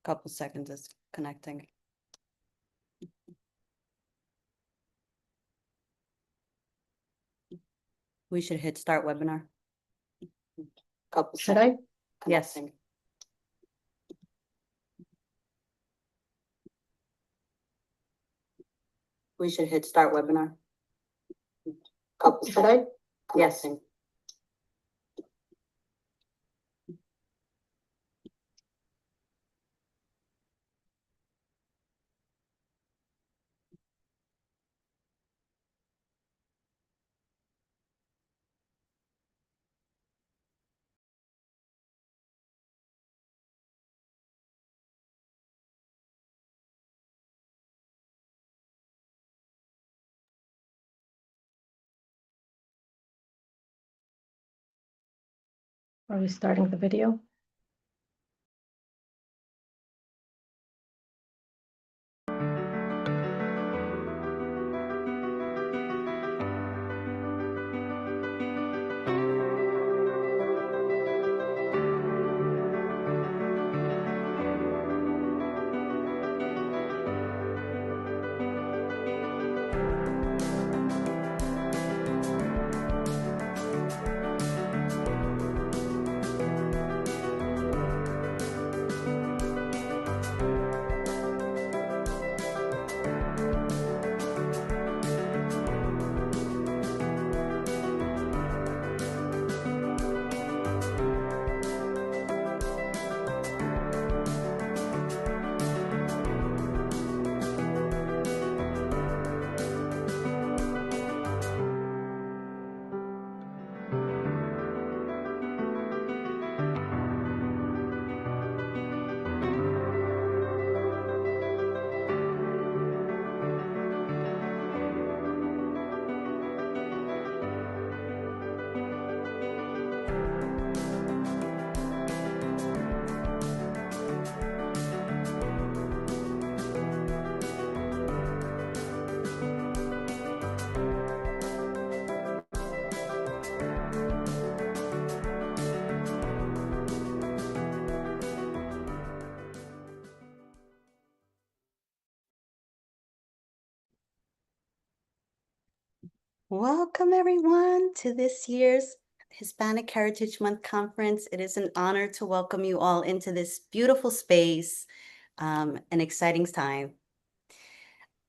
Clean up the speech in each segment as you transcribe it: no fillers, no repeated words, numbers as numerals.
Couple seconds is connecting. We should hit start webinar. Couple Should I? Yes. We should hit start webinar. Should I? Yes. Are we starting the video? Welcome everyone to this year's Hispanic Heritage Month Conference. It is an honor to welcome you all into this beautiful space, an exciting time.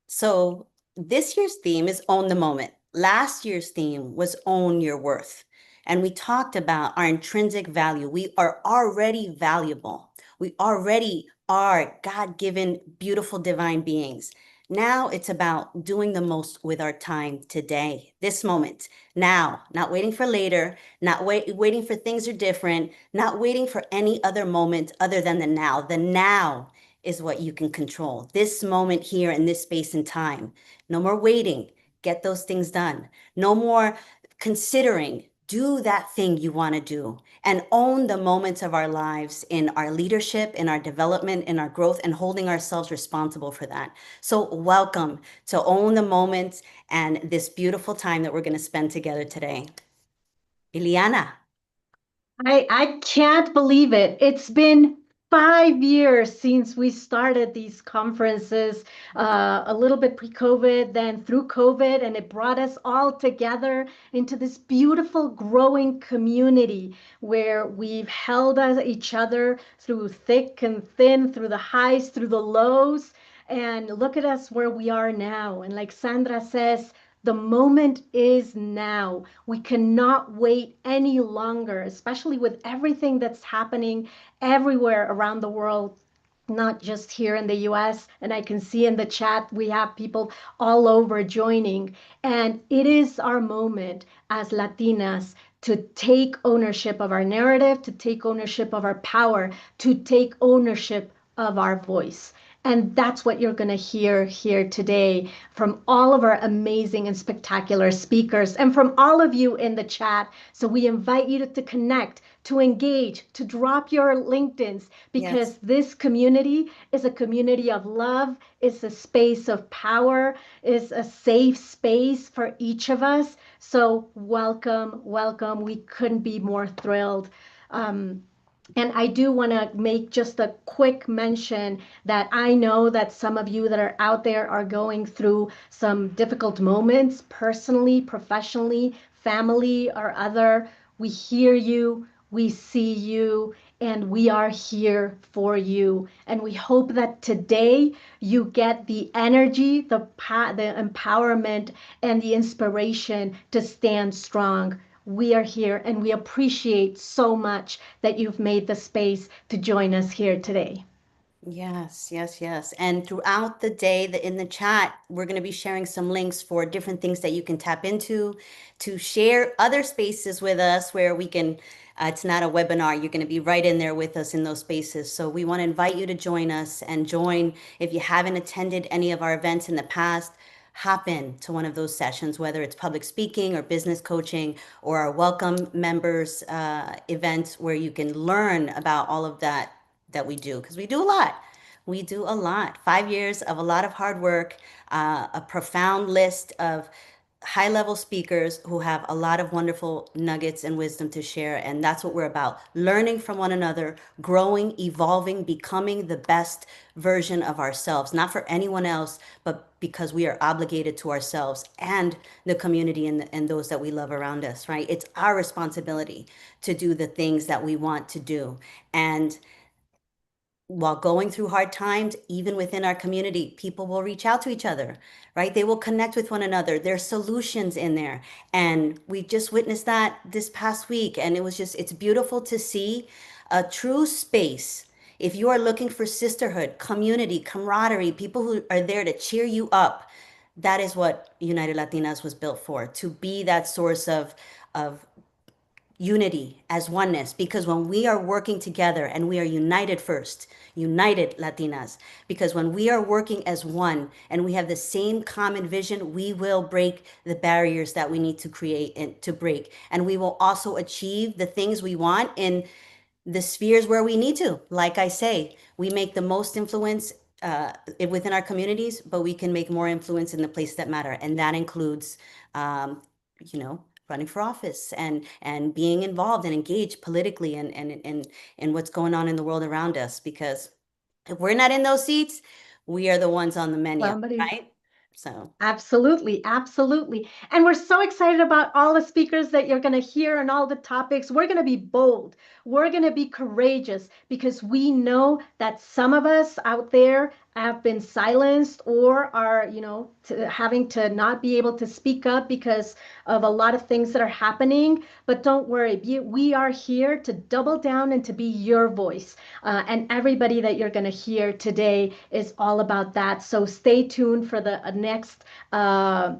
So this year's theme is Own the Moment. Last year's theme was Own Your Worth. And we talked about our intrinsic value. We are already valuable. We already are God-given, beautiful, divine beings. Now it's about doing the most with our time today, this moment, now, not waiting for later, not waiting for things are different, not waiting for any other moment other than the now. The now is what you can control. This moment here in this space and time. No more waiting. Get those things done. No more considering. Do that thing you want to do and own the moments of our lives in our leadership, in our development, in our growth, and holding ourselves responsible for that. So welcome to Own the Moments and this beautiful time that we're going to spend together today. Iliana. I can't believe it. It's been 5 years since we started these conferences, a little bit pre-COVID, then through COVID, and it brought us all together into this beautiful growing community where we've held each other through thick and thin, through the highs, through the lows. And look at us where we are now. And like Sandra says, the moment is now. We cannot wait any longer, especially with everything that's happening everywhere around the world, not just here in the US. And I can see in the chat, we have people all over joining. And it is our moment as Latinas to take ownership of our narrative, to take ownership of our power, to take ownership of our voice. And that's what you're going to hear here today from all of our amazing and spectacular speakers and from all of you in the chat. So we invite you to connect, to engage, to drop your LinkedIns, because this community is a community of love, it's a space of power, it's a safe space for each of us. So welcome, welcome. We couldn't be more thrilled. And I do want to make just a quick mention that I know that some of you that are out there are going through some difficult moments personally, professionally, family, or other. We hear you, we see you, and we are here for you. And we hope that today you get the energy, the empowerment, and the inspiration to stand strong. We are here and we appreciate so much that you've made the space to join us here today. Yes, yes, yes. And throughout the day, in the chat, we're going to be sharing some links for different things that you can tap into to share other spaces with us where we can, it's not a webinar, you're going to be right in there with us in those spaces. So we want to invite you to join us and join. If you haven't attended any of our events in the past, hop in to one of those sessions, whether it's public speaking or business coaching or our welcome members event where you can learn about all of that we do, because we do a lot. We do a lot. 5 years of a lot of hard work, a profound list of high level speakers who have a lot of wonderful nuggets and wisdom to share. And that's what we're about, learning from one another, growing, evolving, becoming the best version of ourselves, not for anyone else, but because we are obligated to ourselves and the community and those that we love around us, right? It's our responsibility to do the things that we want to do. And while going through hard times, even within our community, people will reach out to each other, right? They will connect with one another. There's solutions in there. And we just witnessed that this past week. And it's beautiful to see a true space. If you are looking for sisterhood, community, camaraderie, people who are there to cheer you up, that is what United Latinas was built for, to be that source of unity as oneness, because when we are working together and we are united first, united Latinas, because when we are working as one and we have the same common vision, we will break the barriers that we need to create and to break, and we will also achieve the things we want in the spheres where we need to. Like I say, we make the most influence within our communities, but we can make more influence in the places that matter, and that includes, um, running for office and being involved and engaged politically and what's going on in the world around us. Because if we're not in those seats, we are the ones on the menu, Somebody right? So Absolutely, absolutely. And we're so excited about all the speakers that you're going to hear and all the topics. We're going to be bold. We're going to be courageous because we know that some of us out there have been silenced or are, having to not be able to speak up because of a lot of things that are happening. But don't worry, we are here to double down and to be your voice. And everybody that you're going to hear today is all about that. So stay tuned for the next uh,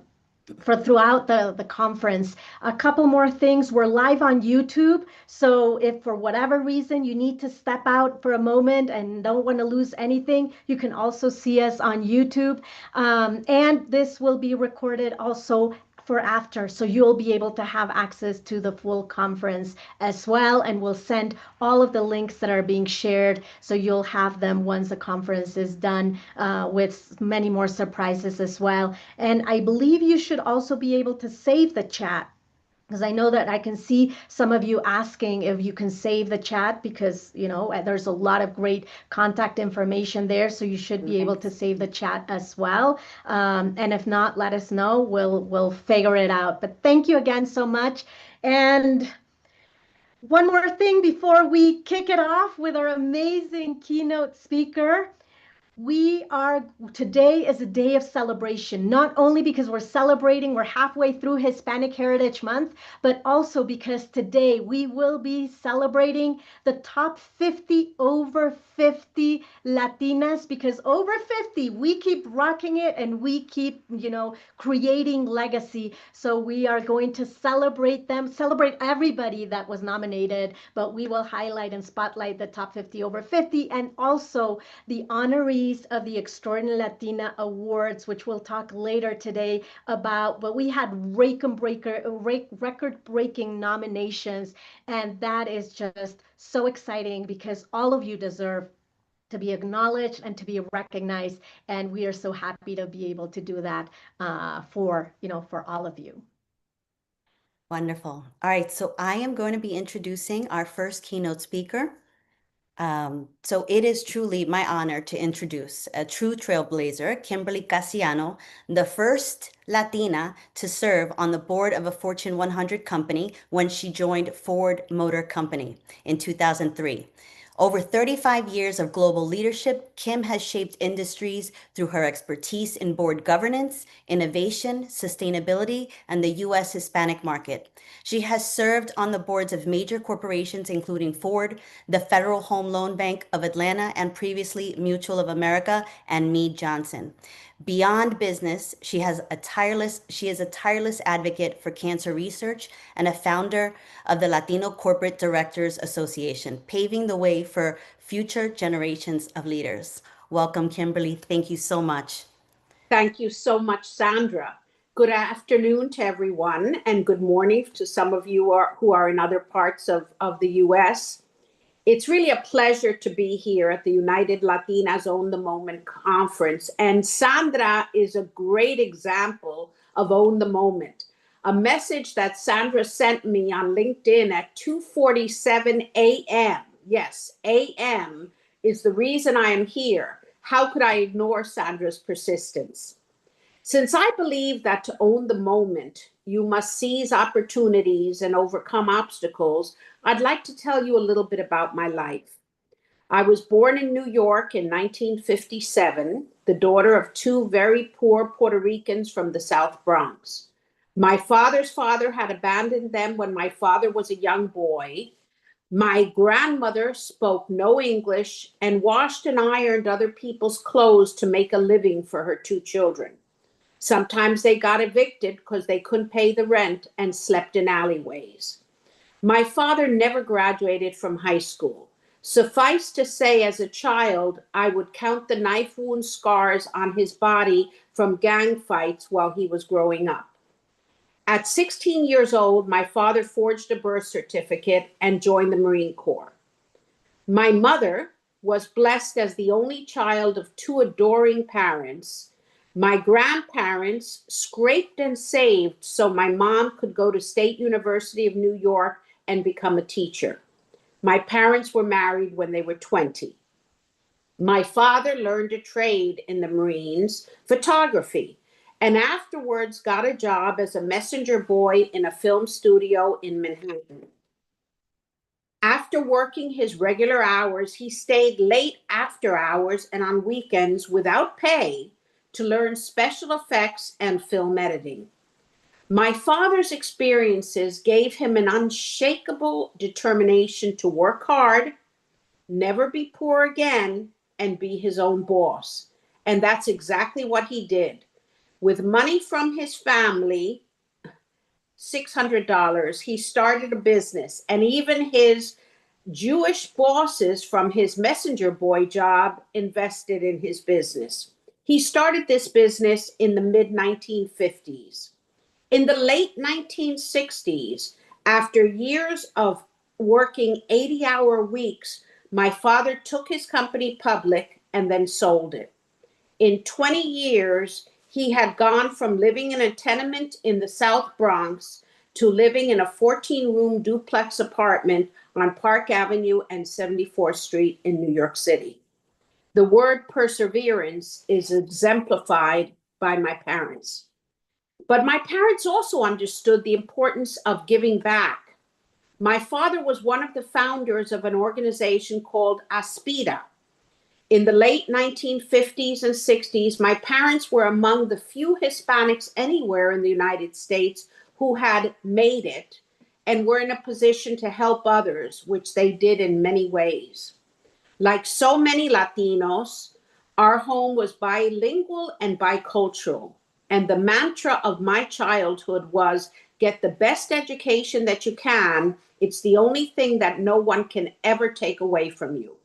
for throughout the conference. A couple more things. We're live on YouTube. So if for whatever reason you need to step out for a moment and don't want to lose anything, you can also see us on YouTube. And this will be recorded also for after. So you'll be able to have access to the full conference as well. And we'll send all of the links that are being shared. So you'll have them once the conference is done with many more surprises as well. And I believe you should also be able to save the chat because I know that I can see some of you asking if you can save the chat because there's a lot of great contact information there, so you should be able to thanks. save the chat as well. And if not, let us know. We'll figure it out. But thank you again so much. And one more thing before we kick it off with our amazing keynote speaker. We are Today is a day of celebration, not only because we're halfway through Hispanic Heritage Month, but also because today we will be celebrating the top 50 over 50 Latinas, because over 50, we keep rocking it and we keep, creating legacy. So we are going to celebrate them, celebrate everybody that was nominated, but we will highlight and spotlight the top 50 over 50 and also the honorees of the Extraordinary Latina Awards, which we'll talk later today about. But we had record-breaking nominations, and that is just so exciting because all of you deserve to be acknowledged and to be recognized, and we are so happy to be able to do that for all of you. Wonderful. All right, so I am going to be introducing our first keynote speaker. So it is truly my honor to introduce a true trailblazer, Kimberly Casiano, the first Latina to serve on the board of a Fortune 100 company when she joined Ford Motor Company in 2003. Over 35 years of global leadership, Kim has shaped industries through her expertise in board governance, innovation, sustainability, and the U.S. Hispanic market. She has served on the boards of major corporations, including Ford, the Federal Home Loan Bank of Atlanta, and previously Mutual of America and Mead Johnson. Beyond business, she is a tireless advocate for cancer research and a founder of the Latino Corporate Directors Association, paving the way for future generations of leaders. Welcome, Kimberly. Thank you so much. Thank you so much, Sandra. Good afternoon to everyone, and good morning to some of you who are in other parts of the US. It's really a pleasure to be here at the United Latinas Own the Moment conference. And Sandra is a great example of Own the Moment. A message that Sandra sent me on LinkedIn at 2:47 a.m. Yes, a.m. is the reason I am here. How could I ignore Sandra's persistence? Since I believe that to own the moment, you must seize opportunities and overcome obstacles, I'd like to tell you a little bit about my life. I was born in New York in 1957, the daughter of two very poor Puerto Ricans from the South Bronx. My father's father had abandoned them when my father was a young boy. My grandmother spoke no English and washed and ironed other people's clothes to make a living for her two children. Sometimes they got evicted because they couldn't pay the rent and slept in alleyways. My father never graduated from high school. Suffice to say, as a child, I would count the knife wound scars on his body from gang fights while he was growing up. At 16 years old, my father forged a birth certificate and joined the Marine Corps. My mother was blessed as the only child of two adoring parents. My grandparents scraped and saved so my mom could go to State University of New York and become a teacher. My parents were married when they were 20. My father learned a trade in the Marines, photography, and afterwards got a job as a messenger boy in a film studio in Manhattan. After working his regular hours, he stayed late after hours and on weekends without pay to learn special effects and film editing. My father's experiences gave him an unshakable determination to work hard, never be poor again, and be his own boss. And that's exactly what he did. With money from his family, $600, he started a business, and even his Jewish bosses from his messenger boy job invested in his business. He started this business in the mid 1950s. In the late 1960s, after years of working 80-hour weeks, my father took his company public and then sold it. In 20 years, he had gone from living in a tenement in the South Bronx to living in a 14-room duplex apartment on Park Avenue and 74th Street in New York City. The word perseverance is exemplified by my parents. But my parents also understood the importance of giving back. My father was one of the founders of an organization called Aspida. In the late 1950s and 60s, my parents were among the few Hispanics anywhere in the United States who had made it and were in a position to help others, which they did in many ways. Like so many Latinos, our home was bilingual and bicultural. And the mantra of my childhood was get the best education that you can. It's the only thing that no one can ever take away from you.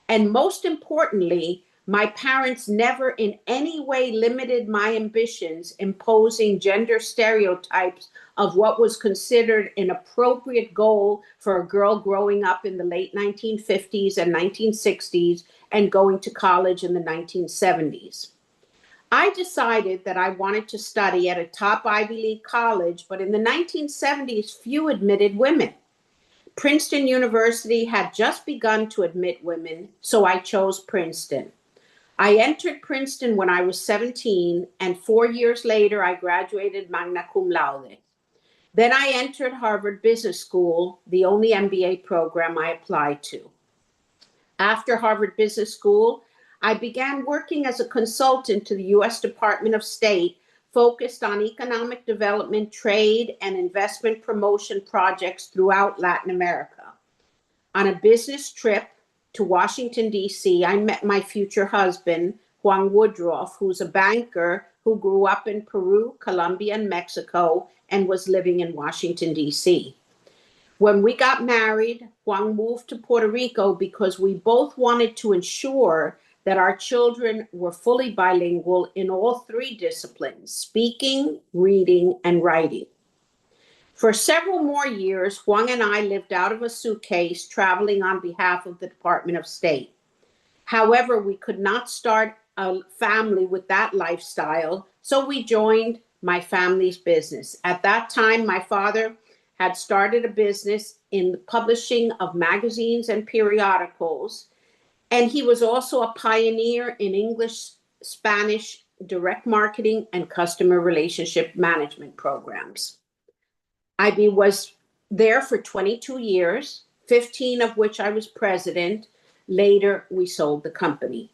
And most importantly, my parents never in any way limited my ambitions, imposing gender stereotypes of what was considered an appropriate goal for a girl growing up in the late 1950s and 1960s and going to college in the 1970s. I decided that I wanted to study at a top Ivy League college, but in the 1970s, few admitted women. Princeton University had just begun to admit women, so I chose Princeton. I entered Princeton when I was 17, and 4 years later, I graduated magna cum laude. Then I entered Harvard Business School, the only MBA program I applied to. After Harvard Business School, I began working as a consultant to the U.S. Department of State, focused on economic development, trade, and investment promotion projects throughout Latin America. On a business trip to Washington, D.C., I met my future husband, Juan Woodruff, who's a banker who grew up in Peru, Colombia, and Mexico, and was living in Washington, D.C. When we got married, Juan moved to Puerto Rico because we both wanted to ensure that our children were fully bilingual in all three disciplines: speaking, reading, and writing. For several more years, Juan and I lived out of a suitcase, traveling on behalf of the Department of State. However, we could not start a family with that lifestyle, so we joined my family's business. At that time, my father had started a business in the publishing of magazines and periodicals, and he was also a pioneer in English, Spanish, direct marketing, and customer relationship management programs. I was there for 22 years, 15 of which I was president. Later, we sold the company.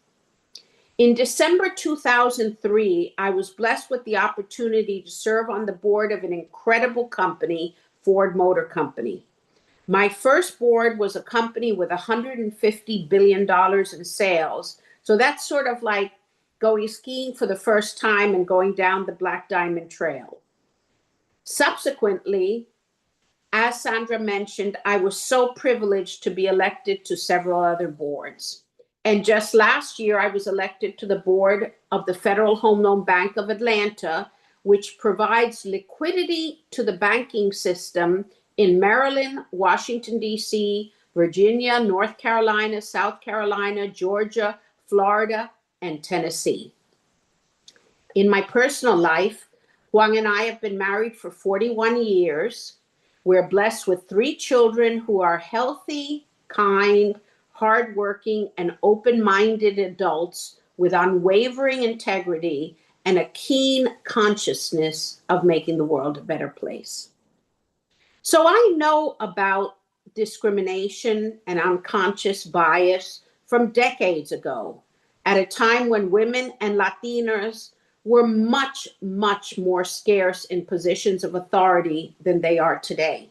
In December 2003, I was blessed with the opportunity to serve on the board of an incredible company, Ford Motor Company. My first board was a company with $150 billion in sales. So that's sort of like going skiing for the first time and going down the Black Diamond Trail. Subsequently, as Sandra mentioned, I was so privileged to be elected to several other boards. And just last year, I was elected to the board of the Federal Home Loan Bank of Atlanta, which provides liquidity to the banking system in Maryland, Washington, D.C., Virginia, North Carolina, South Carolina, Georgia, Florida, and Tennessee. In my personal life, Juan and I have been married for 41 years. We're blessed with 3 children who are healthy, kind, hardworking, and open-minded adults with unwavering integrity and a keen consciousness of making the world a better place. So I know about discrimination and unconscious bias from decades ago, at a time when women and Latinas were much, much more scarce in positions of authority than they are today.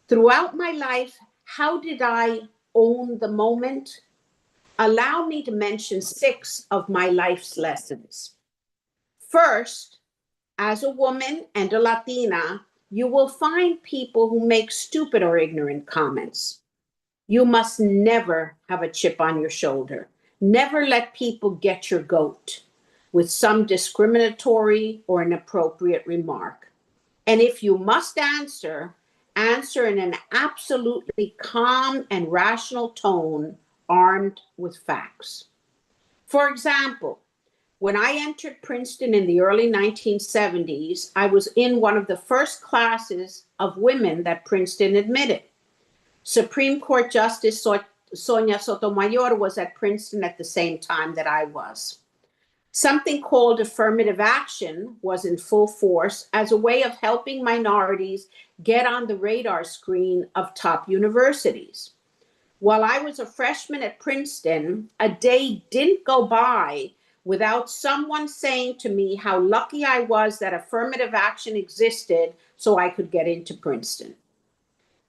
Throughout my life, how did I own the moment? Allow me to mention 6 of my life's lessons. First, as a woman and a Latina, you will find people who make stupid or ignorant comments. You must never have a chip on your shoulder. Never let people get your goat with some discriminatory or inappropriate remark. And if you must answer in an absolutely calm and rational tone, armed with facts. For example, when I entered Princeton in the early 1970s, I was in one of the first classes of women that Princeton admitted. Supreme Court Justice Sonia Sotomayor was at Princeton at the same time that I was. Something called affirmative action was in full force as a way of helping minorities get on the radar screen of top universities. While I was a freshman at Princeton, a day didn't go by without someone saying to me how lucky I was that affirmative action existed so I could get into Princeton.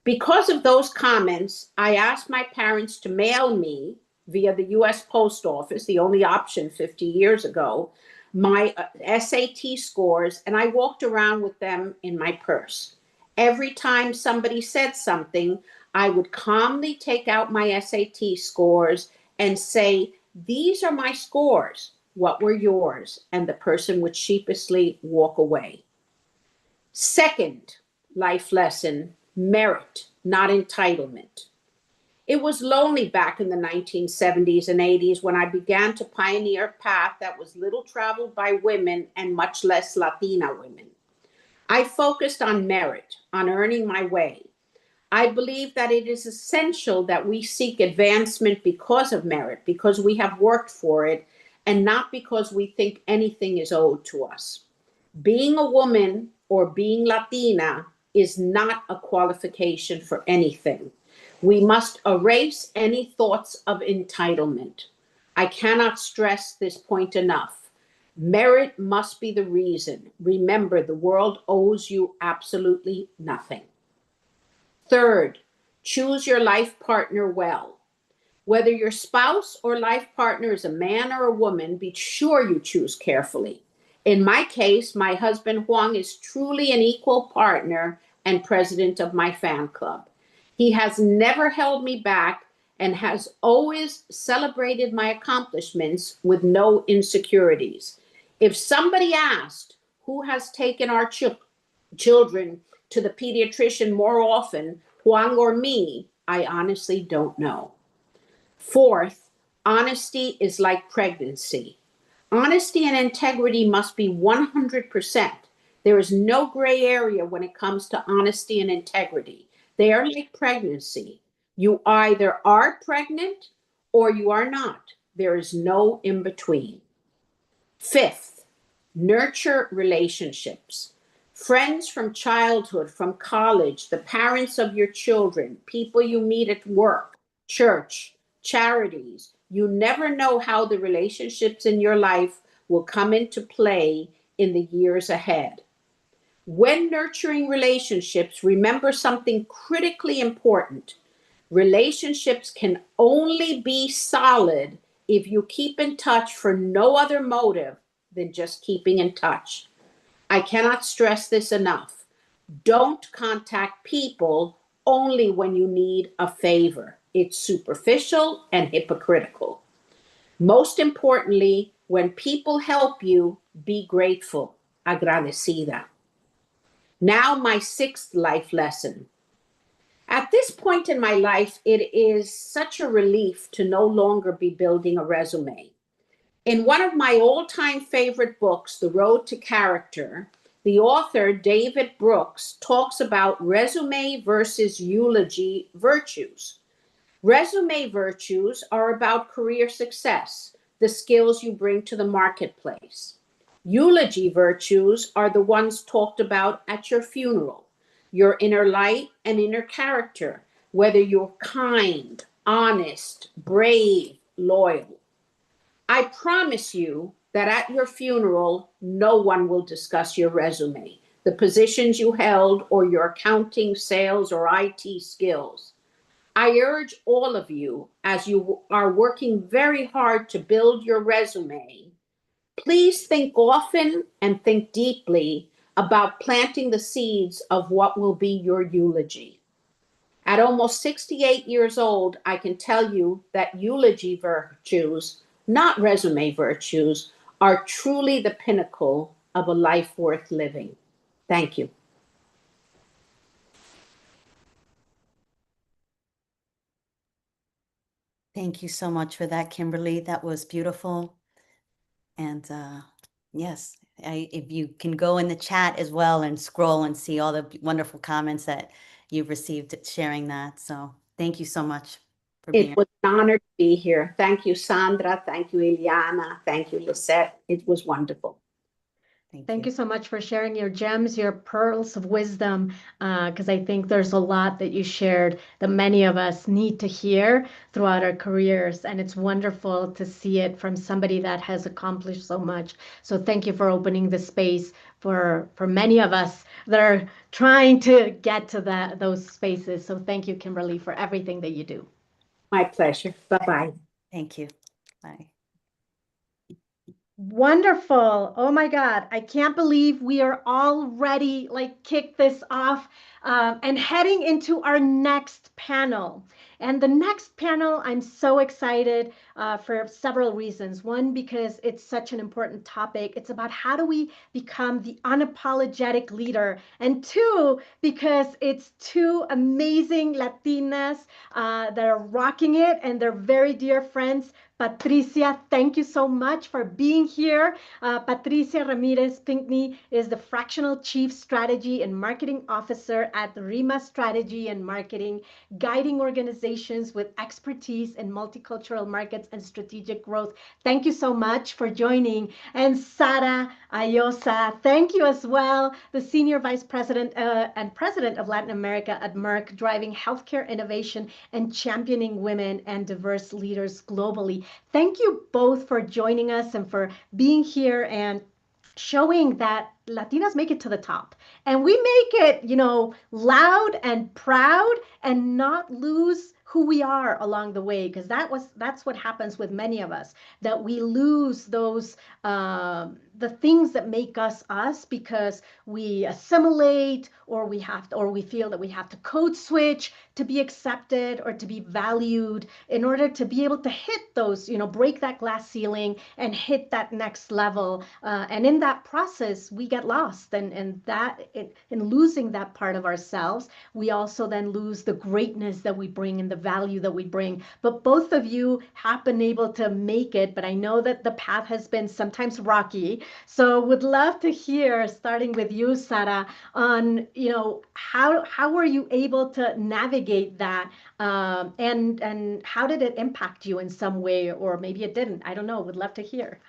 Because of those comments, I asked my parents to mail me via the US Post Office, the only option 50 years ago, my SAT scores, and I walked around with them in my purse. Every time somebody said something, I would calmly take out my SAT scores and say, "These are my scores. What were yours?" And the person would sheepishly walk away. Second life lesson, merit, not entitlement. It was lonely back in the 1970s and 80s when I began to pioneer a path that was little traveled by women and much less Latina women. I focused on merit, on earning my way. I believe that it is essential that we seek advancement because of merit, because we have worked for it, and not because we think anything is owed to us. Being a woman or being Latina is not a qualification for anything. We must erase any thoughts of entitlement. I cannot stress this point enough. Merit must be the reason. Remember, the world owes you absolutely nothing. Third, choose your life partner well. Whether your spouse or life partner is a man or a woman, be sure you choose carefully. In my case, my husband Huang is truly an equal partner and president of my fan club. He has never held me back and has always celebrated my accomplishments with no insecurities. If somebody asked who has taken our children to the pediatrician more often, Huang or me, I honestly don't know. Fourth, honesty is like pregnancy. Honesty and integrity must be 100%. There is no gray area when it comes to honesty and integrity. They are like pregnancy. You either are pregnant or you are not. There is no in between. Fifth, nurture relationships. Friends from childhood, from college, the parents of your children, people you meet at work, church, charities. You never know how the relationships in your life will come into play in the years ahead. When nurturing relationships, remember something critically important. Relationships can only be solid if you keep in touch for no other motive than just keeping in touch. I cannot stress this enough. Don't contact people only when you need a favor. It's superficial and hypocritical. Most importantly, when people help you, be grateful, agradecida. Now, my sixth life lesson. At this point in my life, it is such a relief to no longer be building a resume. In one of my all-time favorite books, The Road to Character, the author, David Brooks, talks about resume versus eulogy virtues. Resume virtues are about career success, the skills you bring to the marketplace. Eulogy virtues are the ones talked about at your funeral, your inner light and inner character, whether you're kind, honest, brave, loyal. I promise you that at your funeral, no one will discuss your resume, the positions you held, or your accounting, sales, or IT skills. I urge all of you, as you are working very hard to build your resume, please think often and think deeply about planting the seeds of what will be your eulogy. At almost 68 years old, I can tell you that eulogy virtues, not resume virtues, are truly the pinnacle of a life worth living. Thank you. Thank you so much for that, Kimberly. That was beautiful. And yes, if you can go in the chat as well and scroll and see all the wonderful comments that you've received sharing that. So thank you so much for being. It was an honor to be here. Thank you, Sandra. Thank you, Eliana. Thank you, Lisette. It was wonderful. Thank you so much for sharing your gems, your pearls of wisdom, because I think there's a lot that you shared that many of us need to hear throughout our careers. And it's wonderful to see it from somebody that has accomplished so much. So thank you for opening the space for many of us that are trying to get to those spaces. So thank you, Kimberly, for everything that you do. My pleasure. Bye-bye. Thank you. Bye. Wonderful. Oh my God. I can't believe we are already kick this off and heading into our next panel. And the next panel, I'm so excited for several reasons. One, because it's such an important topic. It's about how do we become the unapologetic leader. And two, because it's two amazing Latinas that are rocking it and they're very dear friends. Patricia, thank you so much for being here. Patricia Ramirez Pinkney is the Fractional Chief Strategy and Marketing Officer at RIMA Strategy and Marketing, guiding organizations with expertise in multicultural markets and strategic growth. Thank you so much for joining. And Sara Ayosa, thank you as well, the Senior Vice President and President of Latin America at Merck, driving healthcare innovation and championing women and diverse leaders globally. Thank you both for joining us and for being here and showing that Latinas make it to the top. And we make it, loud and proud and not lose who we are along the way, because that's what happens with many of us, that we lose those the things that make us us because we assimilate, or we feel that we have to code switch to be accepted or to be valued in order to be able to hit those, break that glass ceiling and hit that next level. And in that process, we get lost, and in losing that part of ourselves, we also then lose the greatness that we bring and the value that we bring. But both of you have been able to make it, but I know that the path has been sometimes rocky. So would love to hear, starting with you, Sara, on, how were you able to navigate that? And how did it impact you in some way, or maybe it didn't? I don't know. Would love to hear.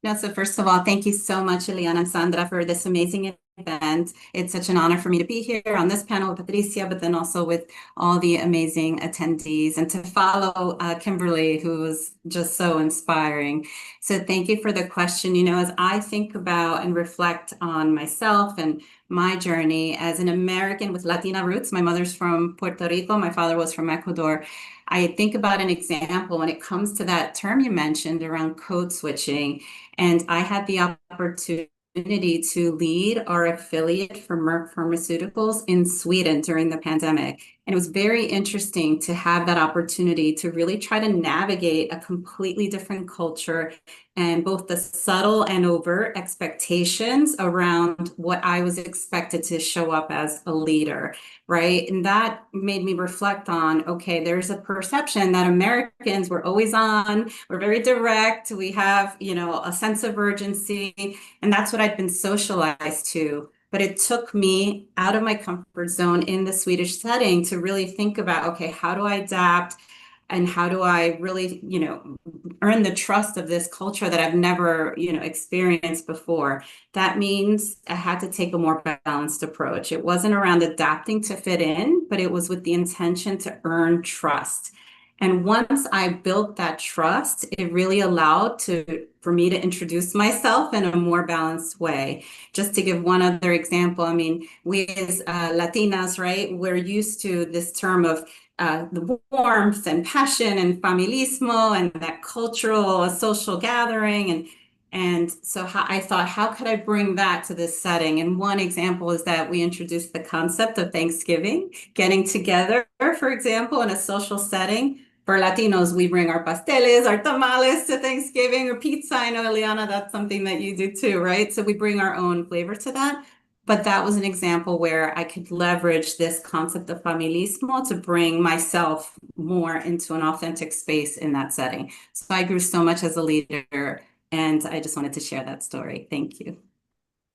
No, so first of all, thank you so much, Eliana and Sandra, for this amazing event. It's such an honor for me to be here on this panel with Patricia, but then also with all the amazing attendees, and to follow Kimberly, who was just so inspiring. So thank you for the question. As I think about and reflect on myself and my journey as an American with Latina roots, my mother's from Puerto Rico, my father was from Ecuador. I think about an example when it comes to that term you mentioned around code switching. And I had the opportunity to lead our affiliate for Merck Pharmaceuticals in Sweden during the pandemic. And it was very interesting to have that opportunity to really try to navigate a completely different culture and both the subtle and overt expectations around what I was expected to show up as a leader, right? And that made me reflect on, okay, there's a perception that Americans, we're always on, we're very direct, we have, a sense of urgency, and that's what I'd been socialized to. But it took me out of my comfort zone in the Swedish setting to really think about, okay, how do I adapt? And how do I really, earn the trust of this culture that I've never, experienced before? That means I had to take a more balanced approach. It wasn't around adapting to fit in, but it was with the intention to earn trust. And once I built that trust, it really allowed for me to introduce myself in a more balanced way. Just to give one other example, I mean, we as Latinas, right, we're used to this term of the warmth and passion and familismo and that cultural social gathering. And so I thought, how could I bring that to this setting? And one example is that we introduced the concept of Thanksgiving, getting together, for example, in a social setting. For Latinos, we bring our pasteles, our tamales to Thanksgiving, or pizza. I know, Eliana, that's something that you do too, right? So we bring our own flavor to that. But that was an example where I could leverage this concept of familismo to bring myself more into an authentic space in that setting. So I grew so much as a leader, and I just wanted to share that story. Thank you.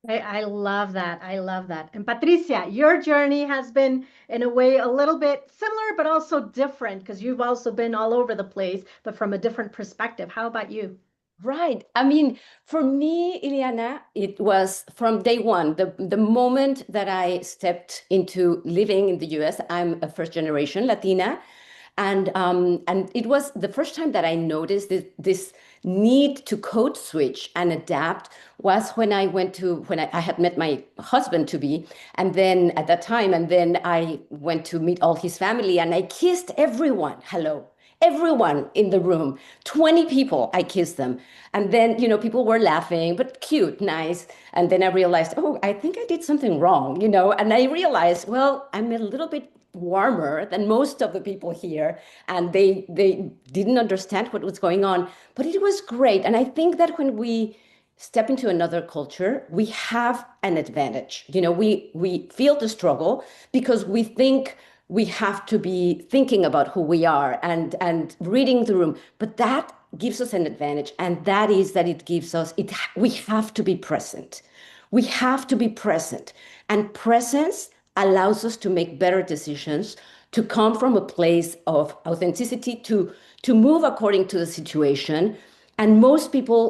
I love that. I love that. And Patricia, your journey has been, in a way, a little bit similar, but also different, because you've also been all over the place, but from a different perspective. How about you? Right. I mean, for me, Ileana, it was from day one, the moment that I stepped into living in the US. I'm a first generation Latina. And it was the first time that I noticed this need to code switch and adapt was when I had met my husband to be, and then at that time, and then I went to meet all his family, and I kissed everyone. Hello. Everyone in the room, 20 people, I kissed them. And then, people were laughing, but cute, nice. And then I realized, oh, I think I did something wrong, and I realized, well, I'm a little bit warmer than most of the people here. And they didn't understand what was going on, but it was great. And I think that when we step into another culture, we have an advantage. We feel the struggle because we think we have to be thinking about who we are and reading the room. But that gives us an advantage, and that is that it gives us we have to be present. We have to be present. And presence allows us to make better decisions, to come from a place of authenticity, to move according to the situation. And most people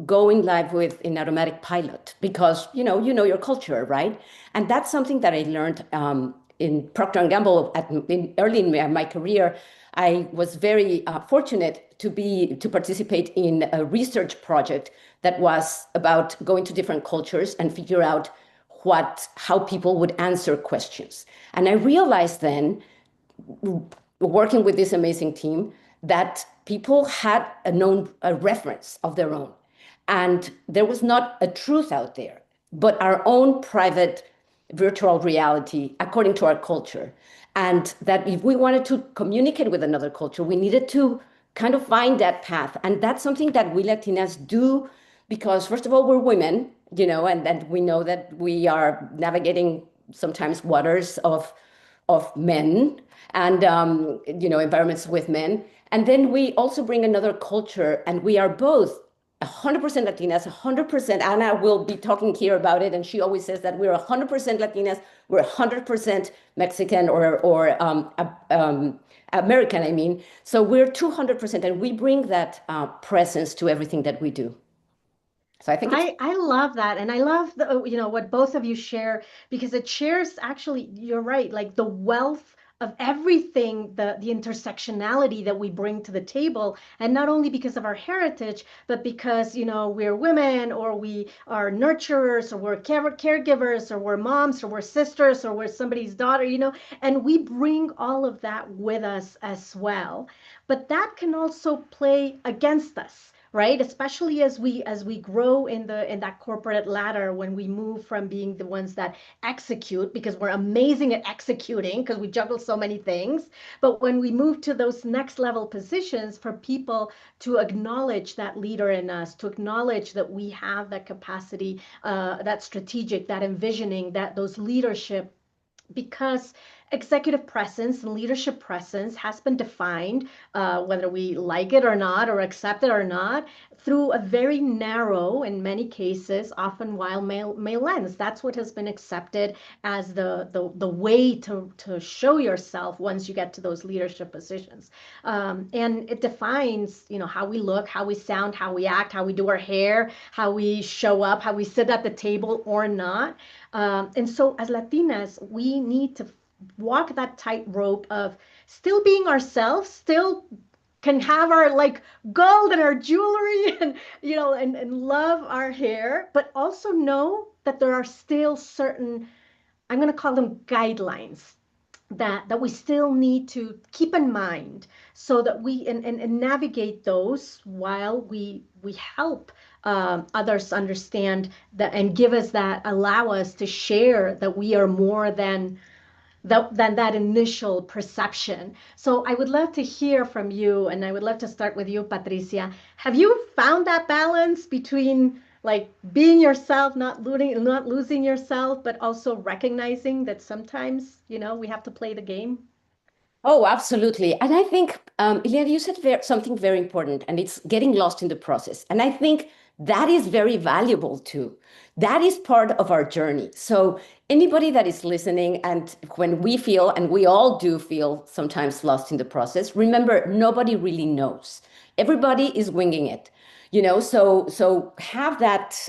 go in life with an automatic pilot because you know your culture, right? And that's something that I learned in Procter and Gamble early in my career. I was very fortunate to participate in a research project that was about going to different cultures and figure out how people would answer questions. And I realized then, working with this amazing team, that people had a reference of their own. And there was not a truth out there, but our own private virtual reality according to our culture. And that if we wanted to communicate with another culture, we needed to kind of find that path. And that's something that we Latinas do because, first of all, we're women, and we know that we are navigating sometimes waters of men and environments with men. And then we also bring another culture, and we are both 100% Latinas, 100%. Ana will be talking here about it, and she always says that we're 100% Latinas, we're 100% Mexican or American, I mean. So we're 200%, and we bring that presence to everything that we do. So I think I love that. And I love what both of you share, because it shares, actually, you're right, like the wealth of everything, the intersectionality that we bring to the table. And not only because of our heritage, but because, we're women, or we are nurturers, or we're caregivers, or we're moms, or we're sisters, or we're somebody's daughter, and we bring all of that with us as well. But that can also play against us, right? Especially as we grow in that corporate ladder, when we move from being the ones that execute, because we're amazing at executing because we juggle so many things, but when we move to those next level positions, for people to acknowledge that leader in us, to acknowledge that we have that capacity, that strategic, that envisioning, that those leadership, because executive presence and leadership presence has been defined, whether we like it or not, or accept it or not, through a very narrow, in many cases, often while male lens. That's what has been accepted as the way to show yourself once you get to those leadership positions. And it defines, how we look, how we sound, how we act, how we do our hair, how we show up, how we sit at the table or not. And so as Latinas, we need to walk that tightrope of still being ourselves, still can have our like gold and our jewelry and and love our hair, but also know that there are still certain, I'm going to call them guidelines, that we still need to keep in mind, so that we and navigate those while we help others understand that, and give us that, allow us to share that we are more than that initial perception. So I would love to hear from you, and I would love to start with you, Patricia. Have you found that balance between like being yourself, not losing yourself, but also recognizing that sometimes, we have to play the game? Oh, absolutely. And I think, Ileana, you said something very important, and it's getting lost in the process. And I think that is very valuable too. That is part of our journey. So anybody that is listening, and when we feel, and we all do feel sometimes lost in the process, remember, nobody really knows. Everybody is winging it, so have that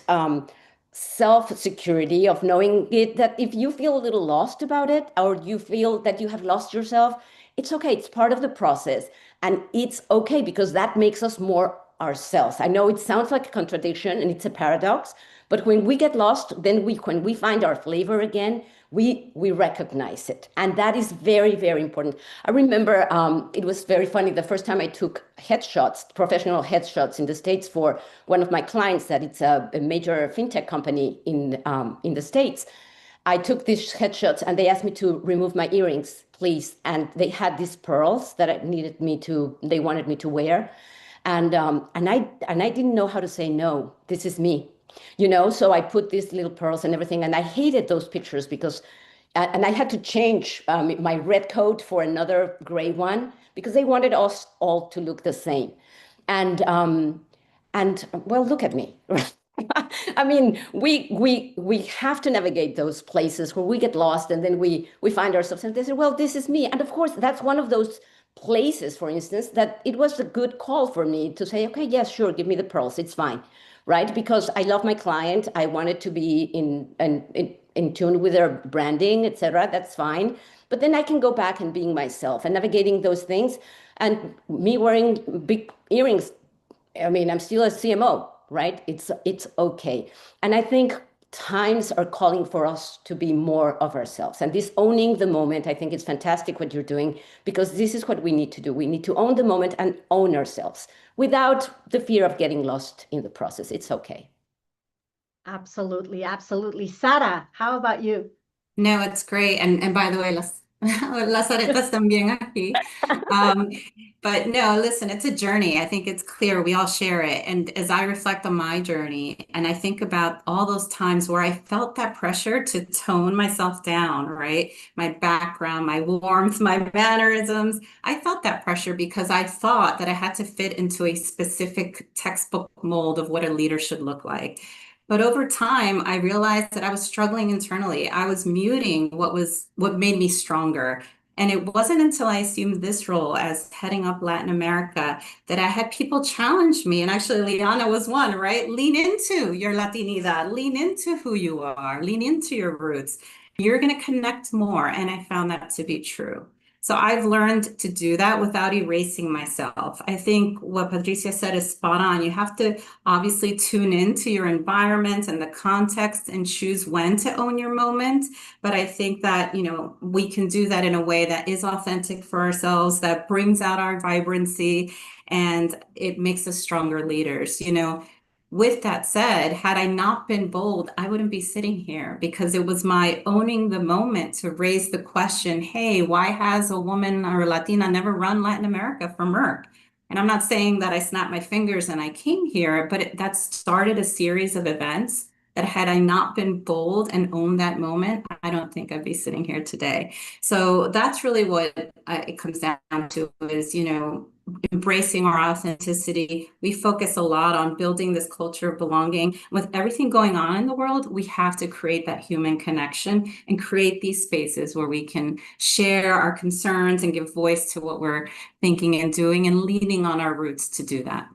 self-security of knowing that if you feel a little lost about it, or you feel that you have lost yourself, it's okay. It's part of the process. And it's okay, because that makes us more ourselves. I know it sounds like a contradiction and it's a paradox, but when we get lost, then when we find our flavor again, we recognize it. And that is very, very important. I remember it was very funny. The first time I took headshots, professional headshots in the States for one of my clients, that it's a major fintech company in the States. I took these headshots and they asked me to remove my earrings, please. And they had these pearls that they wanted me to wear. And I didn't know how to say no. This is me, so I put these little pearls and everything. And I hated those pictures because, and I had to change my red coat for another gray one, because they wanted us all to look the same. And well, look at me. I mean, we have to navigate those places where we get lost and then we find ourselves and they say, well, this is me. And of course, that's one of those places, for instance, that it was a good call for me to say, okay, yes, sure, give me the pearls, it's fine, right? Because I love my client, I wanted to be in tune with their branding, etc. That's fine. But then I can go back and being myself and navigating those things. And me wearing big earrings, I mean, I'm still a CMO, right? It's okay. And I think times are calling for us to be more of ourselves. And this owning the moment, I think it's fantastic what you're doing, because this is what we need to do. We need to own the moment and own ourselves without the fear of getting lost in the process. It's okay. Absolutely, absolutely. Sara, how about you? No, it's great. And by the way, las aretas también aquí. Um, but no, listen, it's a journey. I think it's clear we all share it. And as I reflect on my journey and I think about all those times where I felt that pressure to tone myself down, right? My background, my warmth, my mannerisms, I felt that pressure because I thought that I had to fit into a specific textbook mold of what a leader should look like. But over time, I realized that I was struggling internally. I was muting what made me stronger. And it wasn't until I assumed this role as heading up Latin America that I had people challenge me. And actually, Liana was one, right? Lean into your Latinidad, lean into who you are, lean into your roots. You're going to connect more. And I found that to be true. So I've learned to do that without erasing myself. I think what Patricia said is spot on. You have to obviously tune into your environment and the context and choose when to own your moment. But I think that, we can do that in a way that is authentic for ourselves, that brings out our vibrancy, and it makes us stronger leaders. With that said, had I not been bold, I wouldn't be sitting here because it was my owning the moment to raise the question, hey, why has a woman or a Latina never run Latin America for Merck? And I'm not saying that I snapped my fingers and I came here, but that started a series of events that had I not been bold and owned that moment, I don't think I'd be sitting here today. So that's really what it comes down to is, embracing our authenticity. We focus a lot on building this culture of belonging. With everything going on in the world, we have to create that human connection and create these spaces where we can share our concerns and give voice to what we're thinking and doing and leaning on our roots to do that.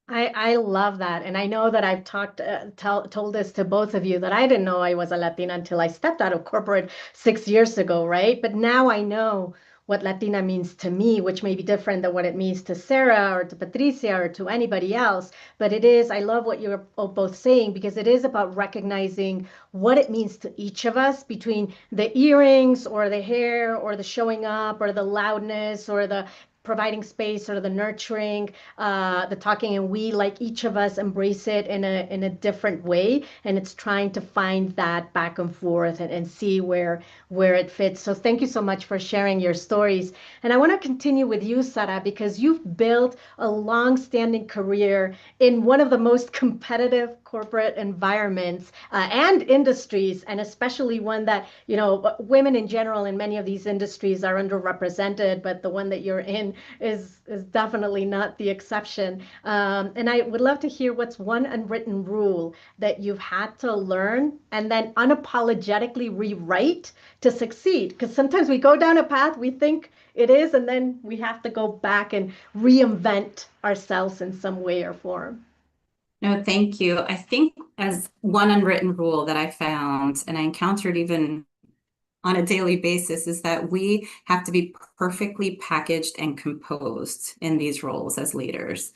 I love that. And I know that I've told this to both of you that I didn't know I was a Latina until I stepped out of corporate 6 years ago, right? But now I know what Latina means to me, which may be different than what it means to Sarah or to Patricia or to anybody else. But I love what you're both saying, because it is about recognizing what it means to each of us, between the earrings or the hair or the showing up or the loudness or the providing space or the nurturing, the talking, and we, like, each of us embrace it in a different way, and it's trying to find that back and forth and see where it fits. So thank you so much for sharing your stories. And I want to continue with you, Sara, because you've built a long-standing career in one of the most competitive corporate environments and industries, and especially one that, women in general in many of these industries are underrepresented, but the one that you're in is definitely not the exception. And I would love to hear what's one unwritten rule that you've had to learn and then unapologetically rewrite to succeed. Because sometimes we go down a path we think it is, and then we have to go back and reinvent ourselves in some way or form. No, thank you. I think as one unwritten rule that I found, and I encountered even on a daily basis, is that we have to be perfectly packaged and composed in these roles as leaders.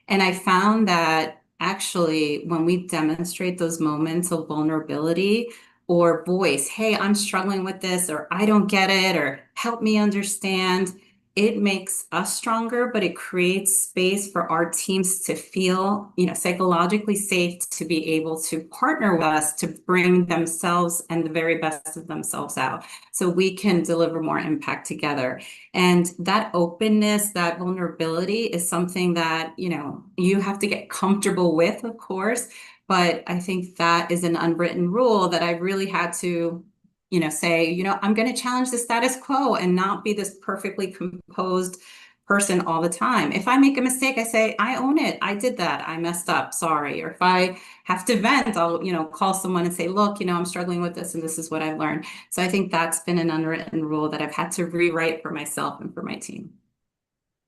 And I found that actually when we demonstrate those moments of vulnerability or voice, hey, I'm struggling with this, or I don't get it, or help me understand, it makes us stronger, but it creates space for our teams to feel, psychologically safe to be able to partner with us to bring themselves and the very best of themselves out so we can deliver more impact together. And that openness, that vulnerability is something that, you have to get comfortable with, of course. But I think that is an unwritten rule that I really had to say, I'm going to challenge the status quo and not be this perfectly composed person all the time. If I make a mistake, I say, I own it. I did that. I messed up. Sorry. Or if I have to vent, I'll, call someone and say, look, I'm struggling with this and this is what I've learned. So I think that's been an unwritten rule that I've had to rewrite for myself and for my team.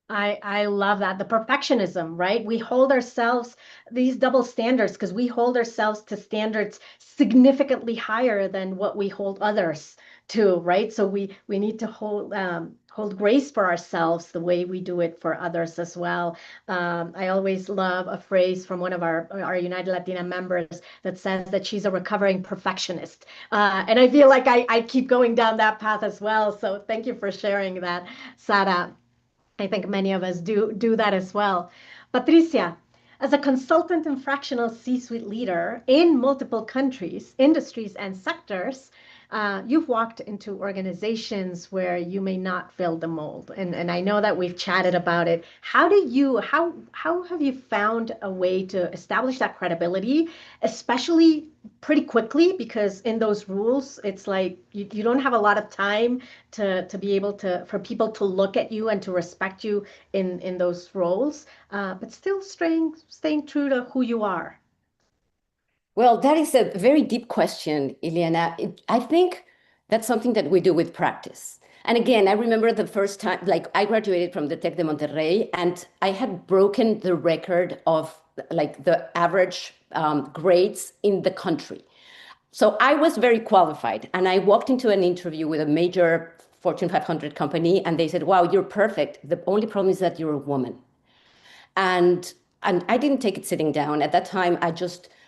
I love that. The perfectionism, right? We hold ourselves these double standards because we hold ourselves to standards significantly higher than what we hold others to, right? So we need to hold grace for ourselves the way we do it for others as well. I always love a phrase from one of our United Latina members that says that she's a recovering perfectionist. And I feel like I keep going down that path as well. So thank you for sharing that, Sara. I think many of us do that as well. Patricia, as a consultant and fractional C-suite leader in multiple countries, industries, and sectors, you've walked into organizations where you may not fill the mold. And I know that we've chatted about it. How have you found a way to establish that credibility, especially pretty quickly? Because in those rules, it's like you don't have a lot of time to be able to for people to look at you and to respect you in those roles, but still staying true to who you are. Well, that is a very deep question, Ileana. I think that's something that we do with practice. And again, I remember the first time, like I graduated from the Tec de Monterrey, and I had broken the record of like the average grades in the country. So I was very qualified, and I walked into an interview with a major Fortune 500 company, and they said, "Wow, you're perfect. The only problem is that you're a woman." And I didn't take it sitting down. At that time,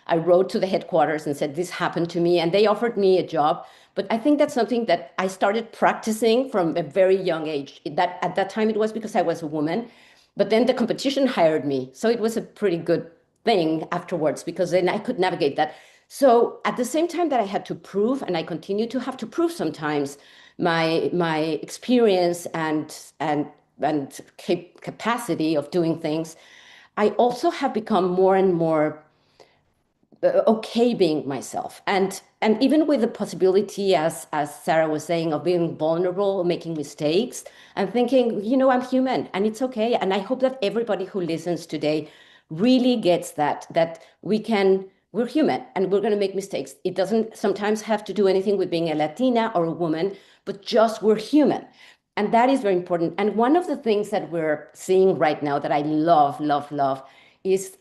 I wrote to the headquarters and said, this happened to me, and they offered me a job. But I think that's something that I started practicing from a very young age. That at that time it was because I was a woman, but then the competition hired me. So it was a pretty good thing afterwards because then I could navigate that. So at the same time that I had to prove, and I continue to have to prove sometimes my experience and capacity of doing things, I also have become more and more okay being myself, and even with the possibility, as Sarah was saying, of being vulnerable, making mistakes, and thinking, I'm human and it's okay. And I hope that everybody who listens today really gets that we're human and we're going to make mistakes. It doesn't sometimes have to do anything with being a Latina or a woman, but just we're human. And that is very important. And one of the things that we're seeing right now that I love, love, love is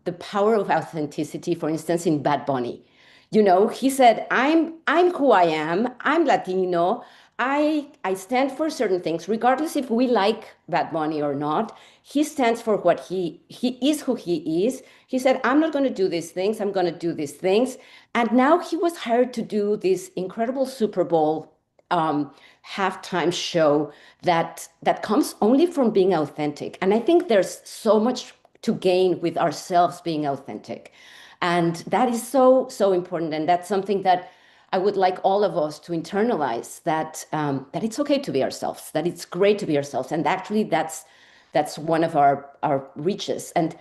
the power of authenticity. For instance, in Bad Bunny, he said, I'm who I am. I'm Latino. I stand for certain things, regardless if we like Bad Bunny or not. He stands for what he is who he is. He said, I'm not going to do these things. I'm going to do these things. And now he was hired to do this incredible Super Bowl halftime show that comes only from being authentic. And I think there's so much to gain with ourselves being authentic. And that is so, so important. And that's something that I would like all of us to internalize, that it's okay to be ourselves, that it's great to be ourselves. And actually that's one of our reaches. And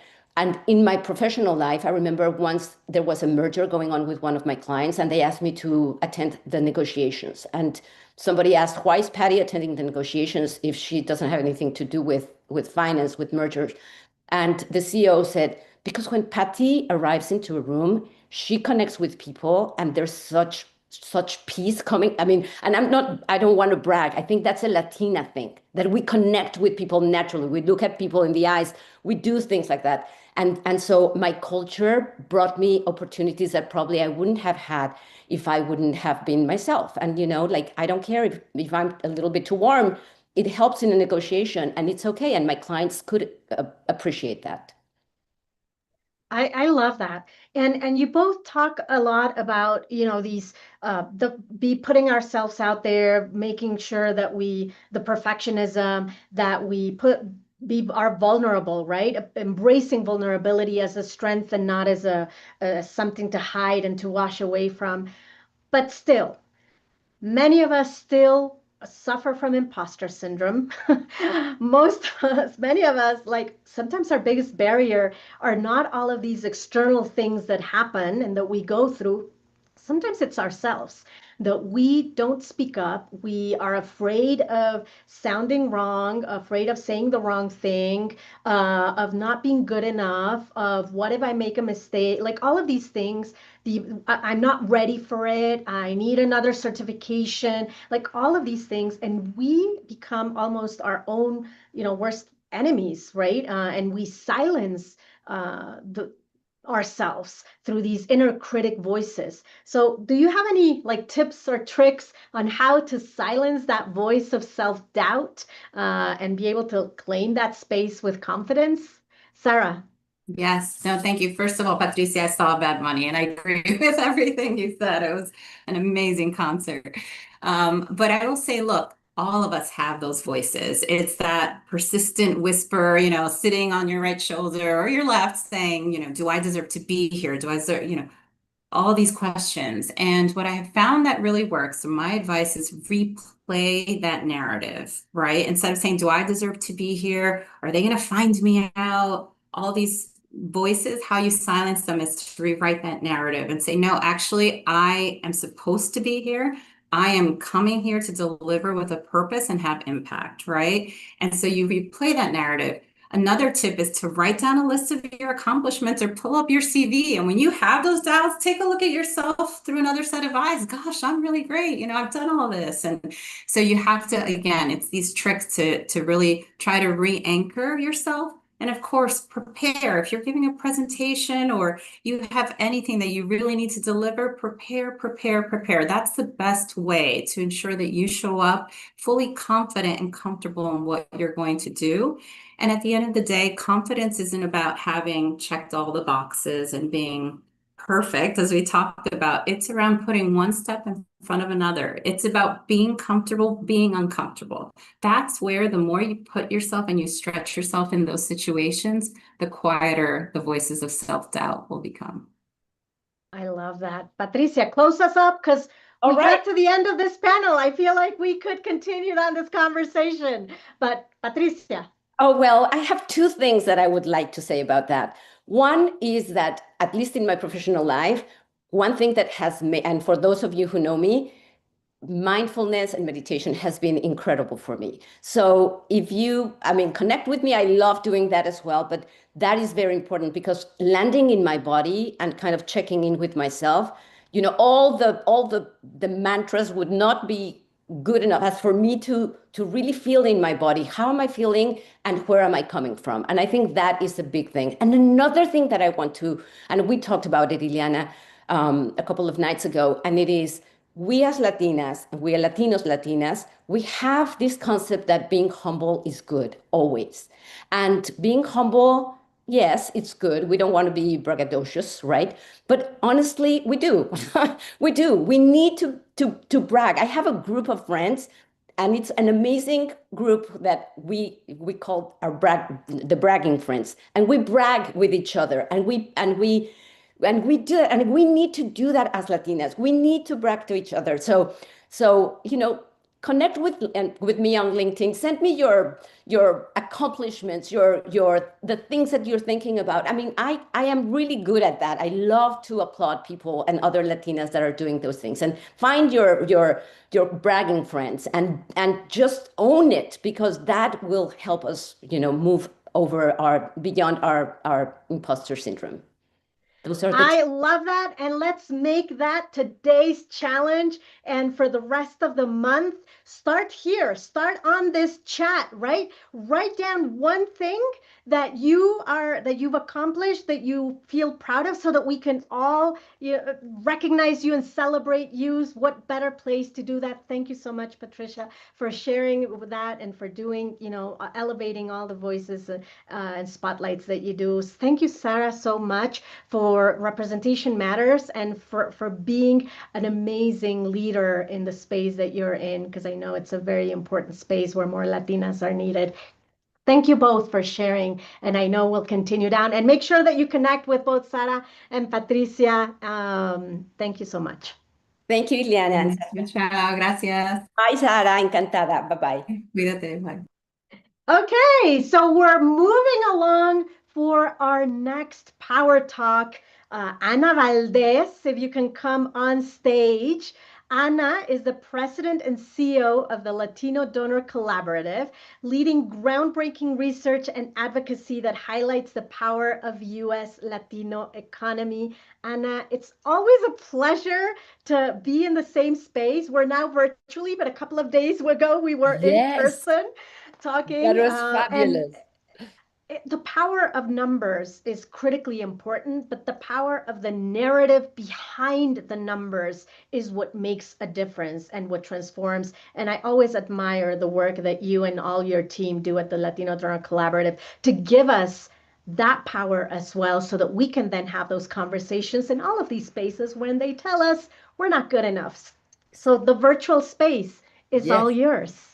in my professional life, I remember once there was a merger going on with one of my clients, and they asked me to attend the negotiations. And somebody asked, why is Patty attending the negotiations if she doesn't have anything to do with finance, with mergers? And the CEO said, because when Patty arrives into a room, she connects with people, and there's such peace coming. I mean, and I don't want to brag. I think that's a Latina thing, that we connect with people naturally. We look at people in the eyes. We do things like that. And so my culture brought me opportunities that probably I wouldn't have had if I wouldn't have been myself. And, like, I don't care if I'm a little bit too warm. It helps in a negotiation, and it's okay. And my clients could appreciate that. I love that. And you both talk a lot about, these be putting ourselves out there, making sure that the perfectionism, that we are vulnerable, right? Embracing vulnerability as a strength and not as something to hide and to wash away from. But still, many of us still suffer from imposter syndrome. Many of us, like sometimes our biggest barrier are not all of these external things that happen and that we go through. Sometimes it's ourselves. that we don't speak up. We are afraid of sounding wrong, afraid of saying the wrong thing, of not being good enough, of what if I make a mistake, like all of these things. I'm not ready for it. I need another certification, like all of these things. And we become almost our own, worst enemies, right? And we silence ourselves through these inner critic voices. So do you have any like tips or tricks on how to silence that voice of self-doubt and be able to claim that space with confidence? Sarah. Yes, no, thank you. First of all, Patricia, I saw Bad Money and I agree with everything you said. It was an amazing concert. But I will say, look, all of us have those voices. It's that persistent whisper, sitting on your right shoulder or your left saying, do I deserve to be here? Do I deserve, all these questions. And what I have found that really works, so my advice is replay that narrative, right? Instead of saying, do I deserve to be here? Are they going to find me out? All these voices, how you silence them is to rewrite that narrative and say, no, actually, I am supposed to be here. I am coming here to deliver with a purpose and have impact, right? And so you replay that narrative. Another tip is to write down a list of your accomplishments or pull up your CV. And when you have those doubts, take a look at yourself through another set of eyes. Gosh, I'm really great. I've done all this. And so you have to, again, it's these tricks to really try to re-anchor yourself. And of course, prepare. If you're giving a presentation or you have anything that you really need to deliver, prepare. That's the best way to ensure that you show up fully confident and comfortable in what you're going to do. And at the end of the day, confidence isn't about having checked all the boxes and being perfect, as we talked about. It's around putting one step in front of another. It's about being comfortable, being uncomfortable. That's where the more you put yourself and you stretch yourself in those situations, the quieter the voices of self-doubt will become. I love that. Patricia, close us up because we got to the end of this panel. I feel like we could continue on this conversation, but Patricia. Oh, well, I have two things that I would like to say about that. One is that, at least in my professional life, one thing that has made, and for those of you who know me, mindfulness and meditation has been incredible for me. So if you, connect with me, I love doing that as well, but that is very important because landing in my body and kind of checking in with myself, all the mantras would not be good enough as for me to really feel in my body, how am I feeling and where am I coming from? And I think that is a big thing. And another thing that I want to, and we talked about it, Ileana, a couple of nights ago, and it is, we as Latinas, we are Latinos, Latinas, we have this concept that being humble is good, always. And being humble, yes, it's good. We don't want to be braggadocious, right? But honestly, we do. We do. We need to brag. I have a group of friends, and it's an amazing group that we call the bragging friends. And we brag with each other, and we do it, and we need to do that as Latinas. We need to brag to each other. So connect with me on LinkedIn. Send me your accomplishments, the things that you're thinking about. I am really good at that. I love to applaud people and other Latinas that are doing those things. And find your bragging friends and just own it, because that will help us, move beyond our imposter syndrome. I love that. And let's make that today's challenge. And for the rest of the month, start here. Start on this chat, right? Write down one thing that you've accomplished, that you feel proud of, so that we can all recognize you and celebrate you. What better place to do that? Thank you so much, Patricia, for sharing that and for doing, elevating all the voices and spotlights that you do. Thank you, Sarah, so much for representation matters and for being an amazing leader in the space that you're in, because I know it's a very important space where more Latinas are needed. Thank you both for sharing, and I know we'll continue down. And make sure that you connect with both Sarah and Patricia. Thank you so much. Thank you, Ileana. Chao, gracias. Bye, Sara. Encantada. Bye-bye. Cuídate, bye. Okay, so we're moving along for our next power talk. Ana Valdez, if you can come on stage. Ana is the president and CEO of the Latino Donor Collaborative, leading groundbreaking research and advocacy that highlights the power of U.S. Latino economy. Ana, it's always a pleasure to be in the same space. We're now virtually, but a couple of days ago we were in Yes, person that talking. was And fabulous. the power of numbers is critically important, but the power of the narrative behind the numbers is what makes a difference and what transforms. And I always admire the work that you and all your team do at the Latino Donor Collaborative to give us that power as well, so that we can then have those conversations in all of these spaces when they tell us we're not good enough. So the virtual space is all Yes. yours.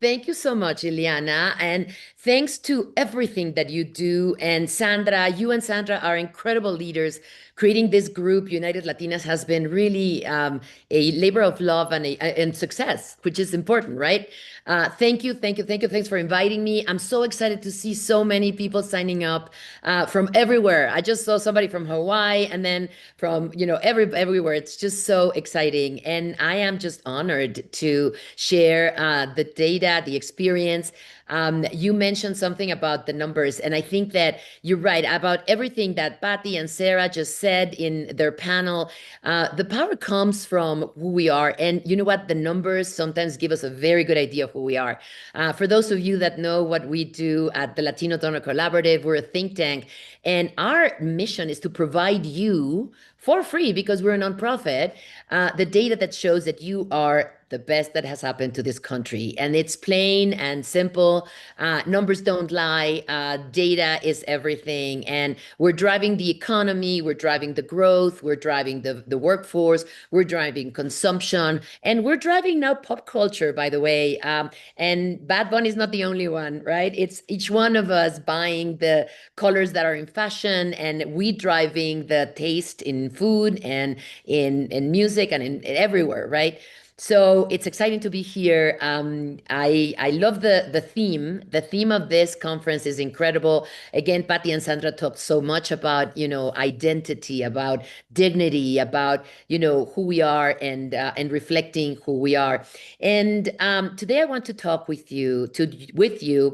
Thank you so much, Ileana. And thanks to everything that you do. And Sandra, you and Sandra are incredible leaders. Creating this group, United Latinas, has been really a labor of love and success, which is important, right? Thank you, thank you, thank you. Thanks for inviting me. I'm so excited to see so many people signing up from everywhere. I just saw somebody from Hawaii, and then from, everywhere. It's just so exciting. And I am just honored to share the data, the experience. You mentioned something about the numbers, and I think that you're right about everything that Patty and Sarah just said in their panel. The power comes from who we are, and you know what? The numbers sometimes give us a very good idea of who we are. For those of you that know what we do at the Latino Donor Collaborative, we're a think tank, and our mission is to provide you for free, because we're a nonprofit, the data that shows that you are the best that has happened to this country. And it's plain and simple. Numbers don't lie. Data is everything. And we're driving the economy. We're driving the growth. We're driving the workforce. We're driving consumption. And we're driving now pop culture, by the way. And Bad Bunny is not the only one, right? It's each one of us buying the colors that are in fashion, and we driving the taste in food and in music and in everywhere, right? So it's exciting to be here. I love the theme. The theme of this conference is incredible. Again, Patty and Sandra talked so much about identity, about dignity, about who we are, and reflecting who we are. And today I want to talk with you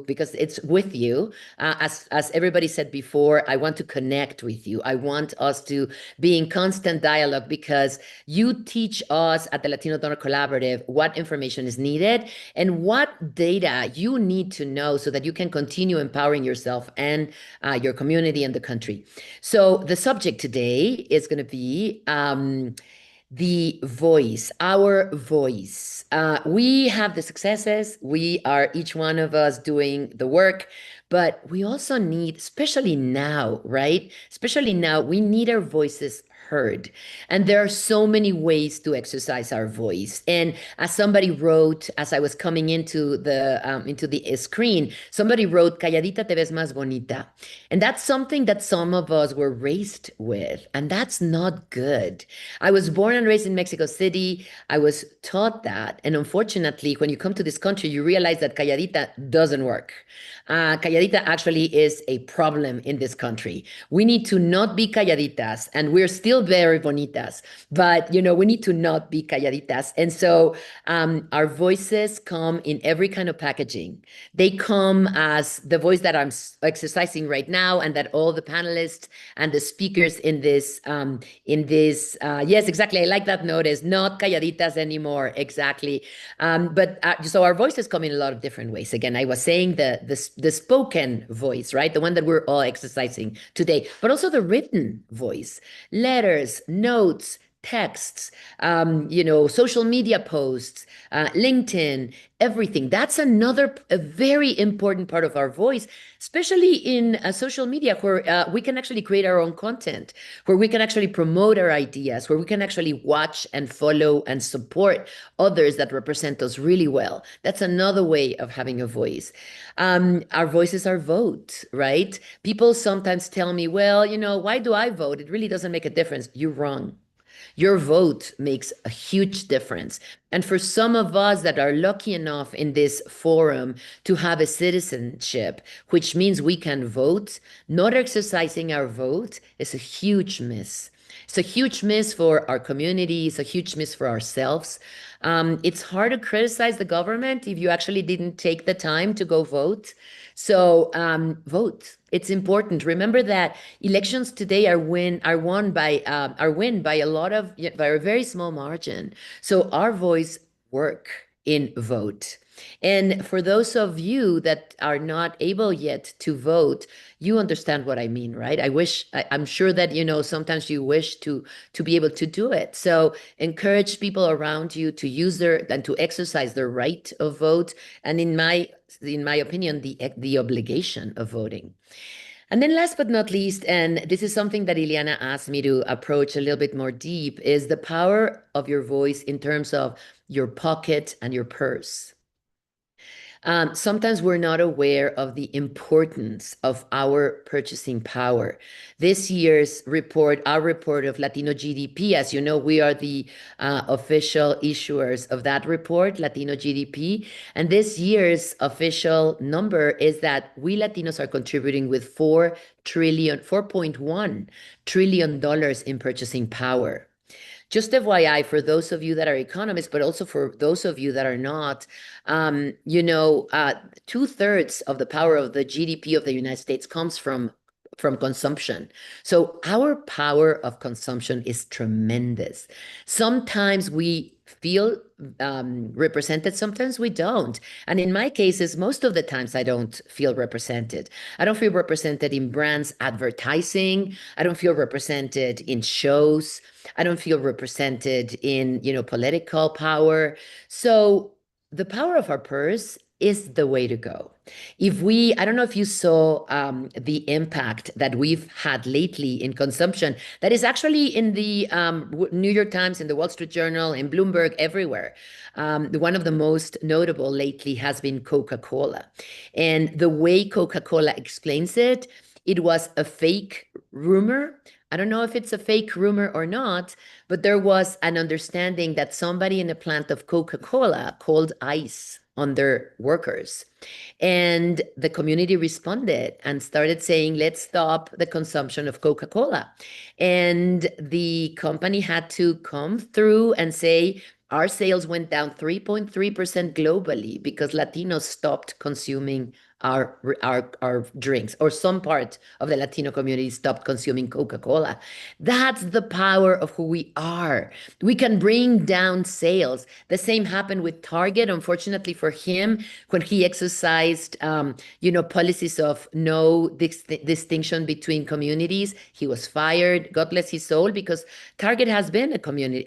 because it's with you. As everybody said before, I want to connect with you. I want us to be in constant dialogue, because you teach us at the Latino Donor Collaborative what information is needed and what data you need to know so that you can continue empowering yourself and your community and the country. So the subject today is going to be the voice, our voice. We have the successes. We are, each one of us, doing the work, but we also need, especially now, right? Especially now, we need our voices heard. And there are so many ways to exercise our voice. And as somebody wrote, as I was coming into the screen, somebody wrote, "Calladita te ves más bonita." And that's something that some of us were raised with, and that's not good. I was born and raised in Mexico City. I was taught that. And unfortunately, when you come to this country, you realize that calladita doesn't work. Calladita actually is a problem in this country. We need to not be calladitas, and we're still very bonitas, but we need to not be calladitas. And so our voices come in every kind of packaging. They come as the voice that I'm exercising right now, and that all the panelists and the speakers in this, yes, exactly. I like that notice, not calladitas anymore. Exactly. So our voices come in a lot of different ways. Again, I was saying the spoken voice, right? The one that we're all exercising today, but also the written voice, letters, notes, texts, social media posts, LinkedIn, everything. That's a very important part of our voice, especially in social media, where we can actually create our own content, where we can actually promote our ideas, where we can actually watch and follow and support others that represent us really well. That's another way of having a voice. Our voice is our vote, right? People sometimes tell me, well, why do I vote? It really doesn't make a difference. You're wrong. Your vote makes a huge difference. And for some of us that are lucky enough in this forum to have a citizenship, which means we can vote, not exercising our vote is a huge miss. It's a huge miss for our community. It's a huge miss for ourselves. It's hard to criticize the government if you actually didn't take the time to go vote. So vote. It's important. Remember that elections today are won by by a very small margin. So our voice work in vote. And for those of you that are not able yet to vote, you understand what I mean, right? I'm sure that, sometimes you wish to be able to do it. So encourage people around you to use and to exercise their right of vote. And in my opinion, the obligation of voting. And then last but not least, and this is something that Ileana asked me to approach a little bit more deep, is the power of your voice in terms of your pocket and your purse. Sometimes we're not aware of the importance of our purchasing power. This year's report, our report of Latino GDP, as you know, we are the official issuers of that report, Latino GDP. And this year's official number is that we Latinos are contributing with $4.1 trillion in purchasing power. Just FYI, for those of you that are economists, but also for those of you that are not, 2/3 of the power of the GDP of the United States comes from consumption. So our power of consumption is tremendous. Sometimes we feel represented, sometimes we don't. And in my cases, most of the times I don't feel represented. I don't feel represented in brands advertising. I don't feel represented in shows. I don't feel represented in, political power. So the power of our purse is the way to go. I don't know if you saw the impact that we've had lately in consumption, that is actually in the New York Times, in the Wall Street Journal, in Bloomberg, everywhere. One of the most notable lately has been Coca-Cola. And the way Coca-Cola explains it, it was a fake rumor. I don't know if it's a fake rumor or not, but there was an understanding that somebody in a plant of Coca-Cola called ICE on their workers. And the community responded and started saying, let's stop the consumption of Coca-Cola. And the company had to come through and say, our sales went down 3.3% globally because Latinos stopped consuming our drinks, or some part of the Latino community stopped consuming Coca-Cola. That's the power of who we are. We can bring down sales. The same happened with Target. Unfortunately for him, when he exercised, policies of no distinction between communities, he was fired. God bless his soul, because Target has been a company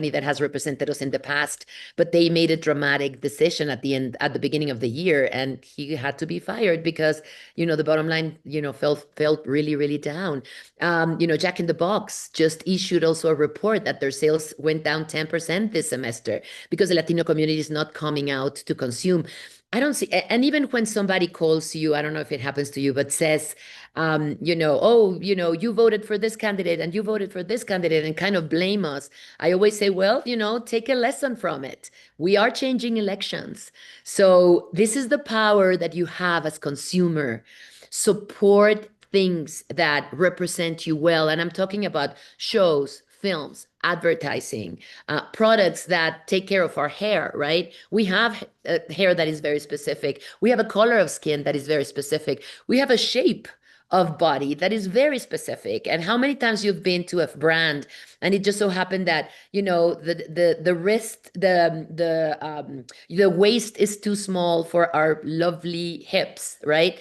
that has represented us in the past, but they made a dramatic decision at the beginning of the year, and he had to be fired because, the bottom line, felt really, really down. Jack in the Box just issued also a report that their sales went down 10% this semester because the Latino community is not coming out to consume. I don't see, and even when somebody calls you, I don't know if it happens to you, but says, you voted for this candidate and you voted for this candidate, and kind of blame us. I always say, well, take a lesson from it. We are changing elections. So this is the power that you have as consumer. Support things that represent you well. And I'm talking about shows, films, advertising, products that take care of our hair, right? We have hair that is very specific. We have a color of skin that is very specific. We have a shape of body that is very specific. And how many times you've been to a brand and it just so happened that, the wrist, the waist is too small for our lovely hips, right?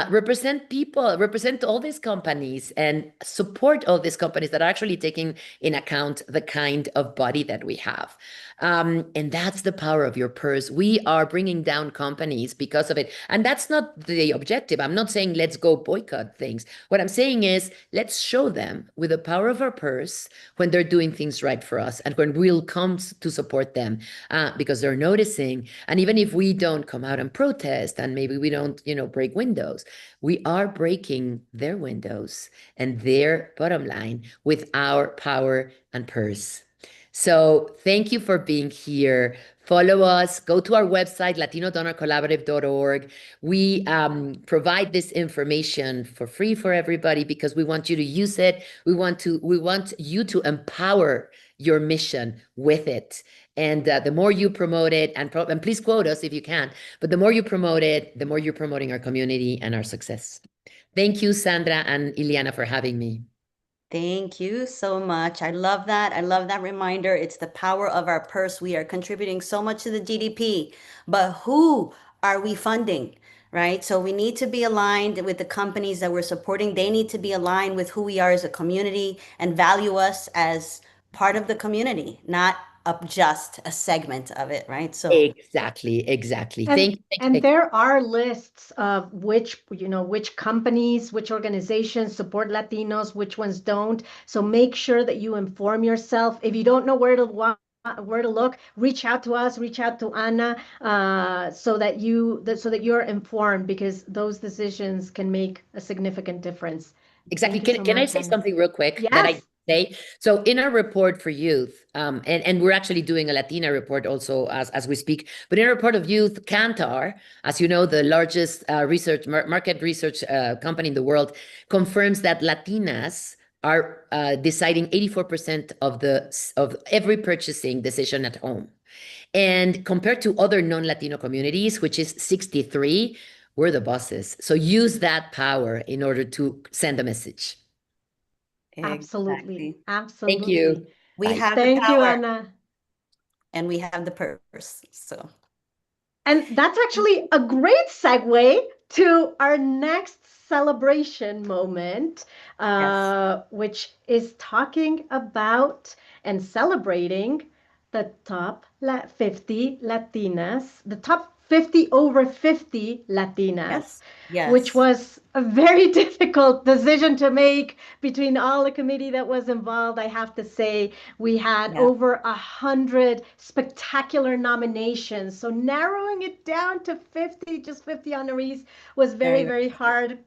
Represent all these companies and support all these companies that are actually taking in account the kind of body that we have. And that's the power of your purse. We are bringing down companies because of it. And that's not the objective. I'm not saying let's go boycott things. What I'm saying is let's show them with the power of our purse when they're doing things right for us and when we'll come to support them because they're noticing. And even if we don't come out and protest and maybe we don't, break windows, we are breaking their windows and their bottom line with our power and purse. So thank you for being here. Follow us, go to our website, latinodonorcollaborative.org. We provide this information for free for everybody because we want you to use it. We want you to empower your mission with it. And the more you promote it, and please quote us if you can, but the more you promote it, the more you're promoting our community and our success. Thank you, Sandra and Ileana, for having me. Thank you so much. I love that. I love that reminder. It's the power of our purse. We are contributing so much to the GDP, but who are we funding? Right? So we need to be aligned with the companies that we're supporting. They need to be aligned with who we are as a community and value us as part of the community, not just a segment of it, right? So Exactly. And Thank and you. there are lists of which companies, which organizations support Latinos, which ones don't. So make sure that you inform yourself. If you don't know where to look, reach out to us, reach out to Anna, so that you're informed, because those decisions can make a significant difference. Exactly. Thank you so Can I much, say Anna. something real quick that I Yes. say? So in our report for youth, and we're actually doing a Latina report also as we speak, but in our report of youth, Kantar, as you know, the largest market research company in the world, confirms that Latinas are deciding 84% of every purchasing decision at home. And compared to other non-Latino communities, which is 63, we're the bosses. So use that power in order to send a message. Absolutely. exactly. Thank you. Absolutely. We Bye. have the Thank you, power Anna. and we have the purse. So And that's actually a great segue to our next celebration moment, yes. which is talking about and celebrating the top 50 Latinas, the top 50 over 50 Latinas, Yes. which Yes. was a very difficult decision to make between all the committee that was involved. I have to say, we had Yeah. over 100 spectacular nominations. So narrowing it down to 50, just 50 honorees, was very, Very, very very good. hard.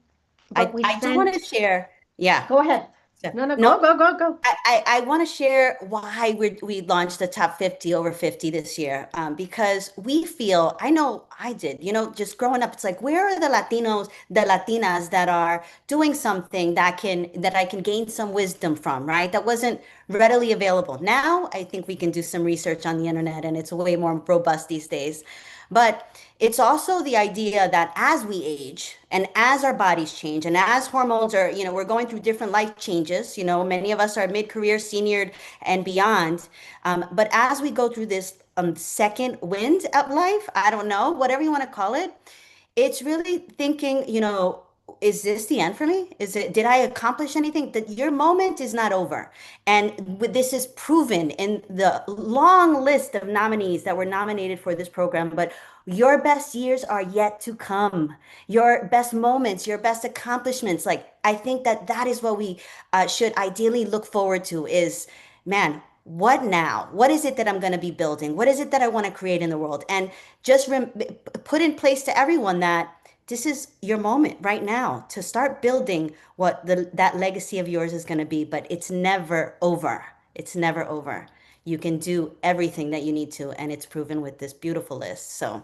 But we I do want to sent, share. Yeah. go ahead. So, No, no, no, go, go, go, go. I want to share why we launched the top 50 over 50 this year. Because we feel, I know I did, just growing up, it's like, where are the Latinos, the Latinas that are doing something that I can gain some wisdom from, right? That wasn't readily available. Now I think we can do some research on the internet and it's way more robust these days. But it's also the idea that as we age and as our bodies change and as hormones are, we're going through different life changes, many of us are mid-career, seniored, and beyond. But as we go through this second wind of life, I don't know, whatever you want to call it, it's really thinking, is this the end for me? Did I accomplish anything? That your moment is not over. And this is proven in the long list of nominees that were nominated for this program, but your best years are yet to come. Your best moments, your best accomplishments. Like, I think that is what we should ideally look forward to is, man, what now? What is it that I'm going to be building? What is it that I want to create in the world? And just put in place to everyone that this is your moment right now to start building what that legacy of yours is going to be, but it's never over. It's never over. You can do everything that you need to, and it's proven with this beautiful list. So,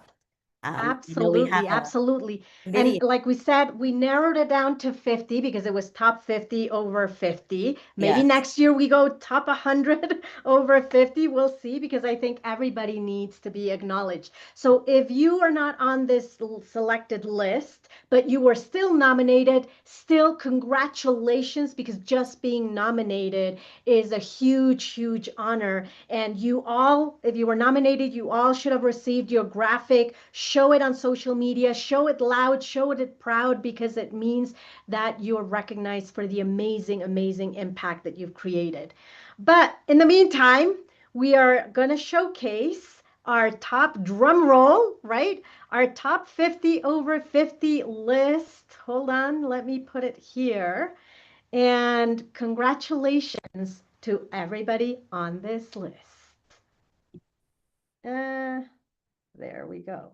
we have Absolutely, a absolutely. And video. like we said, we narrowed it down to 50 because it was top 50 over 50. Maybe Yes. next year we go top 100 over 50. We'll see, because I think everybody needs to be acknowledged. So if you are not on this selected list, but you were still nominated, still congratulations, because just being nominated is a huge, huge honor. And you all, if you were nominated, you all should have received your graphic. Show it on social media, show it loud, show it proud, because it means that you're recognized for the amazing, amazing impact that you've created. But in the meantime, we are going to showcase our top, drum roll, right? Our top 50 over 50 list. Hold on, let me put it here. And congratulations to everybody on this list. There we go.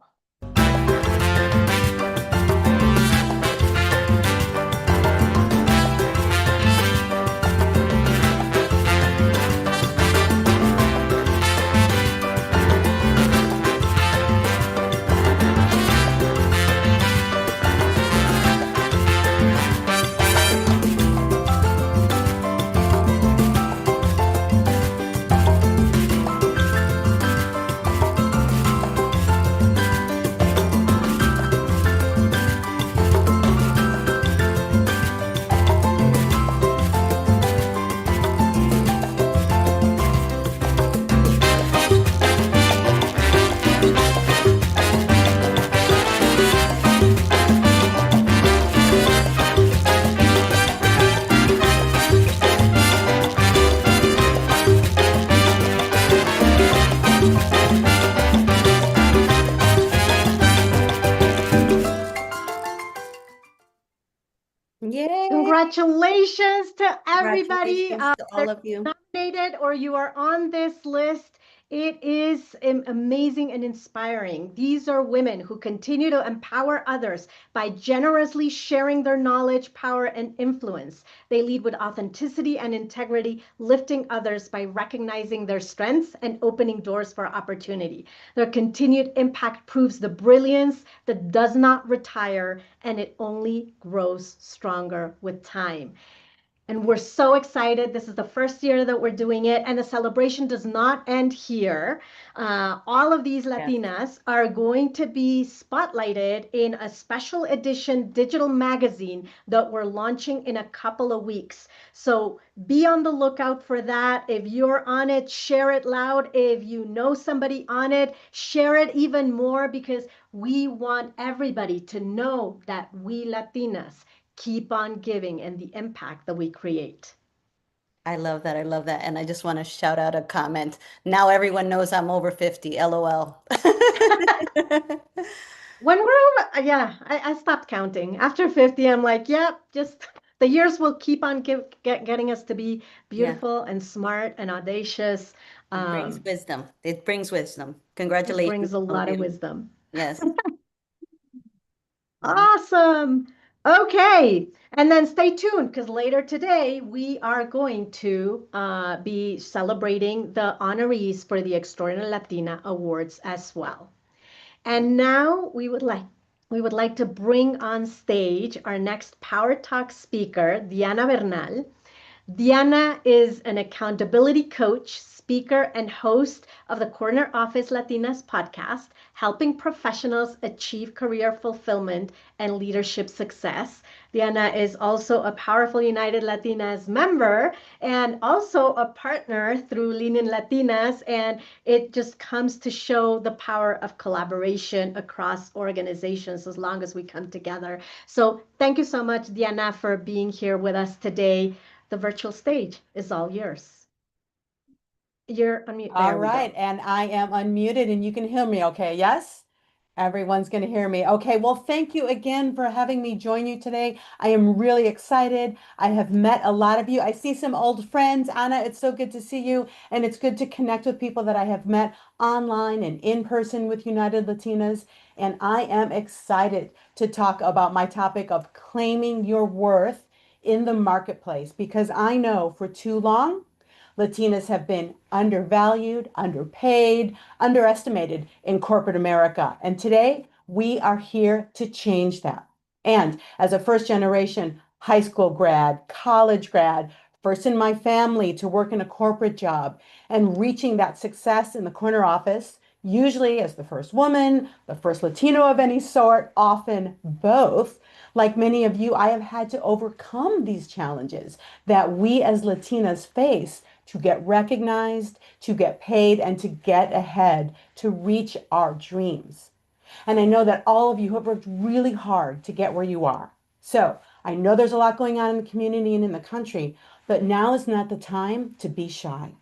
Yay! Congratulations to everybody Congratulations to all that of you. nominated or you are on this list. It is amazing and inspiring. These are women who continue to empower others by generously sharing their knowledge, power, and influence. They lead with authenticity and integrity, lifting others by recognizing their strengths and opening doors for opportunity. Their continued impact proves the brilliance that does not retire, and it only grows stronger with time. And we're so excited. This is the first year that we're doing it, and the celebration does not end here. All of these Latinas are going to be spotlighted in a special edition digital magazine that we're launching in a couple of weeks. So be on the lookout for that. If you're on it, share it loud. If you know somebody on it, share it even more, because we want everybody to know that we Latinas keep on giving and the impact that we create. I love that. I love that. And I just want to shout out a comment. Now everyone knows I'm over 50. LOL. When we're over, yeah, I stopped counting. After 50, I'm like, yep, just the years will keep on getting us to be Yeah, beautiful and smart and audacious. it brings wisdom. It brings wisdom. It Congratulations, brings a all of lot of you. wisdom. Yes. Yeah. Awesome. Okay. And then stay tuned, because later today we are going to be celebrating the honorees for the Extraordinary Latina Awards as well. And now we would like to bring on stage our next Power Talk speaker, Diana Bernal. Diana is an accountability coach, speaker, and host of the Corner Office Latinas podcast, helping professionals achieve career fulfillment and leadership success. Diana is also a powerful United Latinas member and also a partner through Lean in Latinas. And it just comes to show the power of collaboration across organizations as long as we come together. So thank you so much, Diana, for being here with us today. The virtual stage is all yours. You're unmute. All There we right, go. and I am unmuted and you can hear me okay, yes? Everyone's going to hear me. Okay, well, thank you again for having me join you today. I am really excited. I have met a lot of you. I see some old friends. Anna, it's so good to see you, and it's good to connect with people that I have met online and in person with United Latinas. And I am excited to talk about my topic of claiming your worth in the marketplace, because I know for too long, Latinas have been undervalued, underpaid, underestimated in corporate America. And today we are here to change that. And as a first generation high school grad, college grad, first in my family to work in a corporate job and reaching that success in the corner office, usually as the first woman, the first Latino of any sort, often both. Like many of you, I have had to overcome these challenges that we as Latinas face to get recognized, to get paid, and to get ahead, to reach our dreams. And I know that all of you have worked really hard to get where you are. So I know there's a lot going on in the community and in the country, but now is not the time to be shy.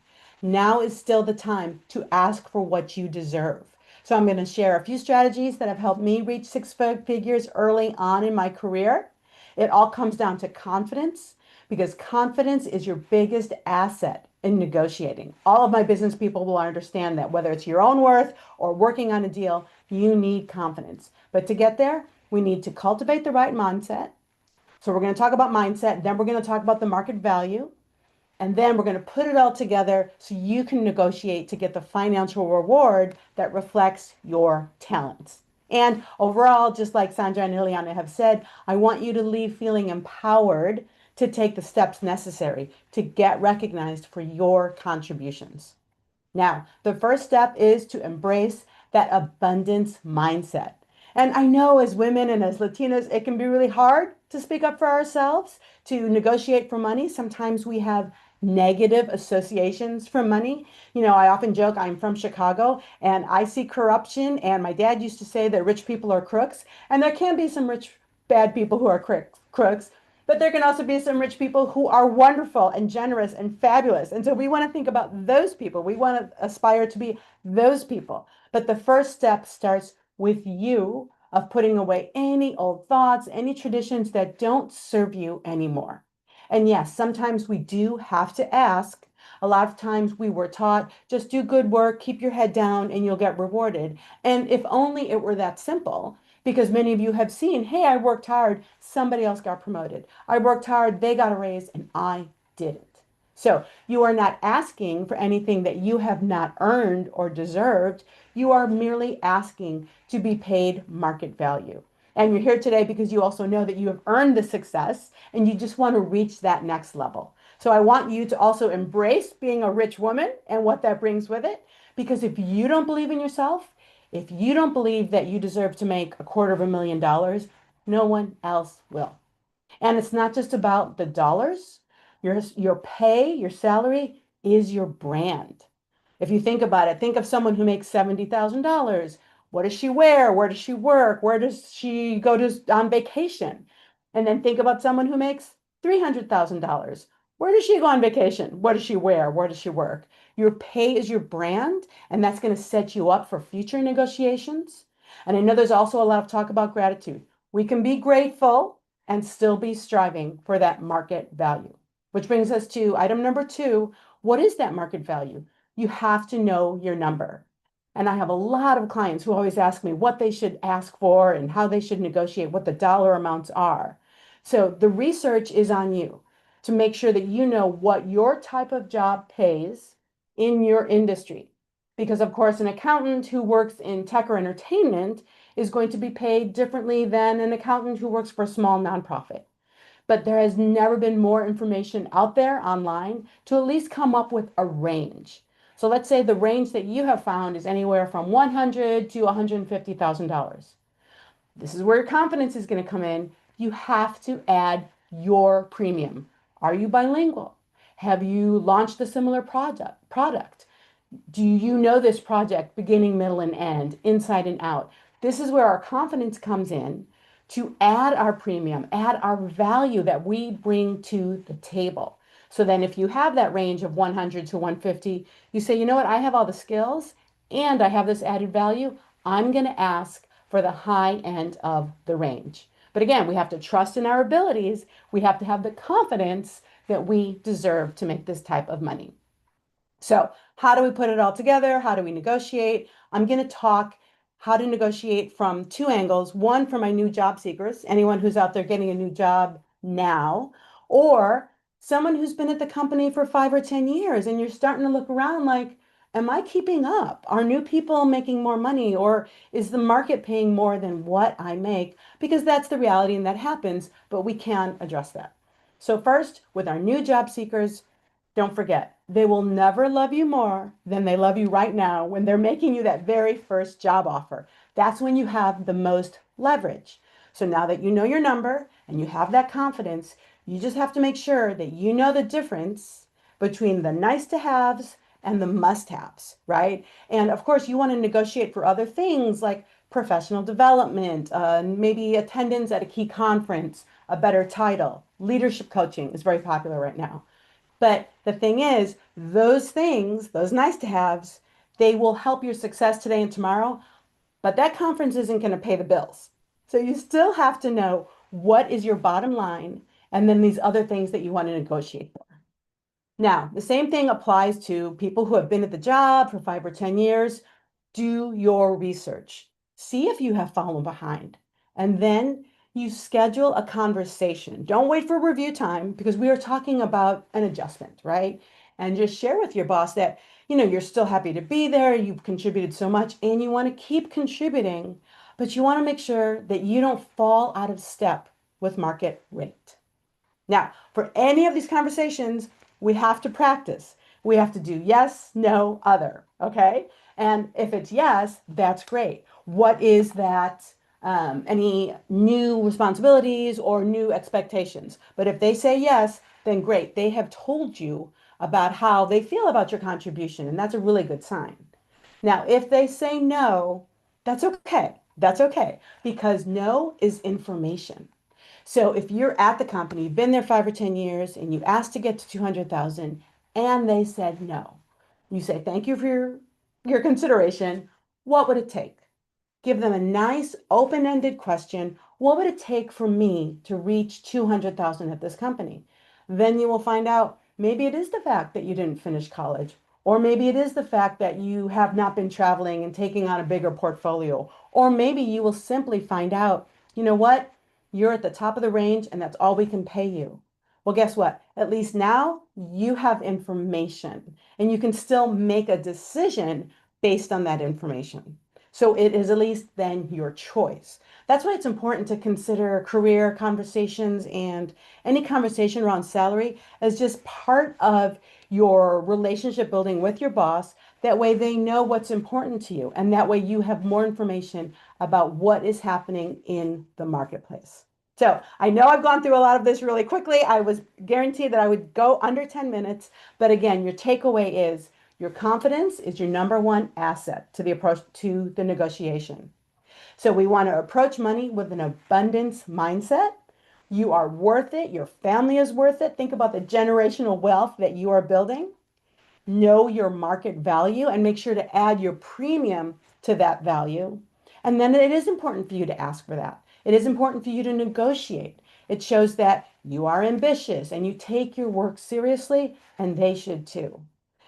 Now is still the time to ask for what you deserve. So I'm going to share a few strategies that have helped me reach six figures early on in my career. It all comes down to confidence, because confidence is your biggest asset in negotiating. All of my business people will understand that whether it's your own worth or working on a deal, you need confidence. But to get there, we need to cultivate the right mindset. So we're going to talk about mindset, then we're going to talk about the market value, and then we're going to put it all together so you can negotiate to get the financial reward that reflects your talents. And overall, just like Sandra and Ileana have said, I want you to leave feeling empowered to take the steps necessary to get recognized for your contributions. Now, the first step is to embrace that abundance mindset. And I know as women and as Latinas, it can be really hard to speak up for ourselves, to negotiate for money. Sometimes we have negative associations for money. I often joke I'm from Chicago and I see corruption, and my dad used to say that rich people are crooks, and there can be some rich, bad people who are crooks. But there can also be some rich people who are wonderful and generous and fabulous. And so we want to think about those people. We want to aspire to be those people. But the first step starts with you of putting away any old thoughts, any traditions that don't serve you anymore. And yes, sometimes we do have to ask. A lot of times we were taught, just do good work, keep your head down, and you'll get rewarded. And if only it were that simple, because many of you have seen, hey, I worked hard, somebody else got promoted. I worked hard, they got a raise, and I didn't. So you are not asking for anything that you have not earned or deserved. You are merely asking to be paid market value. And you're here today because you also know that you have earned the success and you just want to reach that next level. So I want you to also embrace being a rich woman and what that brings with it. Because if you don't believe in yourself, if you don't believe that you deserve to make $250,000, no one else will. And it's not just about the dollars. Your pay, your salary is your brand. If you think about it, think of someone who makes $70,000. What does she wear? Where does she work? Where does she go on vacation? And then think about someone who makes $300,000. Where does she go on vacation? What does she wear? Where does she work? Your pay is your brand, and that's going to set you up for future negotiations. And I know there's also a lot of talk about gratitude. We can be grateful and still be striving for that market value. Which brings us to item number 2. What is that market value? You have to know your number. And I have a lot of clients who always ask me what they should ask for and how they should negotiate, what the dollar amounts are. So the research is on you to make sure that you know what your type of job pays in your industry. Because, of course, an accountant who works in tech or entertainment is going to be paid differently than an accountant who works for a small nonprofit. But there has never been more information out there online to at least come up with a range. So let's say the range that you have found is anywhere from $100,000 to $150,000. This is where your confidence is going to come in. You have to add your premium. Are you bilingual? Have you launched a similar product? Do you know this project beginning, middle, and end, inside and out? This is where our confidence comes in to add our premium, add our value that we bring to the table. So then if you have that range of 100 to 150, you say, you know what, I have all the skills and I have this added value. I'm going to ask for the high end of the range. But again, we have to trust in our abilities. We have to have the confidence that we deserve to make this type of money. So how do we put it all together? How do we negotiate? I'm going to talk how to negotiate from 2 angles. One, for my new job seekers, anyone who's out there getting a new job now, or someone who's been at the company for 5 or 10 years and you're starting to look around like, am I keeping up? Are new people making more money, or is the market paying more than what I make? Because that's the reality and that happens, but we can address that. So first, with our new job seekers, don't forget, they will never love you more than they love you right now when they're making you that very first job offer. That's when you have the most leverage. So now that you know your number and you have that confidence, you just have to make sure that you know the difference between the nice to haves and the must haves, right? And of course, you want to negotiate for other things like professional development, maybe attendance at a key conference, a better title. Leadership coaching is very popular right now. But the thing is, those things, those nice to haves, they will help your success today and tomorrow, but that conference isn't going to pay the bills. So you still have to know what is your bottom line and then these other things that you want to negotiate for. Now, the same thing applies to people who have been at the job for 5 or 10 years. Do your research. See if you have fallen behind. And then you schedule a conversation. Don't wait for review time because we are talking about an adjustment, right? And just share with your boss that, you're still happy to be there. You've contributed so much and you want to keep contributing, but you want to make sure that you don't fall out of step with market rate. Now, for any of these conversations, we have to practice. We have to do yes, no, other, okay? And if it's yes, that's great. What is that? Any new responsibilities or new expectations? But if they say yes, then great. They have told you about how they feel about your contribution, and that's a really good sign. Now, if they say no, that's okay. That's okay, because no is information. So if you're at the company, you've been there 5 or 10 years, and you asked to get to 200,000 and they said no, you say, thank you for your consideration. What would it take? Give them a nice open-ended question. What would it take for me to reach 200,000 at this company? Then you will find out maybe it is the fact that you didn't finish college, or maybe it is the fact that you have not been traveling and taking on a bigger portfolio, or maybe you will simply find out, you know what? You're at the top of the range and that's all we can pay you. Well, guess what? At least now you have information and you can still make a decision based on that information. So it is at least then your choice. That's why it's important to consider career conversations and any conversation around salary as just part of your relationship building with your boss. That way they know what's important to you, and that way you have more information about what is happening in the marketplace. So I know I've gone through a lot of this really quickly. I was guaranteed that I would go under 10 minutes. But again, your takeaway is your confidence is your number one asset to the approach to the negotiation. So we want to approach money with an abundance mindset. You are worth it. Your family is worth it. Think about the generational wealth that you are building. Know your market value and make sure to add your premium to that value. And then it is important for you to ask for that. It is important for you to negotiate. It shows that you are ambitious and you take your work seriously, and they should too.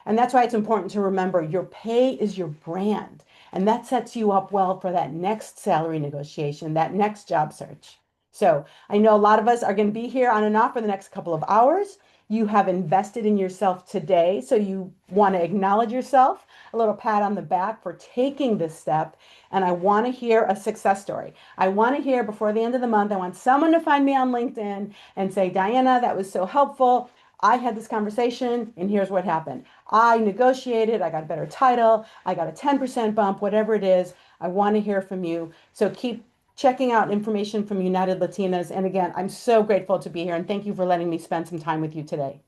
And that's why it's important to remember your pay is your brand. And that sets you up well for that next salary negotiation, that next job search. So I know a lot of us are going to be here on and off for the next couple of hours. You have invested in yourself today, so you want to acknowledge yourself, a little pat on the back for taking this step. And I want to hear a success story. I want to hear before the end of the month, I want someone to find me on LinkedIn and say, Diana, that was so helpful. I had this conversation and here's what happened. I negotiated, I got a better title, I got a 10% bump, whatever it is. I want to hear from you. So keep checking out information from United Latinas. And again, I'm so grateful to be here and thank you for letting me spend some time with you today.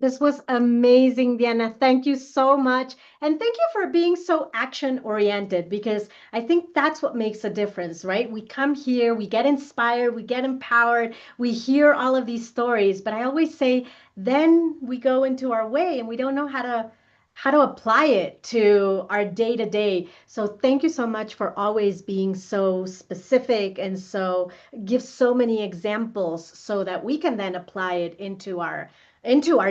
This was amazing, Diana. Thank you so much. And thank you for being so action oriented, because I think that's what makes a difference, right? We come here, we get inspired, we get empowered, we hear all of these stories, but I always say, then we go into our way and we don't know how to apply it to our day to day. So thank you so much for always being so specific and so give so many examples so that we can then apply it into our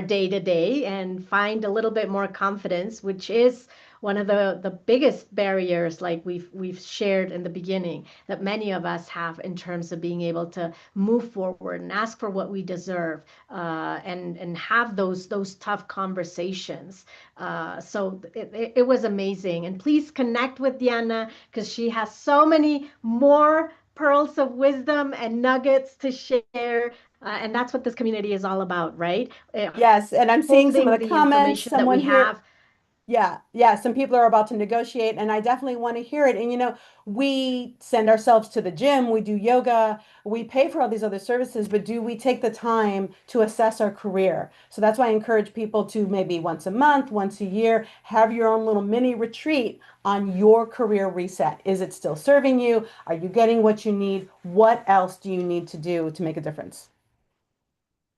day to day and find a little bit more confidence, which is one of the biggest barriers, like we've shared in the beginning, that many of us have in terms of being able to move forward and ask for what we deserve, and have those tough conversations. So it was amazing. And please connect with Diana, because she has so many more pearls of wisdom and nuggets to share. And that's what this community is all about, right? Yes, and I'm seeing some Holding of the the comments. information that we Someone here, have. yeah, some people are about to negotiate, and I definitely want to hear it. And we send ourselves to the gym, we do yoga, we pay for all these other services, but do we take the time to assess our career? So that's why I encourage people to maybe once a month, once a year, have your own little mini retreat on your career reset. Is it still serving you? Are you getting what you need? What else do you need to do to make a difference?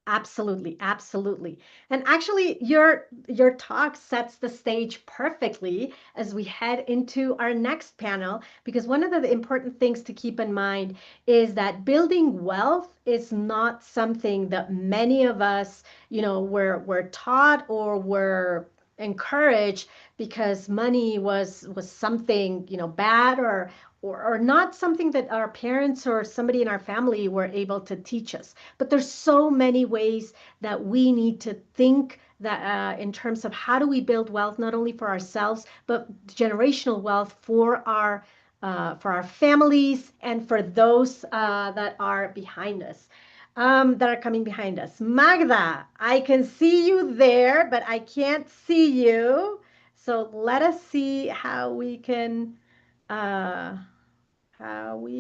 Absolutely, absolutely. And actually, your talk sets the stage perfectly as we head into our next panel, because one of the important things to keep in mind is that building wealth is not something that many of us, were taught or were encouraged, because money was something, bad, or not something that our parents or somebody in our family were able to teach us. But there's so many ways that we need to think, that in terms of how do we build wealth, not only for ourselves, but generational wealth for our families and for those that are behind us, that are coming behind us. Magda, I can see you there, but I can't see you. So let us see uh, how we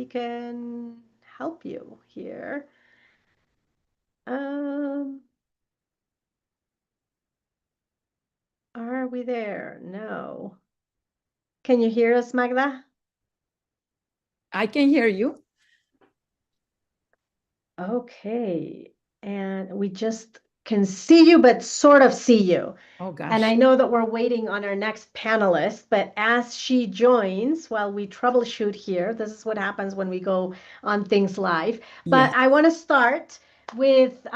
can help you here. Um, are we there? No. Can you hear us, Magda? I can hear you. Okay. And we just can see you, but sort of see you. Oh gosh. And I know that we're waiting on our next panelist, but as she joins, while we troubleshoot here, this is what happens when we go on things live. But Yes. I want to start with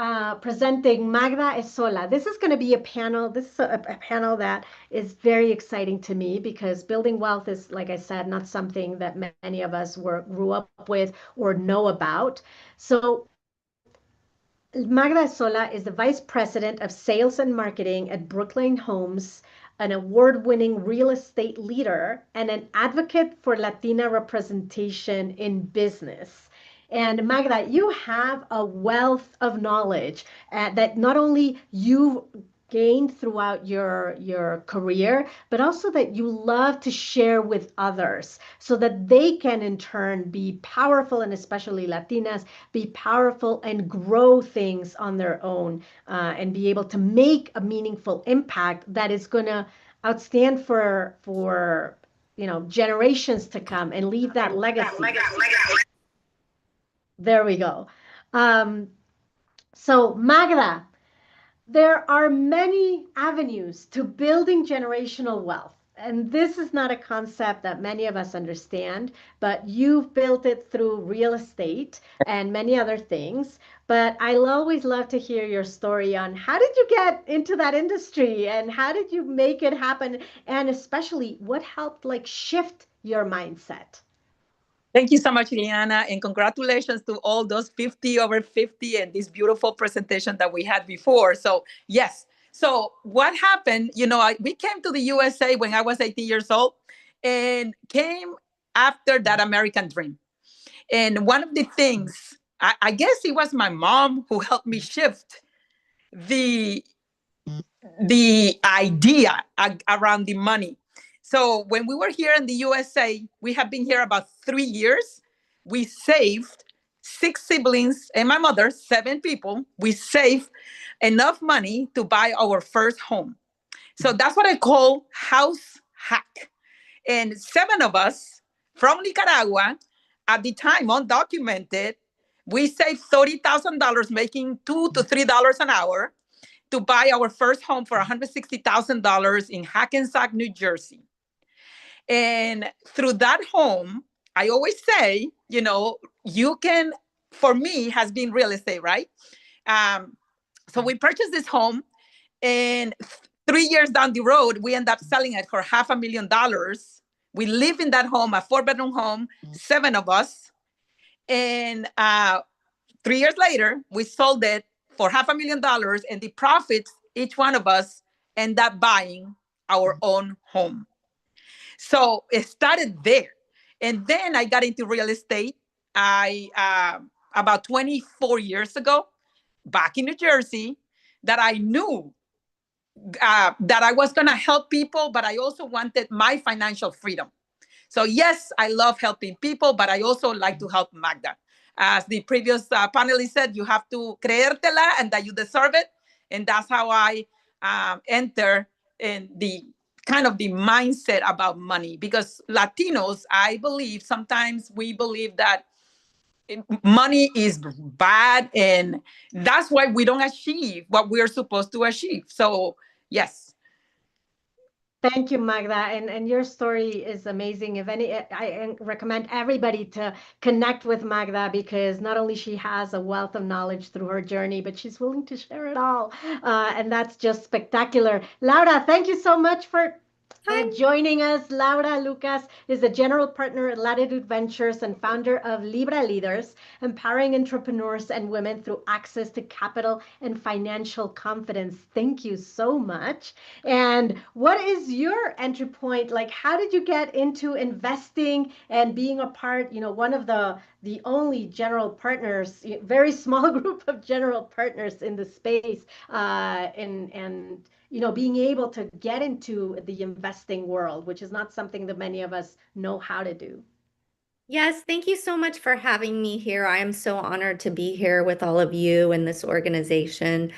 presenting Magda Esola. This is going to be a panel. This is a panel that is very exciting to me because building wealth is, like I said, not something that many of us grew up with or know about. So Magda Sola is the Vice President of Sales and Marketing at Brookline Homes, an award-winning real estate leader, and an advocate for Latina representation in business. And Magda, you have a wealth of knowledge that not only you've gained throughout your career, but also that you love to share with others so that they can in turn be powerful, and especially Latinas, be powerful and grow things on their own and be able to make a meaningful impact that is going to outstand for generations to come and leave that legacy. There we go. So Magda, there are many avenues to building generational wealth. And this is not a concept that many of us understand, but you've built it through real estate and many other things. But I'll always love to hear your story on how did you get into that industry and how did you make it happen? And especially what helped like shift your mindset? Thank you so much, Liana, and congratulations to all those 50 over 50 and this beautiful presentation that we had before. So, yes. So, what happened? We came to the USA when I was 18 years old and came after that American dream. And one of the things, I guess it was my mom who helped me shift the the idea around the money. So when we were here in the USA, we have been here about 3 years. We saved six siblings and my mother, seven people. We saved enough money to buy our first home. So that's what I call house hack. And seven of us from Nicaragua, at the time, undocumented, we saved $30,000, making $2 to $3 an hour to buy our first home for $160,000 in Hackensack, New Jersey. And through that home, I always say, you can, for me, has been real estate, right? So we purchased this home, and 3 years down the road, we end up selling it for $500,000. We live in that home, a 4-bedroom home, seven of us. And 3 years later, we sold it for $500,000, and the profits, each one of us end up buying our own home. So it started there. And then I got into real estate. About 24 years ago, back in New Jersey, that I knew that I was going to help people, but I also wanted my financial freedom. So yes, I love helping people, but I also like to help Magda. As the previous panelist said, you have to creértela and that you deserve it. And that's how I enter in the kind of the mindset about money. Because Latinos, I believe, sometimes we believe that money is bad, and that's why we don't achieve what we are supposed to achieve. So yes. Thank you, Magda. And your story is amazing. If any, I recommend everybody to connect with Magda because not only she has a wealth of knowledge through her journey, but she's willing to share it all. And that's just spectacular. Laura, thank you so much for joining us. Laura Lucas is the general partner at Latitude Ventures and founder of Libra Leaders, empowering entrepreneurs and women through access to capital and financial confidence. Thank you so much. And what is your entry point? Like, how did you get into investing and being a part, one of the only general partners, very small group of general partners in the space, and being able to get into the investing world, which is not something that many of us know how to do. Yes, thank you so much for having me here. I am so honored to be here with all of you and this organization.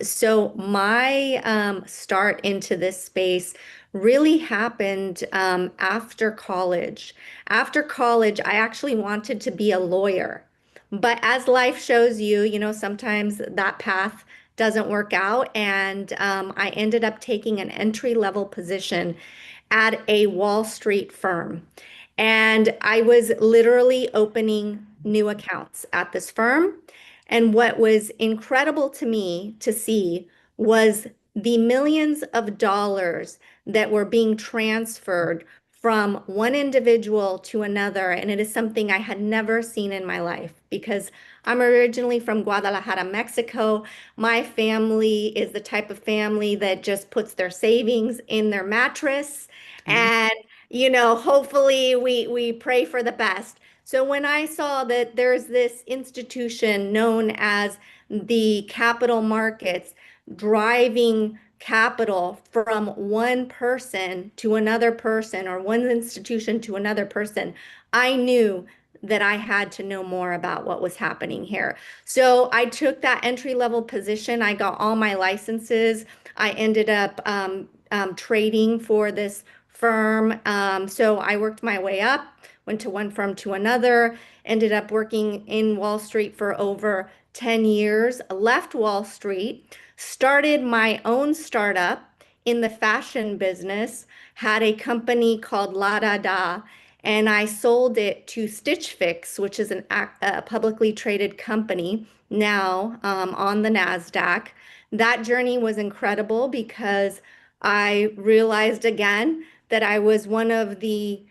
So my start into this space really happened after college. After college, I actually wanted to be a lawyer. But as life shows you, sometimes that path doesn't work out. And I ended up taking an entry-level position at a Wall Street firm. And I was literally opening new accounts at this firm. And what was incredible to me to see was the millions of dollars that were being transferred from one individual to another. And it is something I had never seen in my life because I'm originally from Guadalajara, Mexico. My family is the type of family that just puts their savings in their mattress. And, hopefully we pray for the best. So when I saw that there's this institution known as the capital markets driving capital from one person to another person or one institution to another person, I knew that I had to know more about what was happening here. So I took that entry level position. I got all my licenses. I ended up trading for this firm. So I worked my way up, went to one firm to another, ended up working in Wall Street for over 10 years, left Wall Street, started my own startup in the fashion business, had a company called La Da Da, and I sold it to Stitch Fix, which is a publicly traded company now on the NASDAQ. That journey was incredible because I realized again that I was one of the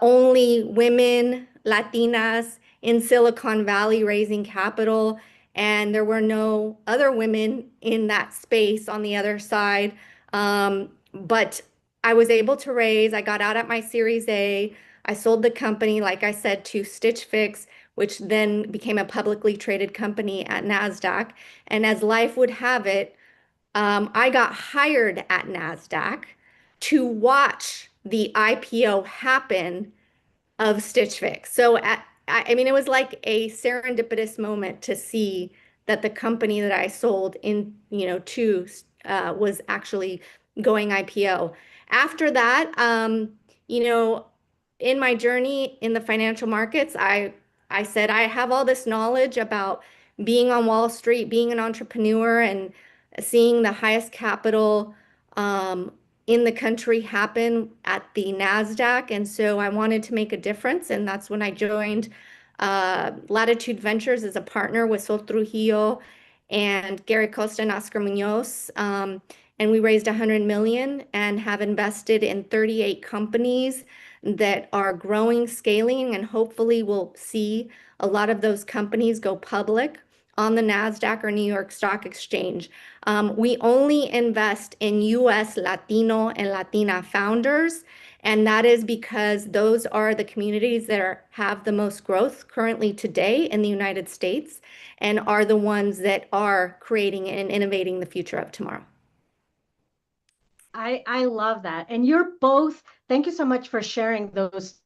only women, Latinas in Silicon Valley raising capital, and there were no other women in that space on the other side. But I was able to raise, I got out at my Series A. I sold the company, like I said, to Stitch Fix, which then became a publicly traded company at NASDAQ. And as life would have it, I got hired at NASDAQ to watch the IPO happen of Stitch Fix. So I mean, it was like a serendipitous moment to see that the company that I sold to was actually going IPO. After that, you know, in my journey in the financial markets, I said I have all this knowledge about being on Wall Street, being an entrepreneur, and seeing the highest capital in the country happen at the NASDAQ. And so I wanted to make a difference. And that's when I joined Latitude Ventures as a partner with Sol Trujillo and Gary Costa and Oscar Munoz. And we raised 100 million and have invested in 38 companies that are growing, scaling, and hopefully we'll see a lot of those companies go public on the NASDAQ or New York Stock Exchange. We only invest in US Latino and Latina founders, and that is because those are the communities that have the most growth currently today in the United States and are the ones that are creating and innovating the future of tomorrow. I love that. And you're both, thank you so much for sharing those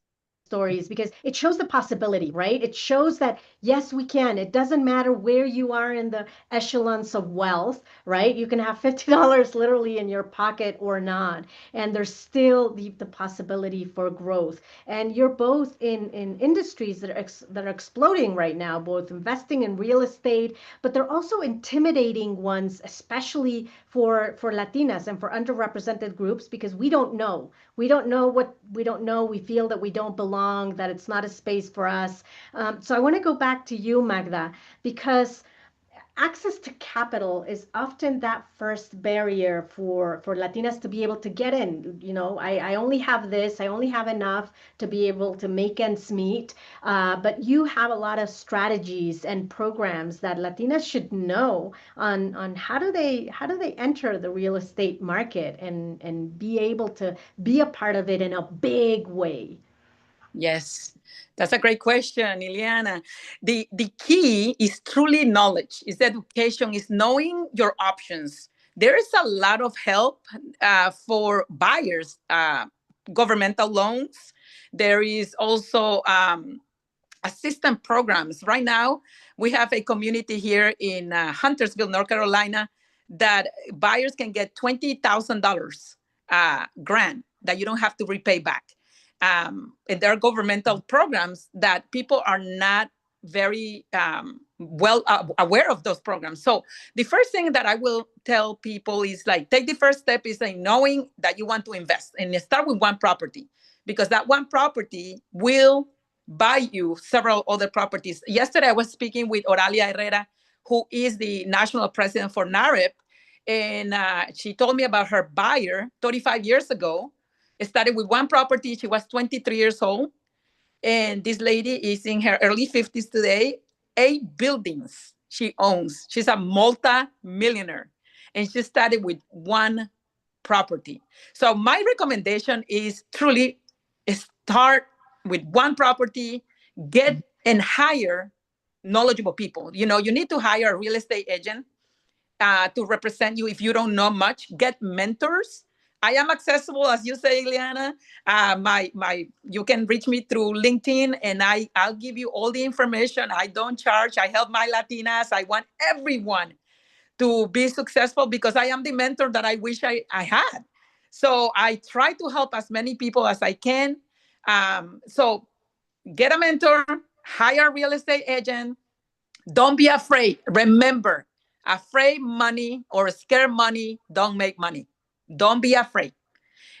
stories because it shows the possibility, right? It shows that yes, we can. It doesn't matter where you are in the echelons of wealth, right? You can have $50 literally in your pocket or not, and there's still the possibility for growth. And you're both in industries that are exploding right now, both investing in real estate, but they're also intimidating ones, especially for Latinas and for underrepresented groups, because we don't know. We don't know what we don't know. We feel that we don't belong, that it's not a space for us. So I want to go back to you, Magda, because access to capital is often that first barrier for Latinas to be able to get in. I only have this, I only have enough to be able to make ends meet. But you have a lot of strategies and programs that Latinas should know on how do they enter the real estate market and be able to be a part of it in a big way. Yes, that's a great question, Ileana. The key is truly knowledge, is education, is knowing your options. There is a lot of help for buyers, governmental loans. There is also assistance programs. Right now, we have a community here in Huntersville, North Carolina, that buyers can get $20,000 grant that you don't have to repay back. And there are governmental programs that people are not very well aware of those programs. So the first thing that I will tell people is like, take the first step is like knowing that you want to invest and start with one property, because that one property will buy you several other properties. Yesterday, I was speaking with Oralia Herrera, who is the national president for NAREP. And she told me about her buyer 35 years ago. It started with one property. She was 23 years old. And this lady is in her early 50s today. 8 buildings she owns. She's a multi-millionaire. And she started with one property. So my recommendation is truly start with one property, get and hire knowledgeable people. You know, you need to hire a real estate agent to represent you if you don't know much. Get mentors. I am accessible, as you say, Ileana. You can reach me through LinkedIn, and I'll give you all the information. I don't charge. I help my Latinas. I want everyone to be successful because I am the mentor that I wish I had. So I try to help as many people as I can. So get a mentor, hire a real estate agent. Don't be afraid. Remember, afraid money or scared money don't make money. Don't be afraid.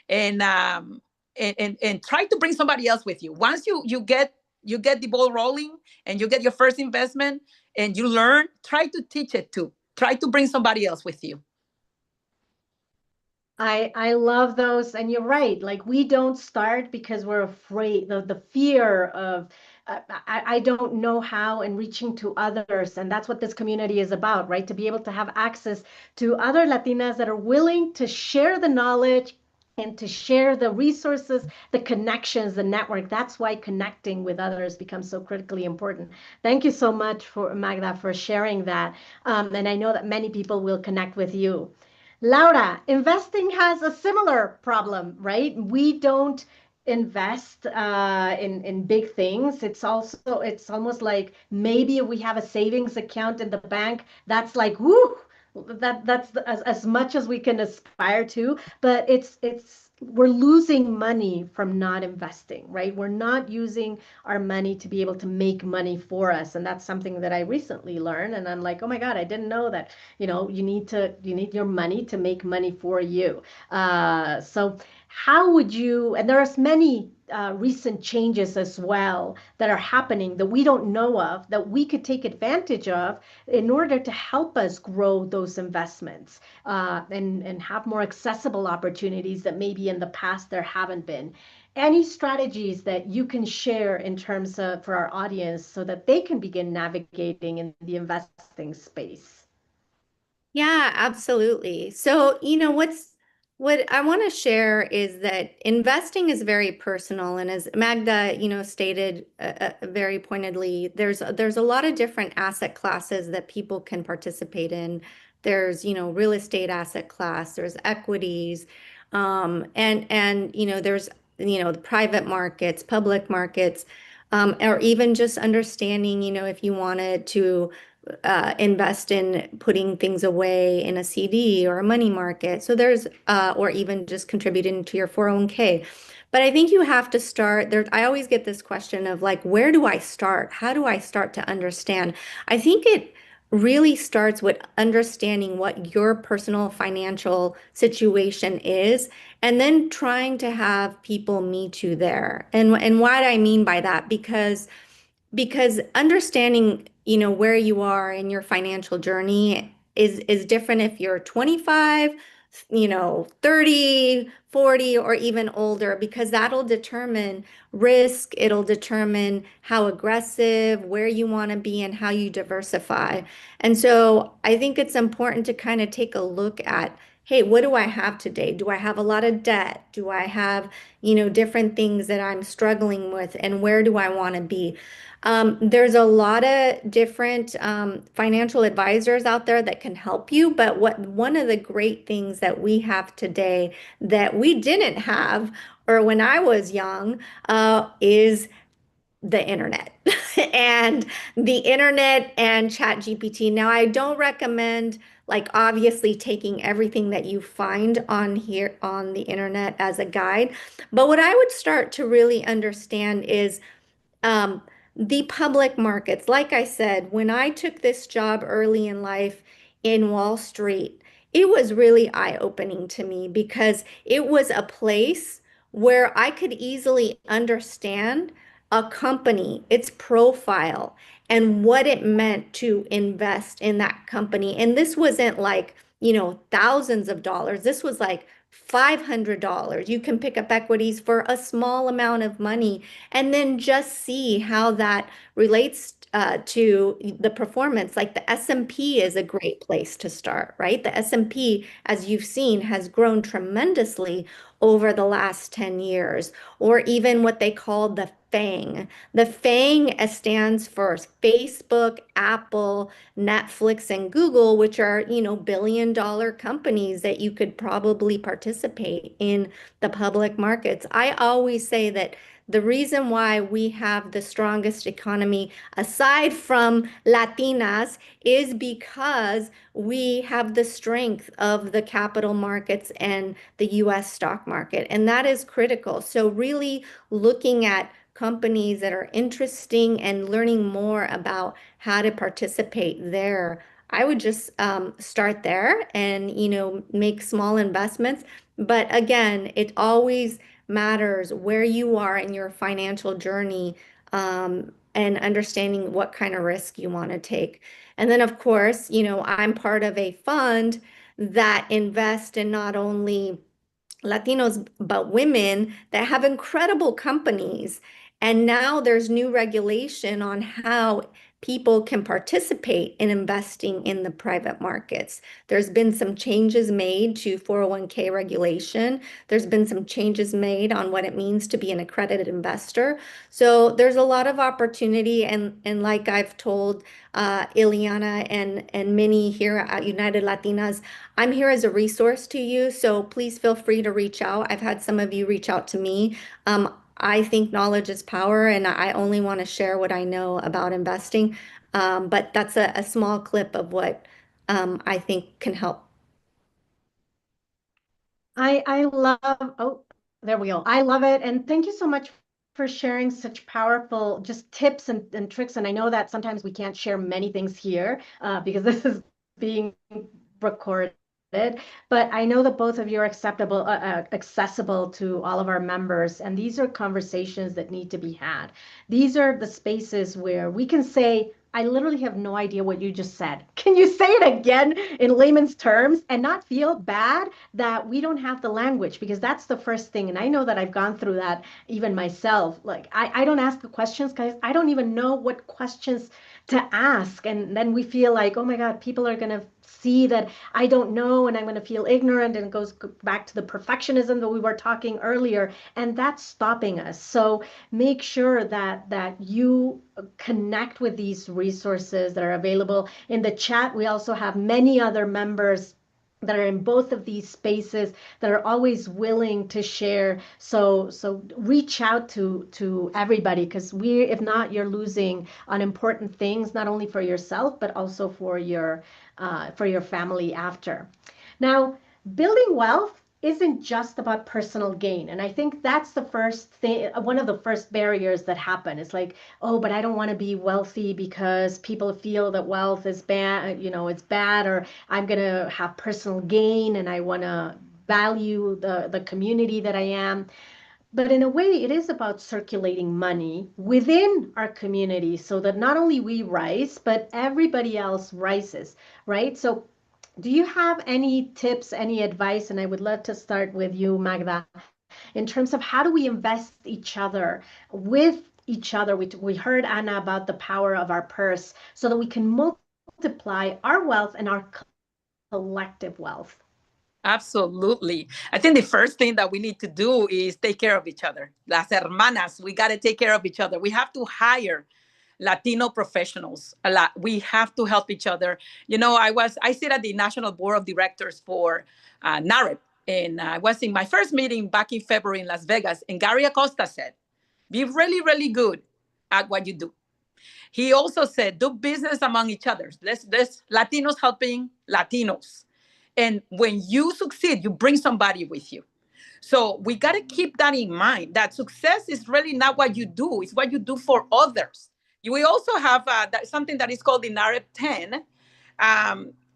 And and try to bring somebody else with you. Once you get the ball rolling and you get your first investment and you learn, try to teach it too. Try to bring somebody else with you. I love those, and you're right. Like we don't start because we're afraid, the fear of I don't know how, and reaching to others, and that's what this community is about, right? To be able to have access to other Latinas that are willing to share the knowledge and to share the resources, the connections, the network. That's why connecting with others becomes so critically important. Thank you so much for Magda for sharing that, and I know that many people will connect with you. Laura, investing has a similar problem, right? We don't invest in big things. It's almost like maybe we have a savings account in the bank. That's like whoo, that's as much as we can aspire to. But it's we're losing money from not investing, right? We're not using our money to be able to make money for us, and that's something that I recently learned. And I'm like, oh my God, I didn't know that you need your money to make money for you. So how would you, and there's many recent changes as well that are happening that we don't know of, that we could take advantage of in order to help us grow those investments, and have more accessible opportunities that maybe in the past there haven't been. Any strategies that you can share in terms of for our audience so that they can begin navigating in the investing space? Yeah, absolutely. So, what I want to share is that investing is very personal, and as Magda, stated very pointedly, there's a lot of different asset classes that people can participate in. There's, real estate asset class, there's equities, and there's the private markets, public markets, or even just understanding, if you wanted to invest in putting things away in a CD or a money market. So there's, or even just contributing to your 401k. But I think you have to start there. I always get this question of like, where do I start? How do I start to understand? I think it really starts with understanding what your personal financial situation is, and then trying to have people meet you there. And what I mean by that, because understanding, where you are in your financial journey is different if you're 25, 30, 40, or even older, because that'll determine risk, it'll determine how aggressive, where you want to be, and how you diversify. And so I think it's important to kind of take a look at, hey, what do I have today? Do I have a lot of debt? Do I have, different things that I'm struggling with? And where do I want to be? There's a lot of different financial advisors out there that can help you, but one of the great things that we have today that we didn't have, or when I was young, is the internet and the internet and chat GPT. Now, I don't recommend like obviously taking everything that you find on here on the internet as a guide, but what I would start to really understand is um, the public markets, like I said, when I took this job early in life in Wall Street, it was really eye-opening to me because it was a place where I could easily understand a company, its profile, and what it meant to invest in that company. And this wasn't like, thousands of dollars. This was like $500. You can pick up equities for a small amount of money and then just see how that relates to the performance. Like the S&P is a great place to start, right? The S&P, as you've seen, has grown tremendously over the last 10 years, or even what they call the FANG. The FANG stands for Facebook, Apple, Netflix, and Google, which are, billion-dollar companies that you could probably participate in the public markets. I always say that the reason why we have the strongest economy, aside from Latinas, is because we have the strength of the capital markets and the US stock market. And that is critical. So really looking at companies that are interesting and learning more about how to participate there. I would just start there and, make small investments. But again, it always matters where you are in your financial journey, and understanding what kind of risk you want to take. And then, of course, I'm part of a fund that invests in not only Latinos, but women that have incredible companies. And now there's new regulation on how people can participate in investing in the private markets. There's been some changes made to 401k regulation. There's been some changes made on what it means to be an accredited investor. So there's a lot of opportunity. And like I've told Ileana and many here at United Latinas, I'm here as a resource to you. So please feel free to reach out. I've had some of you reach out to me. I think knowledge is power, and I only want to share what I know about investing. But that's a small clip of what I think can help. I love, oh, there we go. I love it. And thank you so much for sharing such powerful just tips and tricks. And I know that sometimes we can't share many things here because this is being recorded. But I know that both of you are accessible to all of our members. And these are conversations that need to be had. These are the spaces where we can say, I literally have no idea what you just said. Can you say it again in layman's terms and not feel bad that we don't have the language? Because that's the first thing. And I know that I've gone through that even myself. Like I don't ask the questions because I don't even know what questions to ask. And then we feel like, oh my God, people are going to see that I don't know and I'm going to feel ignorant. And it goes back to the perfectionism that we were talking earlier. And that's stopping us. So make sure that you connect with these resources that are available in the chat. We also have many other members that are in both of these spaces that are always willing to share. So reach out to everybody, because if not, you're losing on important things, not only for yourself, but also for your family after. Now, building wealth isn't just about personal gain. And I think that's the first thing, one of the first barriers that happen. It's like, oh, but I don't want to be wealthy because people feel that wealth is bad, it's bad, or I'm going to have personal gain and I want to value the community that I am. But in a way, it is about circulating money within our community so that not only we rise, but everybody else rises, right? So do you have any tips, any advice? And I would love to start with you, Magda, in terms of how do we invest each other with each other? We heard, Anna, about the power of our purse so that we can multiply our wealth and our collective wealth. Absolutely. I think the first thing that we need to do is take care of each other. Las hermanas, we got to take care of each other. We have to hire Latino professionals a lot. We have to help each other. I sit at the National Board of Directors for NAREP, and I was in my first meeting back in February in Las Vegas, and Gary Acosta said, be really, really good at what you do. He also said, do business among each other. Let's Latinos helping Latinos. And when you succeed, you bring somebody with you. So we got to keep that in mind, that success is really not what you do, it's what you do for others. We also have something that is called the narrative 10,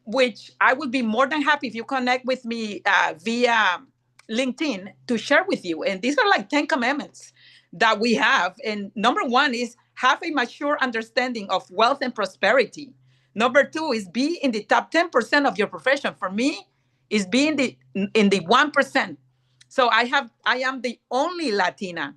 which I would be more than happy if you connect with me via LinkedIn to share with you. And these are like 10 commandments that we have. And number one is have a mature understanding of wealth and prosperity. Number two is be in the top 10% of your profession. For me, is being in the 1%. So I am the only Latina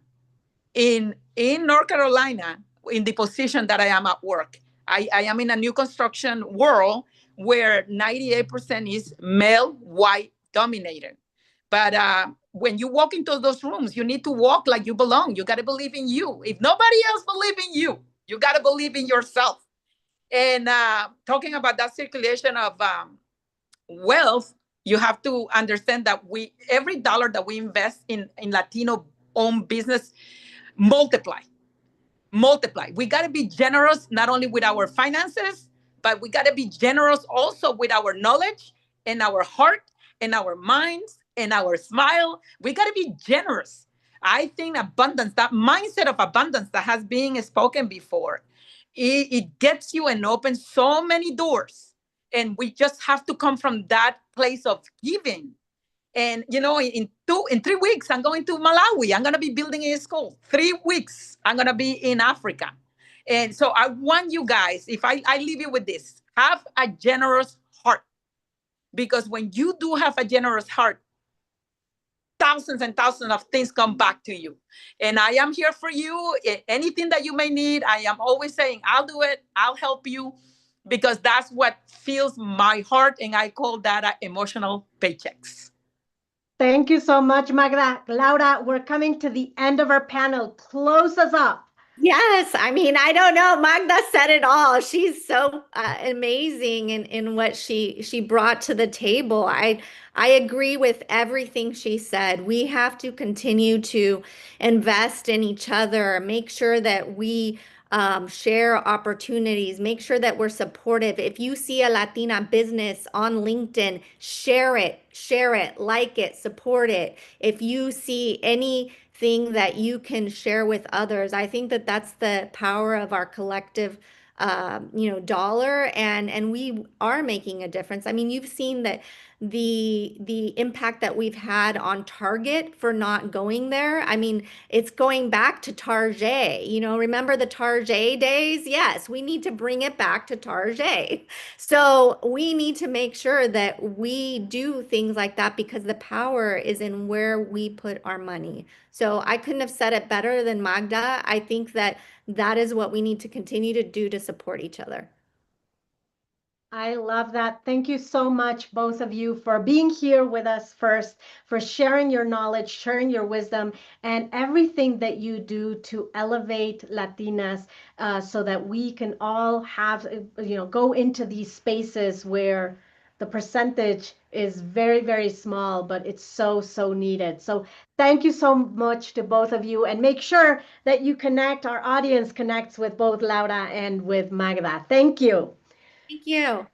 in North Carolina in the position that I am at work. I am in a new construction world where 98% is male, white dominated. But when you walk into those rooms, you need to walk like you belong. You got to believe in you. If nobody else believes in you, you got to believe in yourself. And talking about that circulation of wealth, you have to understand that every dollar that we invest in Latino owned business multiply. We got to be generous not only with our finances, but we got to be generous also with our knowledge and our heart and our minds and our smile. We got to be generous. I think abundance, that mindset of abundance that has been spoken before, it gets you and opens so many doors. And we just have to come from that place of giving. And in 3 weeks, I'm going to Malawi. I'm going to be building a school. 3 weeks, I'm going to be in Africa. And so I want you guys, if I leave you with this, have a generous heart. Because when you do have a generous heart, thousands and thousands of things come back to you. And I am here for you. Anything that you may need, I am always saying, I'll do it. I'll help you. Because that's what fills my heart. And I call that emotional paychecks. Thank you so much, Magda. Laura, we're coming to the end of our panel. Close us up. Yes, I mean, I don't know. Magda said it all. She's so amazing in what she brought to the table. I agree with everything she said. We have to continue to invest in each other, make sure that we share opportunities, make sure that we're supportive. If you see a Latina business on LinkedIn, share it, like it, support it. If you see anything that you can share with others, I think that that's the power of our collective dollar, and we are making a difference. I mean, you've seen that the impact that we've had on Target for not going there. I mean, it's going back to Target. Remember the Target days? Yes, we need to bring it back to Target. So we need to make sure that we do things like that because the power is in where we put our money. So I couldn't have said it better than Magda. I think that is what we need to continue to do to support each other. I love that. Thank you so much, both of you, for being here with us first, for sharing your knowledge, sharing your wisdom, and everything that you do to elevate Latinas so that we can all have, go into these spaces where the percentage is very, very small, but it's so, so needed. So thank you so much to both of you, and make sure that you connect, our audience connects with both Laura and with Magda. Thank you. Thank you.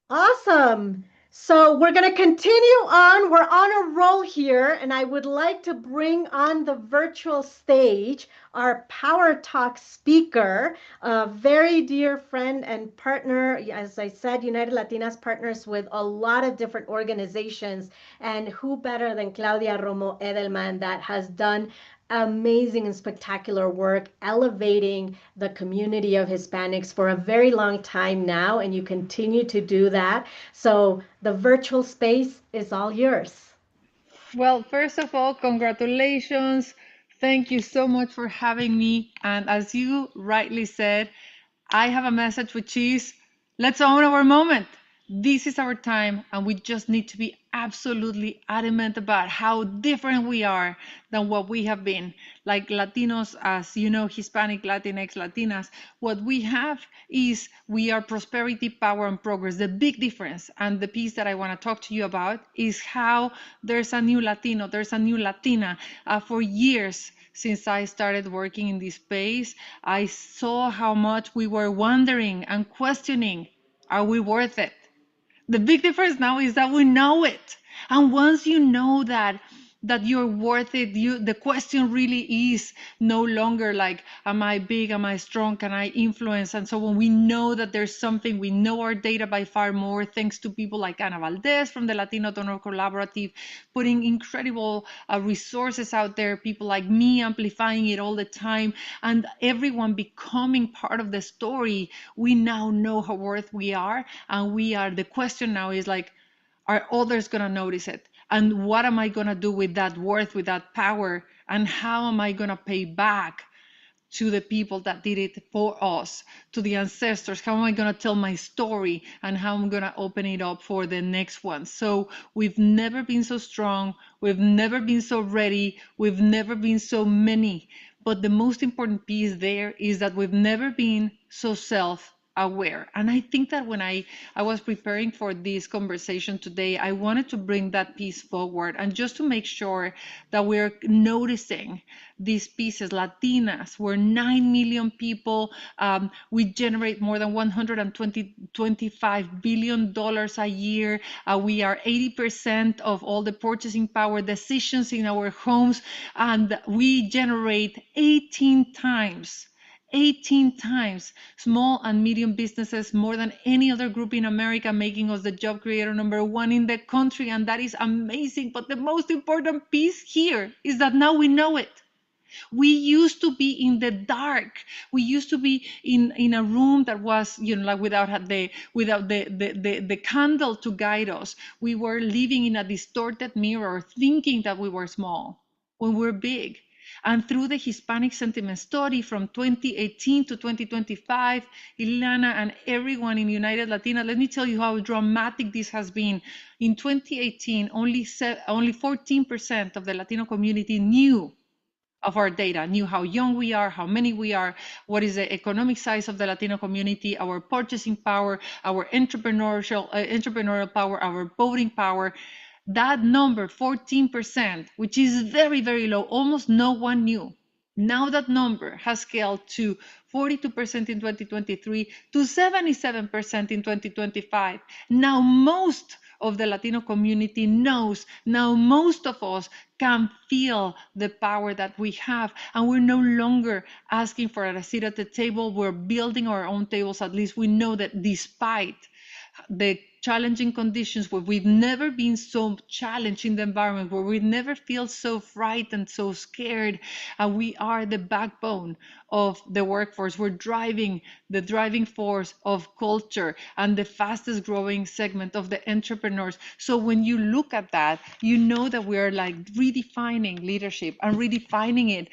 Awesome. So we're going to continue on. We're on a roll here, and I would like to bring on the virtual stage our Power Talk speaker, a very dear friend and partner. As I said, United Latinas partners with a lot of different organizations, and who better than Claudia Romo Edelman, that has done amazing and spectacular work elevating the community of Hispanics for a very long time now, and you continue to do that. So the virtual space is all yours. Well, first of all, congratulations. Thank you so much for having me. And as you rightly said, I have a message which is, let's own our moment. This is our time, and we just need to be absolutely adamant about how different we are than what we have been. Like Latinos, as you know, Hispanic, Latinx, Latinas, what we have is we are prosperity, power, and progress. The big difference, and the piece that I want to talk to you about, is how there's a new Latino, there's a new Latina. For years, since I started working in this space, I saw how much we were wondering and questioning, are we worth it? The big difference now is that we know it. And once you know that that you're worth it. The question really is no longer like, am I big, am I strong, can I influence? And so when we know that there's something, we know our data by far more, thanks to people like Ana Valdez from the Latino Donor Collaborative, putting incredible resources out there, people like me amplifying it all the time, and everyone becoming part of the story. We now know how worth we are, and the question now is like, are others going to notice it? And what am I going to do with that worth, with that power? And how am I going to pay back to the people that did it for us, to the ancestors? How am I going to tell my story, and how I'm going to open it up for the next one? So we've never been so strong. We've never been so ready. We've never been so many. But the most important piece there is that we've never been so self-aware. And I think that when I was preparing for this conversation today, I wanted to bring that piece forward, and just to make sure that we're noticing these pieces. Latinas, we're 9 million people. We generate more than $125 billion a year. We are 80% of all the purchasing power decisions in our homes, and we generate 18 times small and medium businesses, more than any other group in America, making us the job creator #1 in the country. And that is amazing. But the most important piece here is that now we know it. We used to be in the dark. We used to be in a room that was, like without the candle to guide us. We were living in a distorted mirror, thinking that we were small when we're big. And through the Hispanic sentiment study from 2018 to 2025, Ileana and everyone in United Latina, let me tell you how dramatic this has been. In 2018, only 14% of the Latino community knew of our data, knew how young we are, how many we are, what is the economic size of the Latino community, our purchasing power, our entrepreneurial power, our voting power. That number, 14%, which is very, very low, almost no one knew. Now that number has scaled to 42% in 2023 to 77% in 2025. Now most of the Latino community knows. Now most of us can feel the power that we have, and we're no longer asking for a seat at the table. We're building our own tables. At least we know that despite the challenging conditions, where we've never been so challenged in the environment, where we never feel so frightened, so scared, and we are the backbone of the workforce. We're the driving force of culture and the fastest growing segment of the entrepreneurs. So when you look at that, you know that we are like redefining leadership, and redefining it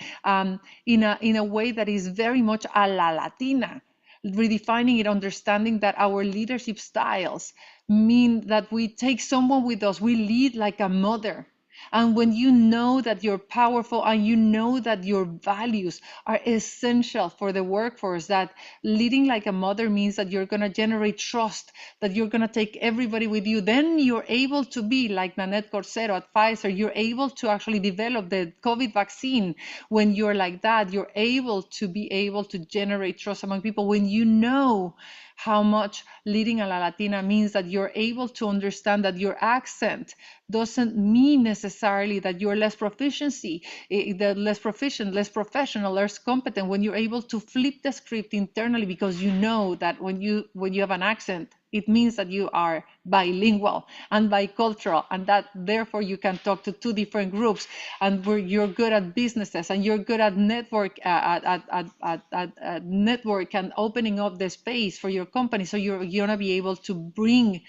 in a way that is very much a la Latina. Redefining it, understanding that our leadership styles mean that we take someone with us. We lead like a mother. And when you know that you're powerful, and you know that your values are essential for the workforce, that leading like a mother means that you're going to generate trust, that you're going to take everybody with you, then you're able to be like Nanette Corsero at Pfizer. You're able to actually develop the COVID vaccine. When you're like that, you're able to generate trust among people. When you know how much leading a La Latina means, that you're able to understand that your accent doesn't mean necessarily that you're less proficiency, that less proficient, less professional, less competent. When you're able to flip the script internally, because you know that when you have an accent, it means that you are bilingual and bicultural, and that therefore you can talk to two different groups, and where you're good at businesses, and you're good at network network and opening up the space for your company. So you're gonna be able to bring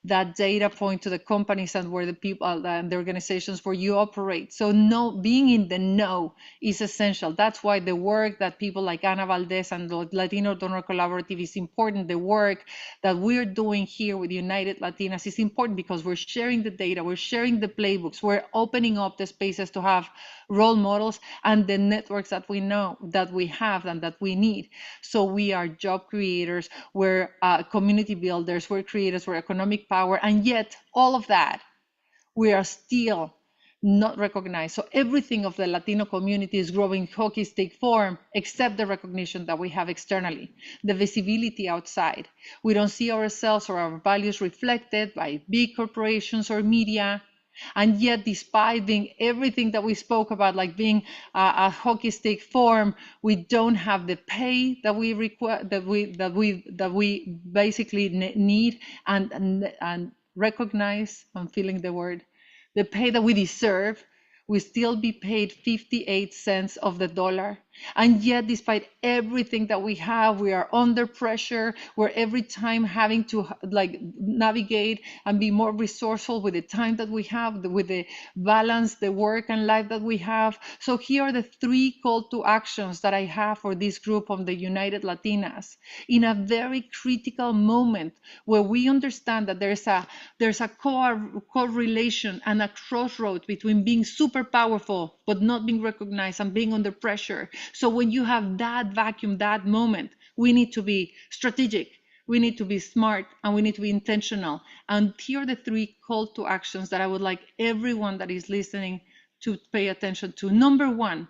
that data point to the companies and where the people and the organizations where you operate. So being in the know is essential. That's why the work that people like Ana Valdez and the Latino Donor Collaborative is important. The work that we're doing here with United Latinas is important, because we're sharing the data, we're sharing the playbooks, we're opening up the spaces to have role models and the networks that we know that we have and that we need. So we are job creators, we're community builders, we're creators, we're economic power, and yet all of that we are still not recognized. So everything of the Latino community is growing hockey stick form, except the recognition that we have externally, the visibility outside. We don't see ourselves or our values reflected by big corporations or media. And yet, despite being everything that we spoke about, like being a hockey stick form, we don't have the pay that we require, that we basically need and recognize. I'm feeling the word, the pay that we deserve. We still be paid 58 cents of the dollar. And yet, despite everything that we have, we are under pressure. We're every time having to like navigate and be more resourceful with the time that we have, with the balance, the work and life that we have. So here are the three call to actions that I have for this group of the United Latinas in a very critical moment where we understand that there's a correlation and a crossroad between being super powerful but not being recognized and being under pressure. So when you have that vacuum, that moment, we need to be strategic, we need to be smart, and we need to be intentional. And here are the three call to actions that I would like everyone that is listening to pay attention to. Number one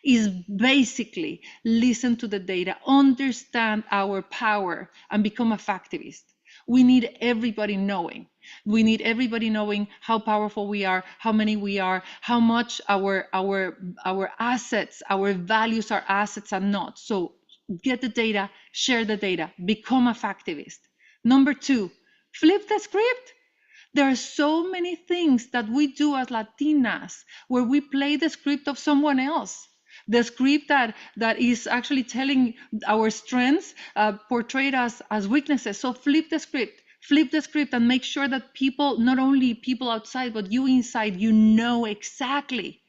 is basically listen to the data, understand our power, and become a factivist. We need everybody knowing. We need everybody knowing how powerful we are, how many we are, how much our assets, our values are assets and not. So get the data, share the data, become a factivist. Number two, flip the script. There are so many things that we do as Latinas where we play the script of someone else. The script that is actually telling our strengths portrayed as weaknesses. So flip the script and make sure that people, not only people outside, but you inside, you know exactly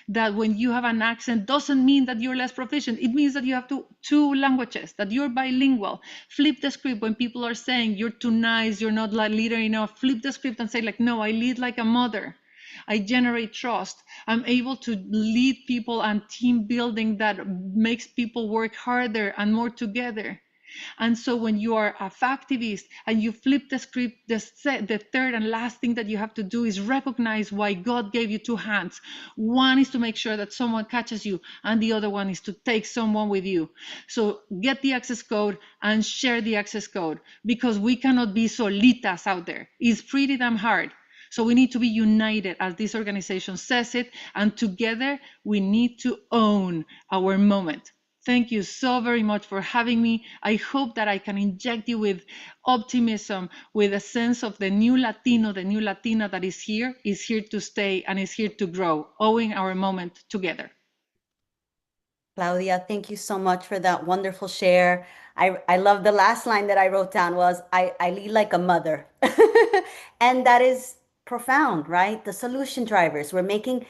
that when you have an accent doesn't mean that you're less proficient. It means that you have two languages, that you're bilingual. Flip the script when people are saying you're too nice, you're not like leader enough. Flip the script and say like, no, I lead like a mother. I generate trust. I'm able to lead people and team building that makes people work harder and more together. And so when you are a factivist and you flip the script, the third and last thing that you have to do is recognize why God gave you two hands. One is to make sure that someone catches you, and the other one is to take someone with you. So get the access code and share the access code, because we cannot be solitas out there. It's pretty damn hard. So we need to be united, as this organization says it, and together we need to own our moment. Thank you so very much for having me. I hope that I can inject you with optimism, with a sense of the new Latino, the new Latina that is here to stay and is here to grow, owing our moment together. Claudia, thank you so much for that wonderful share. I love the last line that I wrote down was, I lead like a mother. And that is profound, right? The solution drivers, we're making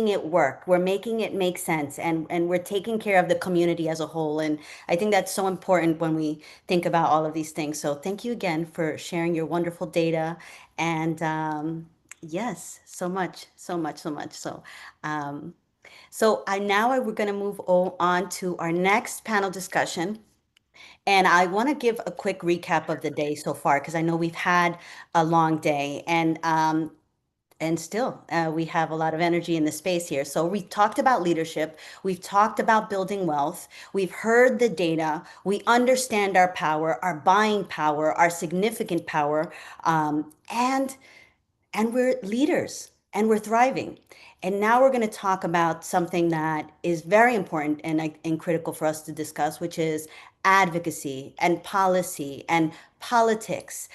it work. We're making it make sense, and we're taking care of the community as a whole. And I think that's so important when we think about all of these things. So thank you again for sharing your wonderful data. And yes, so much, so much, so much. So we're going to move on to our next panel discussion. And I want to give a quick recap of the day so far, because I know we've had a long day, and still we have a lot of energy in the space here. So we talked about leadership. We've talked about building wealth. We've heard the data. We understand our power, our buying power, our significant power, and we're leaders and we're thriving. And now we're going to talk about something that is very important and critical for us to discuss, which is advocacy and policy and politics,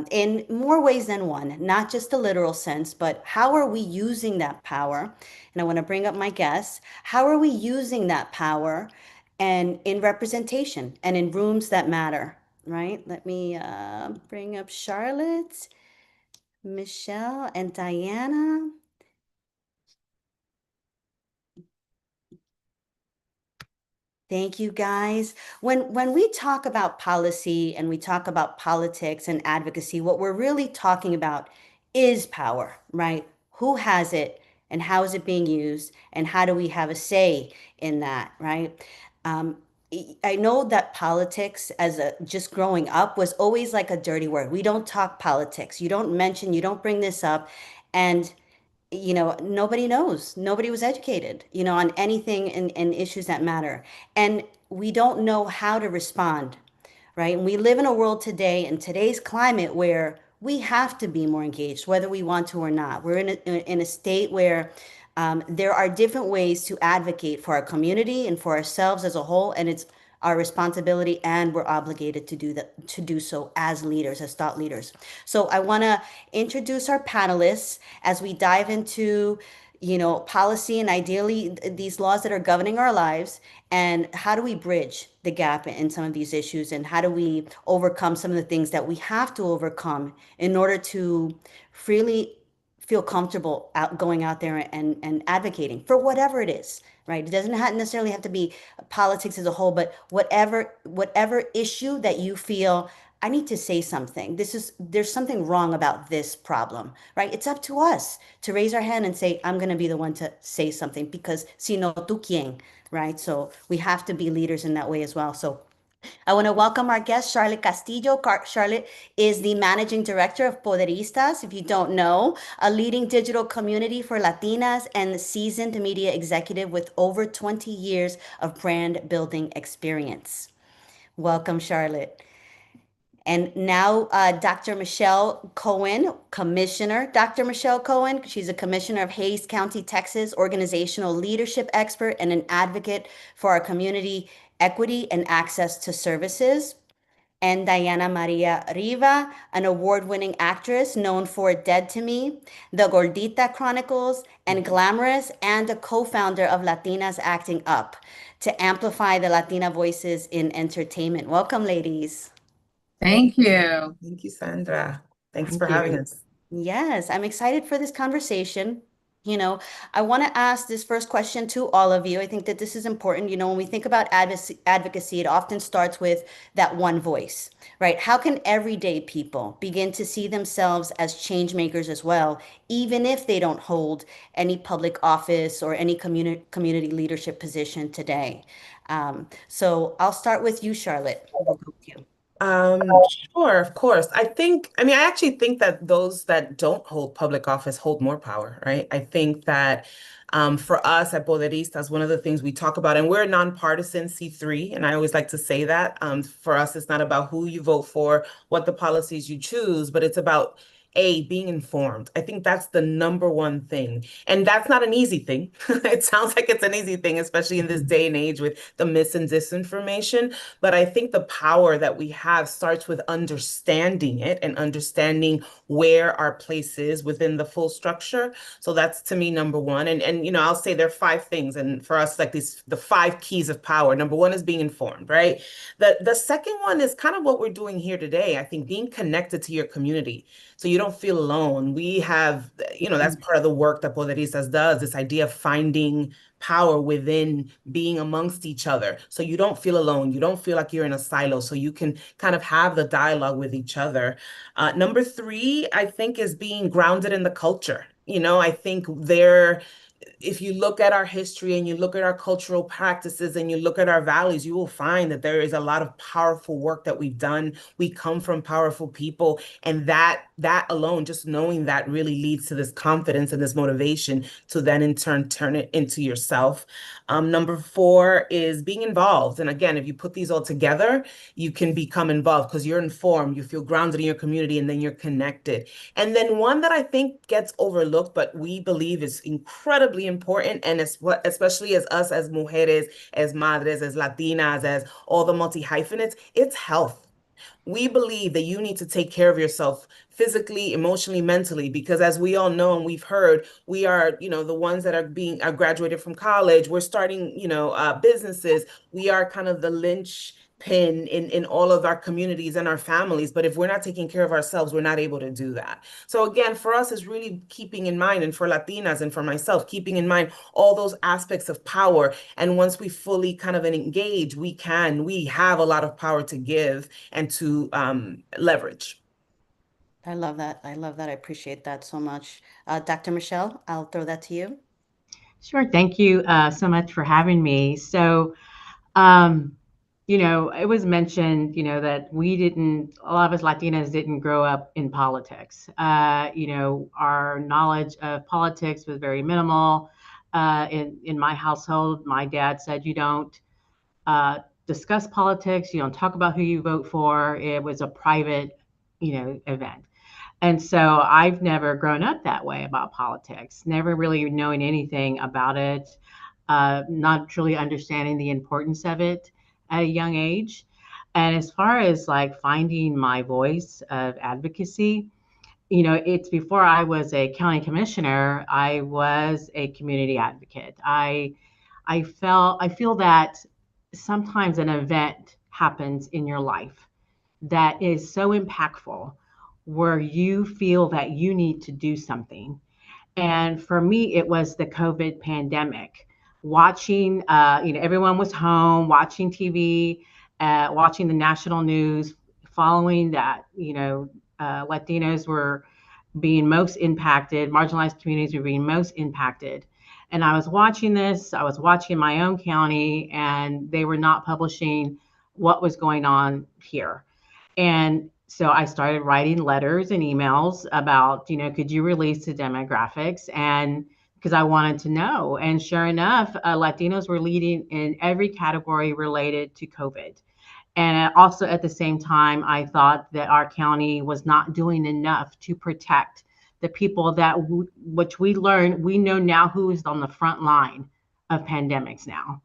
in more ways than one, not just the literal sense, but how are we using that power? And I want to bring up my guests. How are we using that power and in representation and in rooms that matter, right? Let me bring up Charlotte, Michelle, and Diana. Thank you, guys. When we talk about policy and we talk about politics and advocacy, what we're really talking about is power, right? Who has it and how is it being used, and how do we have a say in that, right? Um, I know that politics, just growing up, was always like a dirty word. We don't talk politics. You don't mention, you don't bring this up. And nobody knows. Nobody was educated, on anything and issues that matter. And we don't know how to respond, right? And we live in a world today, in today's climate, where we have to be more engaged, whether we want to or not. We're in a state where there are different ways to advocate for our community and for ourselves as a whole, and it's our responsibility, and we're obligated to do that, to do so as leaders, as thought leaders. So I want to introduce our panelists as we dive into, policy and ideally these laws that are governing our lives, and how do we bridge the gap in some of these issues, and how do we overcome some of the things that we have to overcome in order to freely feel comfortable going out there and advocating for whatever it is, right? It doesn't necessarily have to be politics as a whole, but whatever issue that you feel, I need to say something. There's something wrong about this problem, right? It's up to us to raise our hand and say, I'm going to be the one to say something, because si no, tú quién, right? So we have to be leaders in that way as well. So I want to welcome our guest, Charlotte Castillo. Charlotte is the managing director of Poderistas, if you don't know, a leading digital community for Latinas and seasoned media executive with over 20 years of brand building experience. Welcome, Charlotte. And now, Dr. Michelle Cohen, Commissioner. Dr. Michelle Cohen, she's a commissioner of Hays County, Texas, organizational leadership expert and an advocate for our community equity and access to services. And Diana Maria Riva, an award-winning actress known for Dead to Me, The Gordita Chronicles, and Glamorous, and a co-founder of Latinas Acting Up to amplify the Latina voices in entertainment. Welcome, ladies. Thank you. Thank you, Sandra. Thanks Thank for having you. us. Yes, I'm excited for this conversation. I want to ask this first question to all of you. I think that this is important. When we think about advocacy, it often starts with that one voice, right? How can everyday people begin to see themselves as change makers as well, even if they don't hold any public office or any community leadership position today? So I'll start with you, Charlotte. We'll go with you. Sure, of course. I actually think that those that don't hold public office hold more power, right? I think that for us at Poderistas, one of the things we talk about, and we're a nonpartisan C3, and I always like to say that for us, it's not about who you vote for, what the policies you choose, but it's about being informed. I think that's the number one thing. And that's not an easy thing. It sounds like it's an easy thing, especially in this day and age with the mis and disinformation. But I think the power that we have starts with understanding it and understanding where our place is within the full structure. So that's to me number one. And I'll say there are five things. And for us, like the five keys of power. Number one is being informed, right? The second one is kind of what we're doing here today. I think being connected to your community, so you don't feel alone. We have, that's part of the work that Poderistas does, this idea of finding power within being amongst each other. So you don't feel alone. You don't feel like you're in a silo. So you can kind of have the dialogue with each other. Number three, I think, is being grounded in the culture. I think if you look at our history and you look at our cultural practices and you look at our values, you will find that there is a lot of powerful work that we've done. We come from powerful people, and that alone, just knowing that, really leads to this confidence and this motivation to then in turn turn it into yourself. Number four is being involved. And again, if you put these all together, you can become involved because you're informed, you feel grounded in your community, and then you're connected. And then one that I think gets overlooked, but we believe is incredibly important, and especially as us, as mujeres, as madres, as Latinas, as all the multi-hyphenates, it's health. We believe that you need to take care of yourself physically, emotionally, mentally, because as we all know and we've heard, we are, the ones that are graduated from college, we're starting, businesses. We are kind of the linchpin in all of our communities and our families. But if we're not taking care of ourselves, we're not able to do that. So again, for us, is really keeping in mind, and for Latinas and for myself, keeping in mind all those aspects of power. And once we fully kind of engage, we have a lot of power to give and to leverage. I love that. I love that. I appreciate that so much. Dr. Michelle, I'll throw that to you. Sure. Thank you so much for having me. So, it was mentioned, that a lot of us Latinas didn't grow up in politics. Our knowledge of politics was very minimal. In my household, my dad said, you don't discuss politics, you don't talk about who you vote for. It was a private, event. And so I've never grown up that way about politics, never really knowing anything about it, not truly understanding the importance of it at a young age. And as far as like finding my voice of advocacy, it's before I was a county commissioner, I was a community advocate. I feel that sometimes an event happens in your life that is so impactful where you feel that you need to do something. And for me, it was the COVID pandemic. Watching, everyone was home, watching TV, watching the national news, following that, Latinos were being most impacted, marginalized communities were being most impacted. And I was watching this, I was watching my own county, and they were not publishing what was going on here. And so I started writing letters and emails about, could you release the demographics? And because I wanted to know. And sure enough, Latinos were leading in every category related to COVID. And also at the same time, I thought that our county was not doing enough to protect the people that, which we learned, we know now who is on the front line of pandemics now.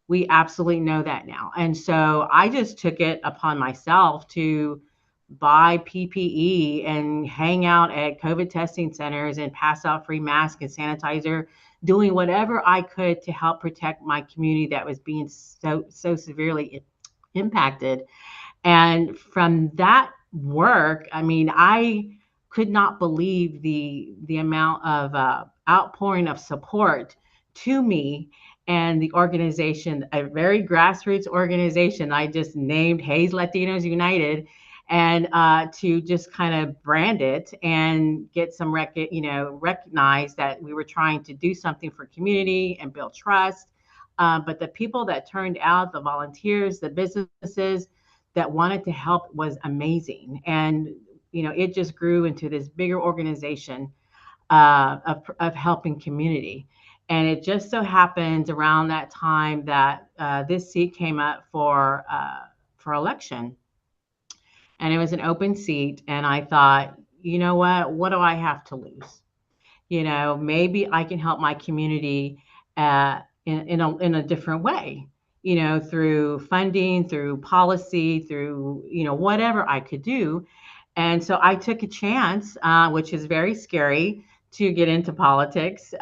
We absolutely know that now. And so I just took it upon myself to buy PPE and hang out at COVID testing centers and pass out free masks and sanitizer, doing whatever I could to help protect my community that was being so severely impacted. And from that work, I mean, I could not believe the amount of outpouring of support to me and the organization, a very grassroots organization I just named Hayes Latinos United, and to just kind of brand it and get some recognize that we were trying to do something for community and build trust. But the people that turned out, the volunteers, the businesses that wanted to help was amazing. And, it just grew into this bigger organization of helping community. And it just so happened around that time that this seat came up for election. And it was an open seat. And I thought, you know what do I have to lose? Maybe I can help my community in a different way, through funding, through policy, through, whatever I could do. And so I took a chance, which is very scary to get into politics.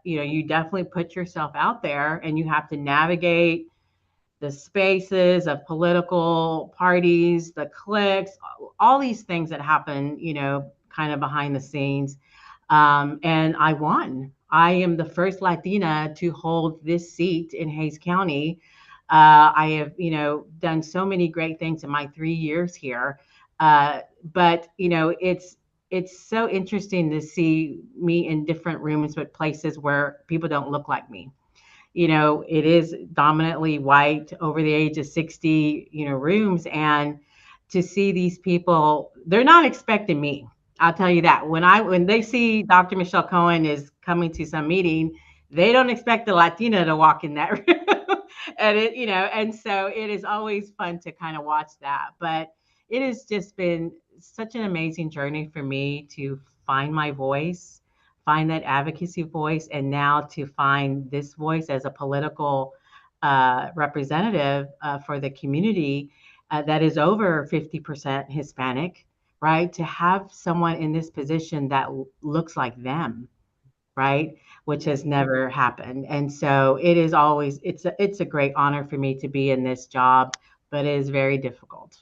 You definitely put yourself out there and you have to navigate the spaces of political parties, the cliques, all these things that happen, kind of behind the scenes. And I won. I am the first Latina to hold this seat in Hayes County. I have, done so many great things in my 3 years here. But it's so interesting to see me in different rooms with places where people don't look like me. It is dominantly white, over the age of 60, rooms. And to see these people, they're not expecting me. I'll tell you that. When they see Dr. Michelle Cohen is coming to some meeting, they don't expect a Latina to walk in that room. And so it is always fun to kind of watch that. But it has just been such an amazing journey for me to find my voice, find that advocacy voice, and now to find this voice as a political representative for the community that is over 50% Hispanic, right? To have someone in this position that looks like them, right? Which has never happened. And so it is always, it's a great honor for me to be in this job, but it is very difficult.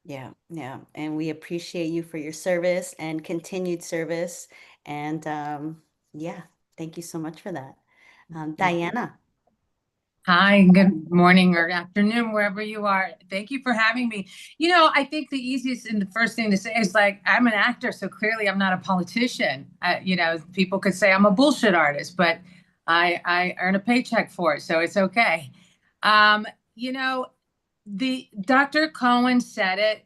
Yeah, yeah. And we appreciate you for your service and continued service. And yeah, thank you so much for that. Diana. Hi, good morning or afternoon, wherever you are. Thank you for having me. I think the easiest and the first thing to say is like, I'm an actor, so clearly I'm not a politician. People could say I'm a bullshit artist, but I earn a paycheck for it, so it's okay. The Dr. Cohen said it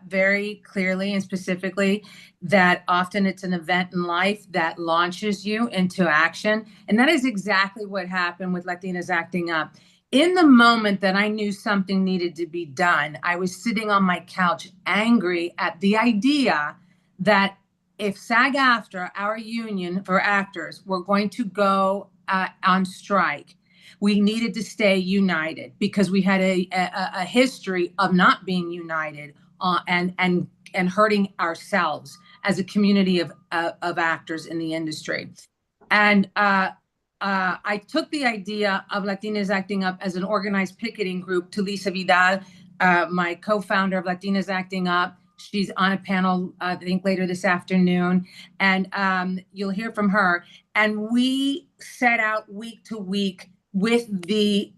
very clearly and specifically that often it's an event in life that launches you into action. And that is exactly what happened with Latinas Acting Up. In the moment that I knew something needed to be done, I was sitting on my couch angry at the idea that if SAG-AFTRA, our union for actors, were going to go on strike, we needed to stay united because we had a history of not being united and hurting ourselves as a community of actors in the industry. And I took the idea of Latinas Acting Up as an organized picketing group to Lisa Vidal, my co-founder of Latinas Acting Up. She's on a panel, I think, later this afternoon, and you'll hear from her. And we set out week to week with the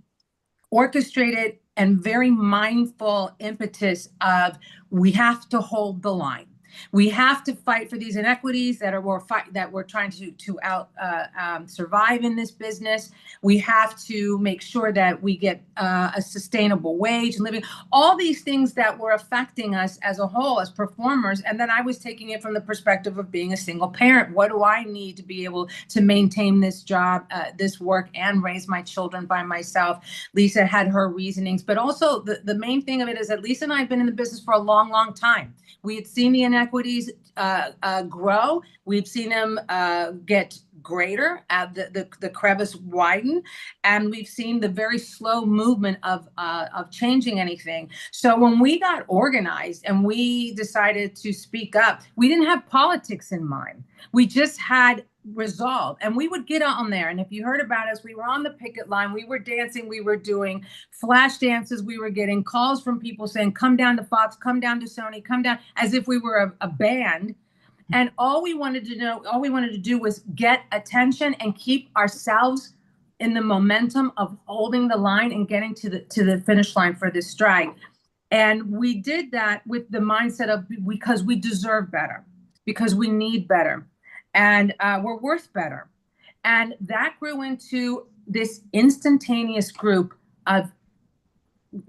orchestrated and very mindful impetus of we have to hold the line. We have to fight for these inequities that we're trying to survive in this business. We have to make sure that we get a sustainable wage and living. All these things that were affecting us as a whole, as performers. And then I was taking it from the perspective of being a single parent. What do I need to be able to maintain this job, this work, and raise my children by myself? Lisa had her reasonings, but also the main thing of it is that Lisa and I have been in the business for a long, long time. We had seen the inequities grow. We've seen them get greater, the crevice widen, and we've seen the very slow movement of changing anything. So when we got organized and we decided to speak up, we didn't have politics in mind. We just had resolve. And we would get on there. And if you heard about us, we were on the picket line, we were dancing, we were doing flash dances, we were getting calls from people saying, come down to Fox, come down to Sony, come down, as if we were a band. And all we wanted to do was get attention and keep ourselves in the momentum of holding the line and getting to the finish line for this strike. And we did that with the mindset of because we deserve better, because we need better, and we're worth better. And that grew into this instantaneous group of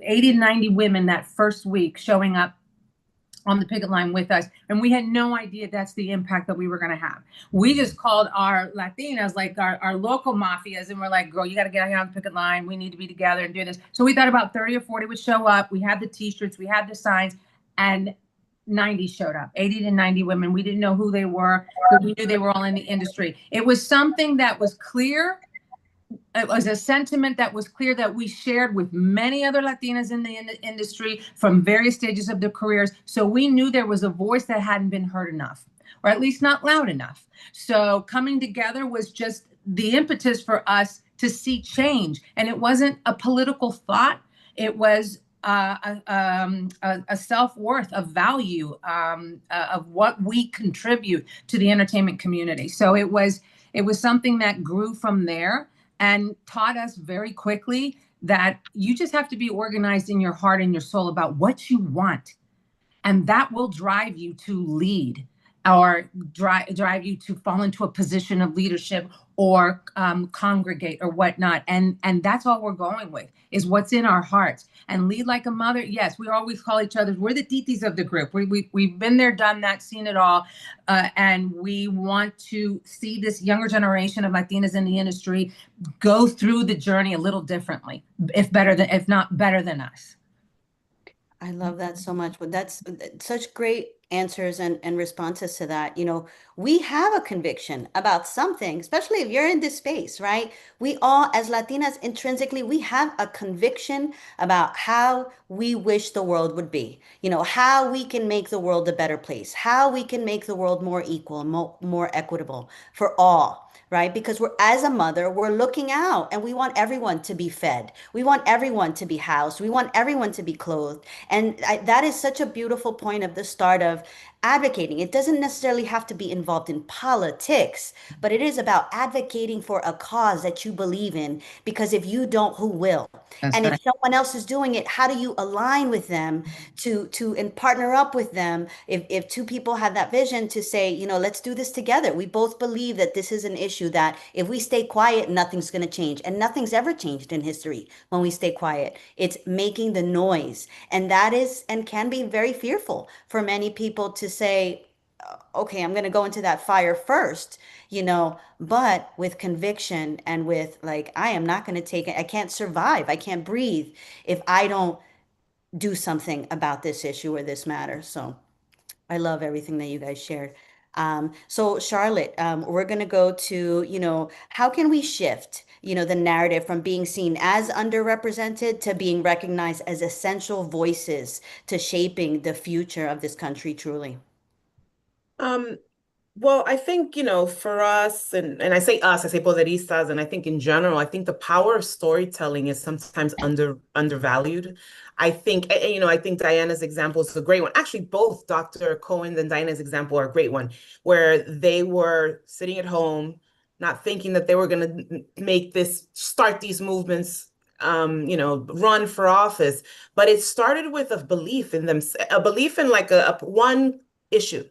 80 to 90 women that first week showing up on the picket line with us. And we had no idea that's the impact that we were going to have. We just called our Latinas, like our local mafias, and we're like, girl, you got to get on the picket line. We need to be together and do this. So we thought about 30 or 40 would show up. We had the t-shirts, we had the signs, and 90 showed up, 80 to 90 women. We didn't know who they were, but we knew they were all in the industry. It was something that was clear. It was a sentiment that was clear that we shared with many other Latinas in the industry from various stages of their careers. So we knew there was a voice that hadn't been heard enough, or at least not loud enough. So coming together was just the impetus for us to see change. And it wasn't a political thought. It was a self-worth, of value, of what we contribute to the entertainment community. So it was something that grew from there and taught us very quickly that you just have to be organized in your heart and your soul about what you want. And that will drive you to lead, or drive you to fall into a position of leadership, or congregate or whatnot. And that's all we're going with, is what's in our hearts. And lead like a mother. Yes, we always call each other, we're the titis of the group. We've been there, done that, seen it all. And we want to see this younger generation of Latinas in the industry go through the journey a little differently, if not better than us. I love that so much. But that's such great answers and responses to that. You know, we have a conviction about something, especially if you're in this space, right? We all, as Latinas, intrinsically, we have a conviction about how we wish the world would be, you know, how we can make the world a better place, how we can make the world more equal, more equitable for all. Right? Because as a mother, we're looking out and we want everyone to be fed. We want everyone to be housed. We want everyone to be clothed. And that is such a beautiful point of the start of advocating. It doesn't necessarily have to be involved in politics, but it is about advocating for a cause that you believe in, because if you don't, who will? That's And right. if someone else is doing it, how do you align with them and partner up with them? If two people have that vision to say, you know, let's do this together. We both believe that this is an issue that if we stay quiet, nothing's going to change. And nothing's ever changed in history when we stay quiet. It's making the noise. And that is and can be very fearful for many people to say, okay, I'm going to go into that fire first, you know, but with conviction and with like, I am not going to take it. I can't survive. I can't breathe if I don't do something about this issue or this matter. So I love everything that you guys shared. So Charlotte, we're going to go to, how can we shift, the narrative from being seen as underrepresented to being recognized as essential voices to shaping the future of this country truly? Um, Well, I think, for us, and I say us, I say poderistas, and I think in general, I think the power of storytelling is sometimes undervalued. I think, I think Diana's example is a great one. Actually, both Dr. Cohen and Diana's example are a great one, where they were sitting at home, not thinking that they were going to start these movements, run for office. But it started with a belief in them, a belief in like a one issue.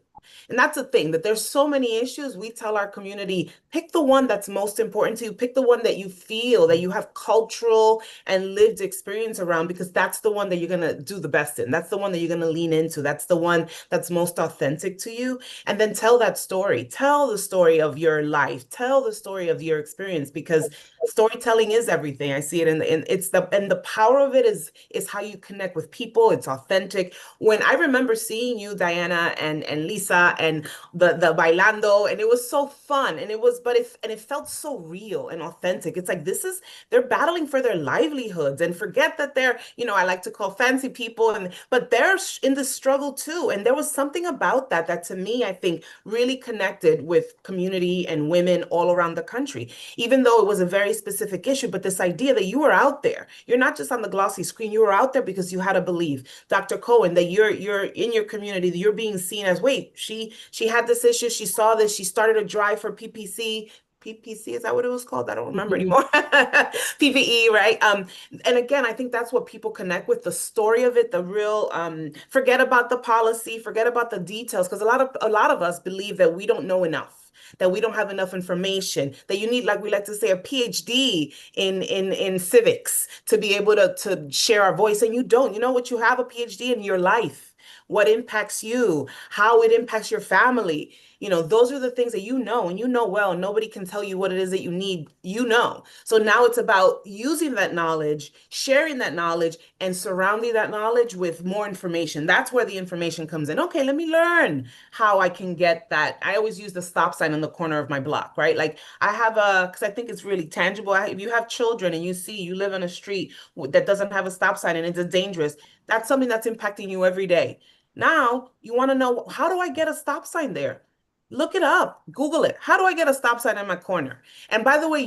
And that's the thing, that there's so many issues. We tell our community, pick the one that's most important to you, pick the one that you feel that you have cultural and lived experience around, because that's the one that you're going to do the best in. That's the one that you're going to lean into. That's the one that's most authentic to you. And then tell that story. Tell the story of your life. Tell the story of your experience, because storytelling is everything. I see it and the power of it is how you connect with people. It's authentic. When I remember seeing you, Diana and Lisa, and the bailando, and it was so fun, and it felt so real and authentic. It's like, they're battling for their livelihoods, and forget that they're, I like to call fancy people, but they're in the struggle too. And there was something about that to me, I think, really connected with community and women all around the country, even though it was a very specific issue. But this idea that you were out there, you're not just on the glossy screen, you were out there because you had a belief. Dr. Cohen, that you're in your community, that you're being seen as, wait, she had this issue, she saw this, she started a drive for PPC. PPC, is that what it was called? I don't remember anymore. PPE, right? And again, I think that's what people connect with, the story of it, the real, forget about the policy, forget about the details, because a lot of us believe that we don't know enough, that we don't have enough information, that you need, like we like to say, a PhD in civics to be able to share our voice. And you don't. You know what? You have a PhD in your life, what impacts you, how it impacts your family. Those are the things that and you know well. Nobody can tell you what it is that you need. So now it's about using that knowledge, sharing that knowledge, and surrounding that knowledge with more information. That's where the information comes in. Okay, let me learn how I can get that. I always use the stop sign on the corner of my block, right? Like, because I think it's really tangible. If you have children and you live on a street that doesn't have a stop sign and it's dangerous, that's something that's impacting you every day. Now you want to know, how do I get a stop sign there? Look it up, Google it. How do I get a stop sign in my corner? And by the way,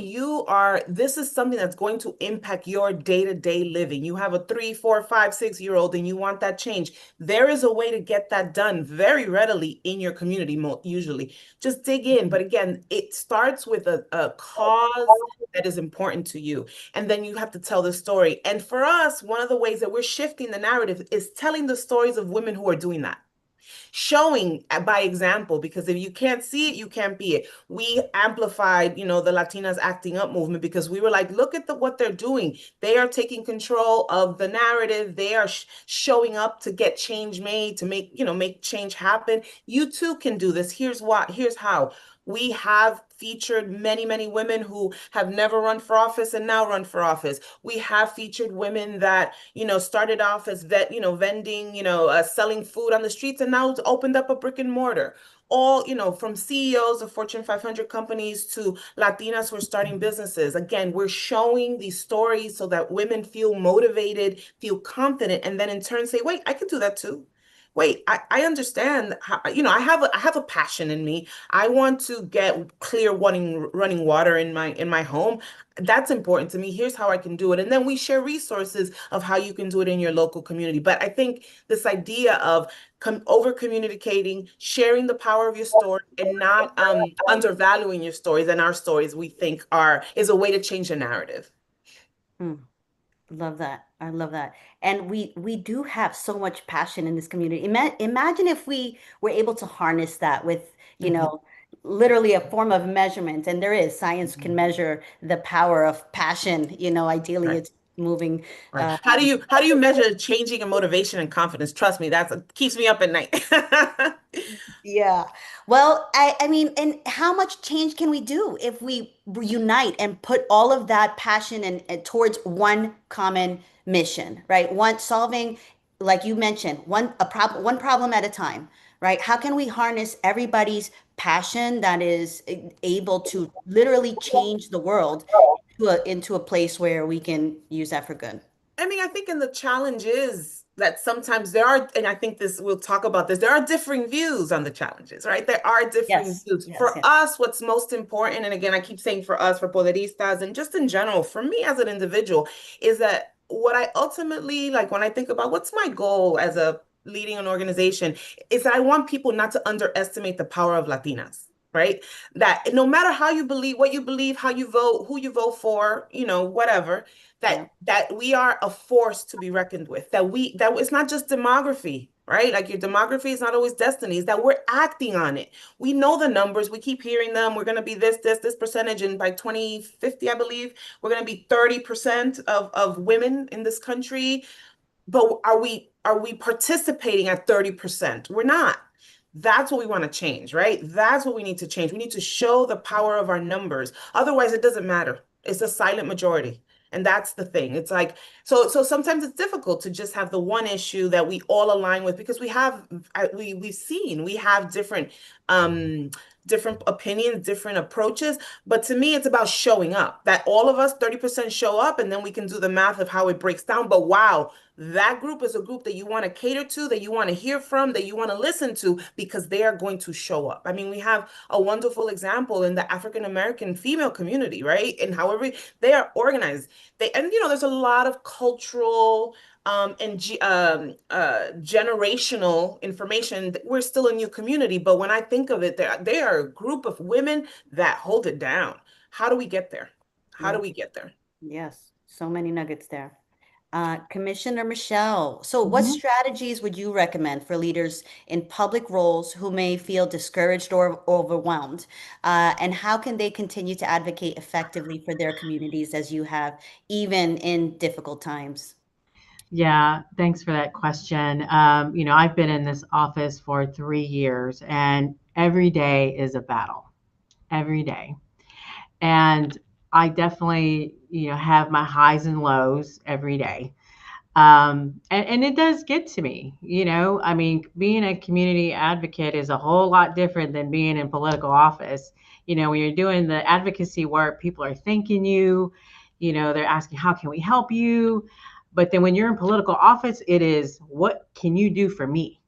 this is something that's going to impact your day-to-day living. You have a 3, 4, 5, 6-year-old and you want that change. There is a way to get that done very readily in your community, usually. Just dig in. But again, it starts with a cause that is important to you. And then you have to tell the story. And for us, one of the ways that we're shifting the narrative is telling the stories of women who are doing that, showing by example, because if you can't see it, you can't be it. We amplified, the Latinas Acting Up movement, because we were like, look at what they're doing. They are taking control of the narrative. They are showing up to get change made, to make change happen. You too can do this. Here's how. We have featured many, many women who have never run for office and now run for office. We have featured women that, started off as vending, selling food on the streets, and now opened up a brick and mortar. All, from CEOs of Fortune 500 companies to Latinas who are starting businesses. Again, we're showing these stories so that women feel motivated, feel confident, and then in turn say, wait, I can do that too. Wait, I understand how, I have a passion in me. I want to get clear running water in my home. That's important to me. Here's how I can do it. And then we share resources of how you can do it in your local community. But I think this idea of over communicating, sharing the power of your story, and not undervaluing your stories and our stories, we think is a way to change the narrative. Hmm. Love that. I love that. And we do have so much passion in this community. Imagine if we were able to harness that with, literally a form of measurement. And there is, science can measure the power of passion. Ideally Right. it's moving. Right. How do you measure changing and motivation and confidence? Trust me, that keeps me up at night. Yeah. Well, I mean, and how much change can we do if we unite and put all of that passion and towards one common mission, right? One solving, like you mentioned, one problem at a time, right? How can we harness everybody's passion that is able to literally change the world into a place where we can use that for good? I mean, I think, and the challenge is that sometimes there are, and I think this, we'll talk about this, there are differing views on the challenges, right? There are differing views. Yes, For yes. us, what's most important, and again, I keep saying for us, for Poderistas, and just in general, for me as an individual, is that what I ultimately, like when I think about what's my goal as a leading an organization, is that I want people not to underestimate the power of Latinas. Right? That no matter how you believe, what you believe, how you vote, who you vote for, you know, whatever, that we are a force to be reckoned with, that it's not just demography, right? Like your demography is not always destiny, is that we're acting on it. We know the numbers, we keep hearing them. We're going to be this percentage, and by 2050, I believe we're going to be 30% of women in this country. But are we participating at 30%? We're not. That's what we want to change, right? That's what we need to change. We need to show the power of our numbers. Otherwise, it doesn't matter. It's a silent majority. And that's the thing. It's like, so sometimes it's difficult to just have the one issue that we all align with, because we've seen, we have different opinions, different approaches. But to me, it's about showing up, that all of us, 30% show up, and then we can do the math of how it breaks down. But wow, that group is a group that you want to cater to, that you want to hear from, that you want to listen to, because they are going to show up. I mean, we have a wonderful example in the African American female community, right? And however they are organized, and you know, there's a lot of cultural and generational information. We're still a new community, but when I think of it, they are a group of women that hold it down. How do we get there? How do we get there? Yes, so many nuggets there. Commissioner Michelle, so what strategies would you recommend for leaders in public roles who may feel discouraged or overwhelmed? And how can they continue to advocate effectively for their communities as you have, even in difficult times? Yeah, thanks for that question. You know, I've been in this office for 3 years, and every day is a battle, every day. And I definitely, you know, have my highs and lows every day. And it does get to me, you know. I mean, being a community advocate is a whole lot different than being in political office. You know, when you're doing the advocacy work, people are thanking you, you know, they're asking, how can we help you? But then when you're in political office, it is, what can you do for me?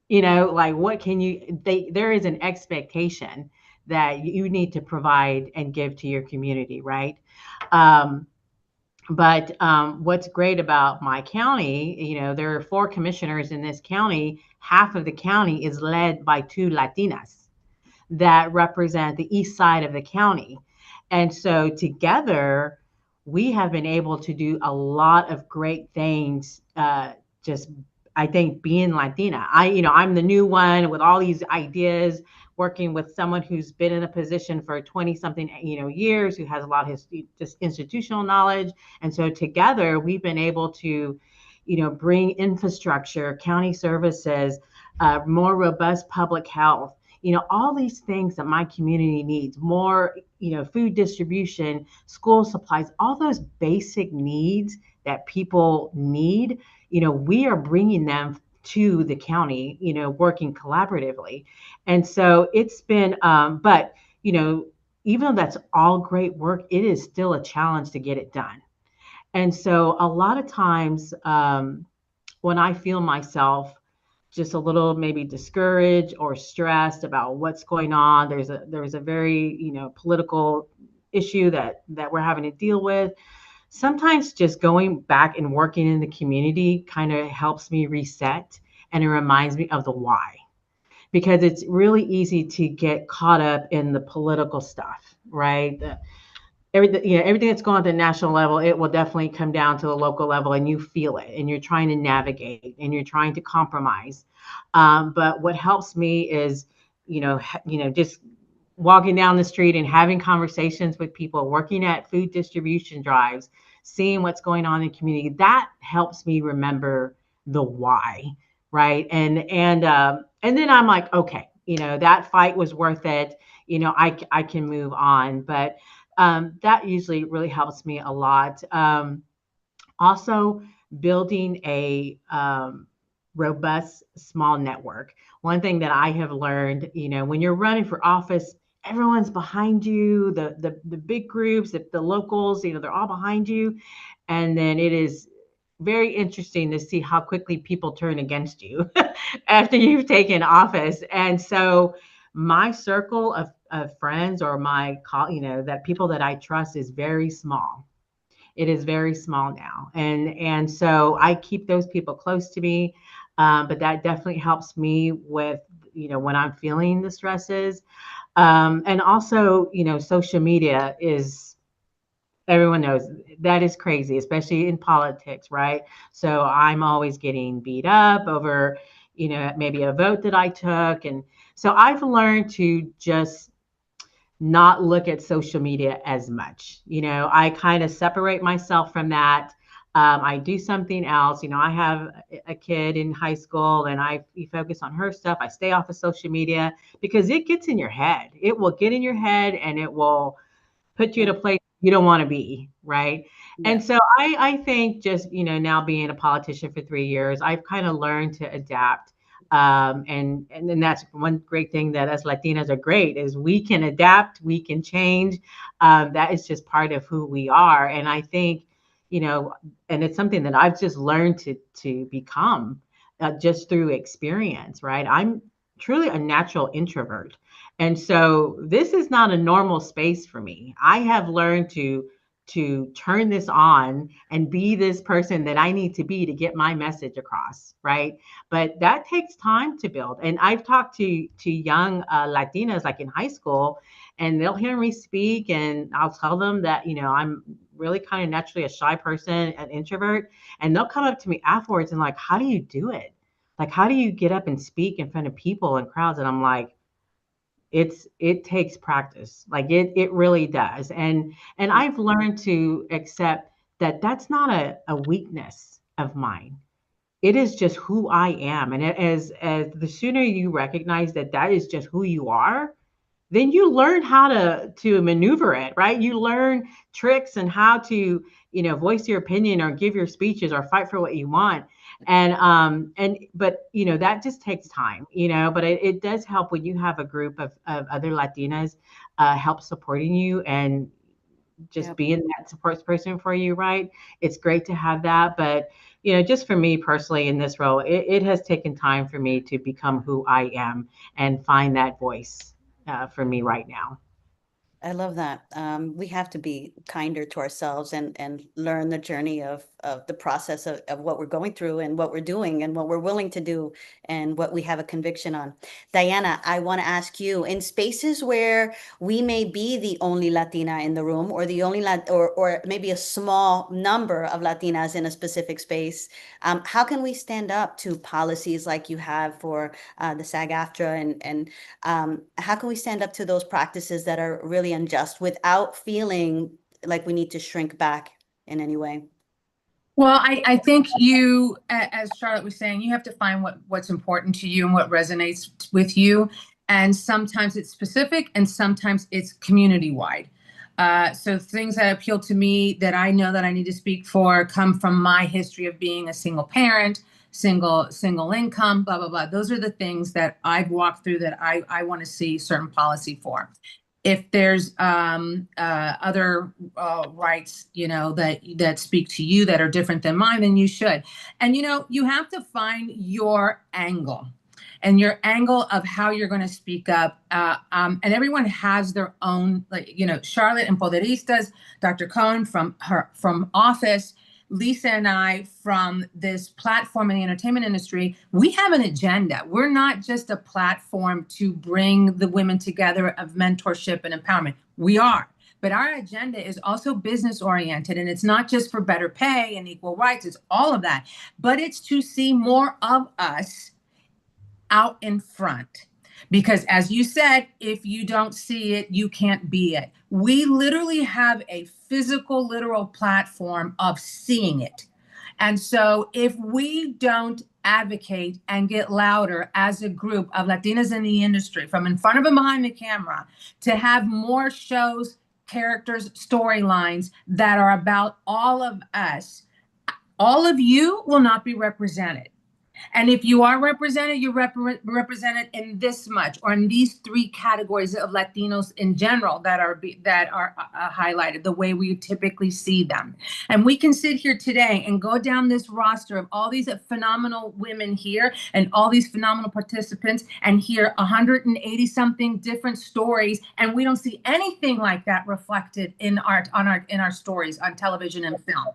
You know, like what can you, there is an expectation that you need to provide and give to your community, right? But what's great about my county, you know, there are 4 commissioners in this county. Half of the county is led by 2 Latinas that represent the east side of the county. And so together, we have been able to do a lot of great things. Just, I think, being Latina, you know, I'm the new one with all these ideas, working with someone who's been in a position for 20 something, you know, years, who has a lot of just institutional knowledge. And so together, we've been able to, you know, bring infrastructure, county services, more robust public health, you know, all these things that my community needs, more, you know, food distribution, school supplies, all those basic needs that people need, you know, we are bringing them to the county, you know, working collaboratively. And so it's been, but, you know, even though that's all great work, it is still a challenge to get it done. And so a lot of times when I feel myself just a little maybe discouraged or stressed about what's going on, there's a very, you know, political issue that we're having to deal with. Sometimes just going back and working in the community kind of helps me reset, and it reminds me of the why, because it's really easy to get caught up in the political stuff, right? Everything, you know, everything that's going on at the national level, it will definitely come down to the local level, and you feel it, and you're trying to navigate, and you're trying to compromise. But what helps me is, just walking down the street and having conversations with people, working at food distribution drives, seeing what's going on in the community. That helps me remember the why, right? And then I'm like, okay, you know, that fight was worth it. You know, I can move on. But that usually really helps me a lot. Also, building a robust small network. one thing that I have learned, when you're running for office, everyone's behind you, the big groups, the locals, they're all behind you. And then it is very interesting to see how quickly people turn against you after you've taken office. And so my circle of friends or that people that I trust is very small. It is very small now. And so I keep those people close to me. But that definitely helps me with, when I'm feeling the stresses. And also, social media is, everyone knows that is crazy, especially in politics, right? So I'm always getting beat up over, maybe a vote that I took. And so I've learned to just not look at social media as much. I kind of separate myself from that. I do something else. I have a kid in high school and I focus on her stuff. I stay off of social media because it gets in your head. It will get in your head and it will put you in a place you don't want to be, right? Yeah. And so I think just, now being a politician for 3 years, I've kind of learned to adapt. And then that's one great thing that us Latinas are great is we can adapt, we can change. That is just part of who we are. And I think, and it's something that I've just learned to become just through experience, right? I'm truly a natural introvert. And so this is not a normal space for me. I have learned to turn this on and be this person that I need to be to get my message across, right? But that takes time to build. And I've talked to young Latinas like in high school, and they'll hear me speak, and I'll tell them that I'm really kind of naturally a shy person, an introvert, and they'll come up to me afterwards and like, how do you do it? Like, how do you get up and speak in front of people and crowds? And I'm like, it takes practice. Like it really does. And I've learned to accept that that's not a weakness of mine. It is just who I am. And as the sooner you recognize that that is just who you are, then you learn how to maneuver it, right? You learn tricks and how to, voice your opinion or give your speeches or fight for what you want. But that just takes time, but it does help when you have a group of other Latinas help supporting you and just being that support person for you, right? It's great to have that. But, just for me personally in this role, it has taken time for me to become who I am and find that voice for me right now. I love that. We have to be kinder to ourselves and learn the journey of the process of what we're going through and what we're doing and what we're willing to do and what we have a conviction on. Diana, I want to ask you, in spaces where we may be the only Latina in the room or the only or maybe a small number of Latinas in a specific space, how can we stand up to policies like you have for the SAG-AFTRA and how can we stand up to those practices that are really unjust without feeling like we need to shrink back in any way? Well, I think you, as Charlotte was saying, you have to find what's important to you and what resonates with you. And sometimes it's specific and sometimes it's community-wide. So things that appeal to me that I know that I need to speak for come from my history of being a single parent, single income, blah, blah, blah. Those are the things that I've walked through that I want to see certain policy for. If there's other rights, that speak to you that are different than mine, then you should. And, you have to find your angle and your angle of how you're going to speak up. And everyone has their own, Charlotte and Poderistas, Dr. Cohen from Office, Lisa and I from this platform in the entertainment industry, we have an agenda. We're not just a platform to bring the women together of mentorship and empowerment. We are. But our agenda is also business oriented, and it's not just for better pay and equal rights. It's all of that. But it's to see more of us out in front. Because as you said, if you don't see it, you can't be it. We literally have a physical, literal platform of seeing it. And so if we don't advocate and get louder as a group of Latinas in the industry, from in front of and behind the camera, to have more shows, characters, storylines that are about all of us, all of you will not be represented. And if you are represented, you're represented in this much or in these three categories of Latinos in general that are highlighted the way we typically see them. And we can sit here today and go down this roster of all these phenomenal women here and all these phenomenal participants and hear 180 something different stories, and we don't see anything like that reflected in our stories on television and film.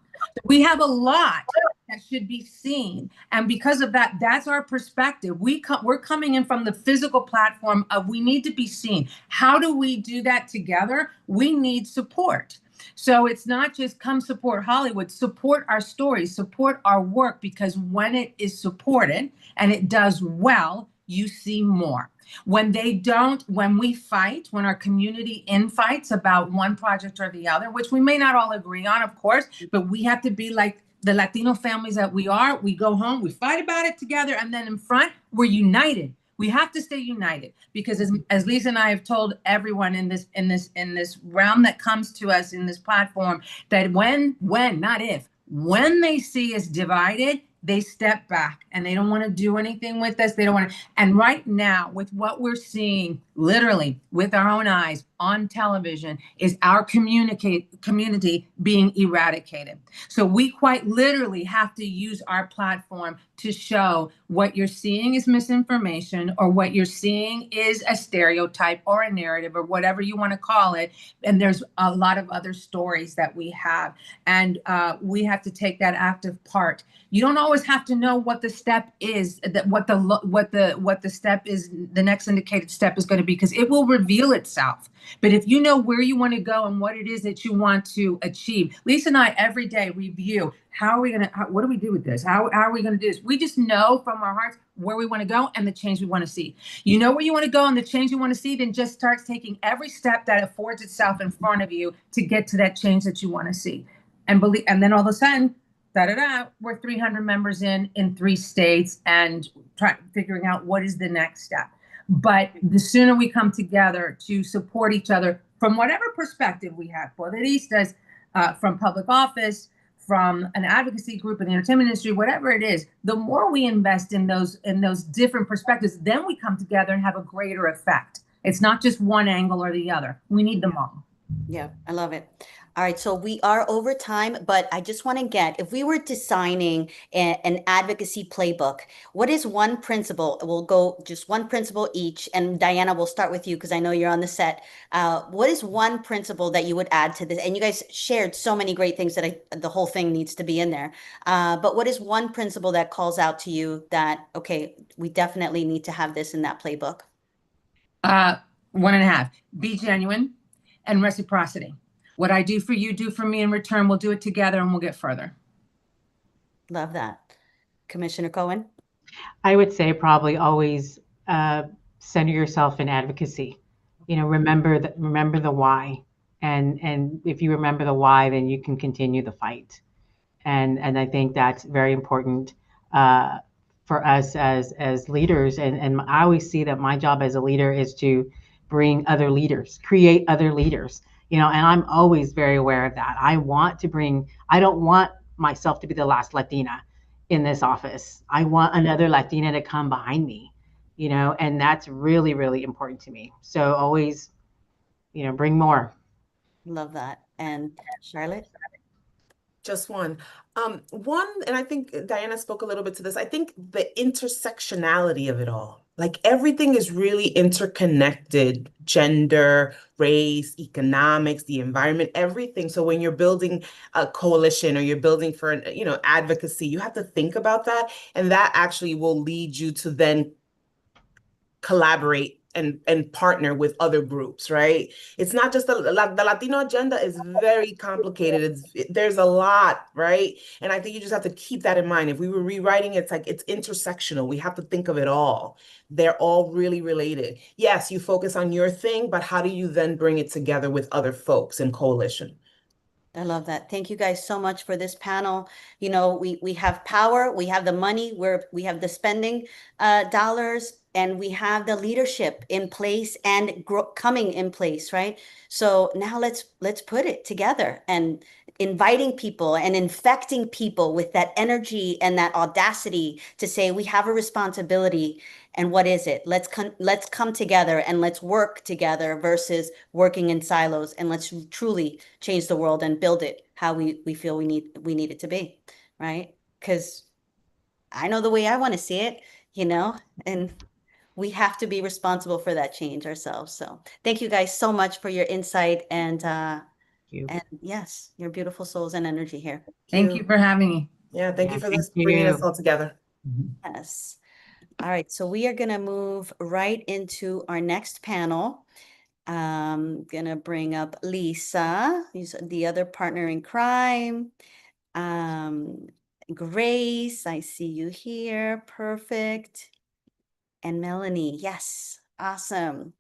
We have a lot that should be seen. And because of that, that's our perspective. We're coming in from the physical platform of we need to be seen. How do we do that together? We need support. So it's not just come support Hollywood, support our stories, support our work, because when it is supported and it does well, you see more. When they don't, when we fight, when our community infights about one project or the other, which we may not all agree on, of course, but we have to be like the Latino families that we are. We go home, we fight about it together, and then in front, we're united. We have to stay united because as Lisa and I have told everyone in this realm that comes to us in this platform, that when, not if, when they see us divided, they step back and they don't want to do anything with us. They don't want to. And right now, with what we're seeing, literally with our own eyes on television, is our community being eradicated. So we quite literally have to use our platform to show what you're seeing is misinformation, or what you're seeing is a stereotype or a narrative or whatever you want to call it. And there's a lot of other stories that we have, and we have to take that active part. You don't always have to know what the step is, that what the step is, the next indicated step is going to be, because it will reveal itself. But if you know where you want to go and what it is that you want to achieve, Lisa and I every day review, what do we do with this? How are we going to do this? We just know from our hearts where we want to go and the change we want to see. You know where you want to go and the change you want to see, then just start taking every step that affords itself in front of you to get to that change that you want to see. And then all of a sudden, we're 300 members in 3 states and figuring out what is the next step. But the sooner we come together to support each other from whatever perspective we have, Poderistas, from public office, from an advocacy group in the entertainment industry, whatever it is, the more we invest in those different perspectives, then we come together and have a greater effect. It's not just one angle or the other. We need them all. Yeah, I love it. All right, so we are over time, but I just want to get, if we were designing an advocacy playbook, what is one principle? We'll go just one principle each, and Diana, we'll start with you because I know you're on the set. What is one principle that you would add to this? And you guys shared so many great things that the whole thing needs to be in there. But what is one principle that calls out to you that, okay, we definitely need to have this in that playbook? 1.5, be genuine and reciprocity. What I do for you, do for me in return. We'll do it together and we'll get further. Love that. Commissioner Cohen? I would say probably always center yourself in advocacy. Remember the why. And if you remember the why, then you can continue the fight. And I think that's very important for us as leaders. And I always see that my job as a leader is to bring other leaders, create other leaders. And I'm always very aware of that. I don't want myself to be the last Latina in this office. I want another Latina to come behind me, and that's really, really important to me. So always, bring more. Love that. And Charlotte? Just one. And I think Diana spoke a little bit to this. I think the intersectionality of it all, like everything is really interconnected, gender, race, economics, the environment, everything. So when you're building a coalition or you're building for, advocacy, you have to think about that. And that actually will lead you to then collaborate and partner with other groups, right? It's not just the Latino agenda is very complicated. There's a lot, right? And I think you just have to keep that in mind. If we were rewriting, it's like it's intersectional. We have to think of it all. They're all really related. Yes, you focus on your thing, but how do you then bring it together with other folks in coalition? I love that. Thank you guys so much for this panel. We have power, we have the money, we have the spending dollars, and we have the leadership in place and coming in place, right? So now let's put it together and inviting people and infecting people with that energy and that audacity to say we have a responsibility. And what is it? Let's come together and let's work together versus working in silos, and let's truly change the world and build it how we feel we need it to be, right? Because I know the way I want to see it, and we have to be responsible for that change ourselves. So thank you guys so much for your insight and yes, your beautiful souls and energy here. Thank you for having me. Yeah, thank you for thank this, bringing us you. all together. Yes. All right, so we are going to move right into our next panel. Gonna bring up Lisa, who's the other partner in crime. Grace, I see you here. Perfect. And Melanie, yes, awesome.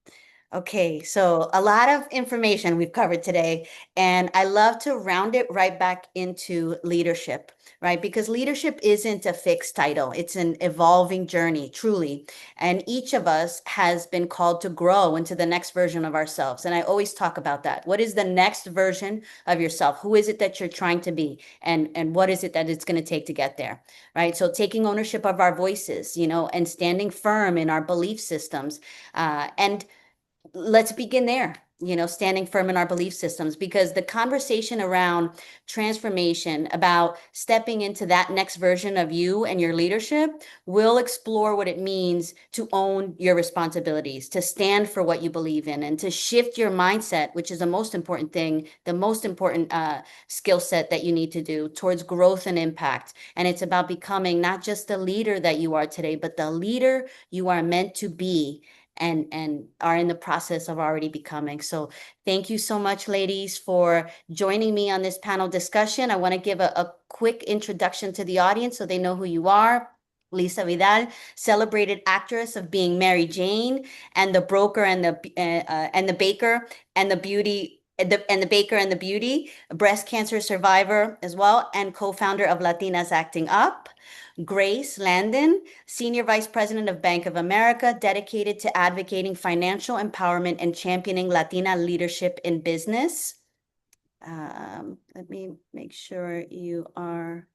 Okay, so a lot of information we've covered today, and I love to round it right back into leadership, right? Because leadership isn't a fixed title, it's an evolving journey, truly. And each of us has been called to grow into the next version of ourselves. And I always talk about that. What is the next version of yourself? Who is it that you're trying to be? And what is it that it's going to take to get there, right? So taking ownership of our voices, and standing firm in our belief systems, and let's begin there, standing firm in our belief systems, because the conversation around transformation, about stepping into that next version of you and your leadership, will explore what it means to own your responsibilities, to stand for what you believe in, and to shift your mindset, which is the most important thing, the most important skill set that you need to do towards growth and impact. And it's about becoming not just the leader that you are today, but the leader you are meant to be and are in the process of already becoming. So thank you so much, ladies, for joining me on this panel discussion. I want to give a quick introduction to the audience so they know who you are. Lisa Vidal, celebrated actress of Being Mary Jane, and the broker and the baker and the beauty. The baker and the beauty, a breast cancer survivor as well, and co-founder of Latinas Acting Up. Grace Landon, Senior Vice President of Bank of America, dedicated to advocating financial empowerment and championing Latina leadership in business. Let me make sure you are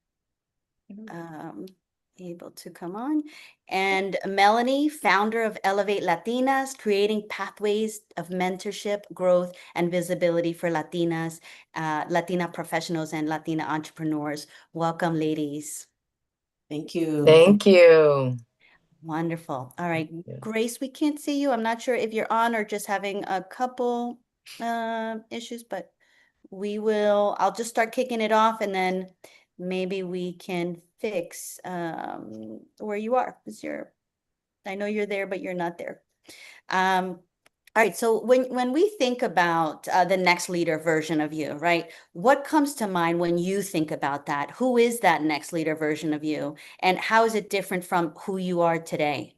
able to come on. And Melanie, founder of Elevate Latinas, creating pathways of mentorship, growth, and visibility for Latinas, Latina professionals, and Latina entrepreneurs. Welcome, ladies. Thank you. Thank you. Wonderful. All right, Grace, we can't see you. I'm not sure if you're on or just having a couple issues, but I'll just start kicking it off, and then maybe we can fix where you are, because I know you're there, but you're not there. All right, so when we think about the next leader version of you, right? What comes to mind when you think about that? Who is that next leader version of you? And how is it different from who you are today?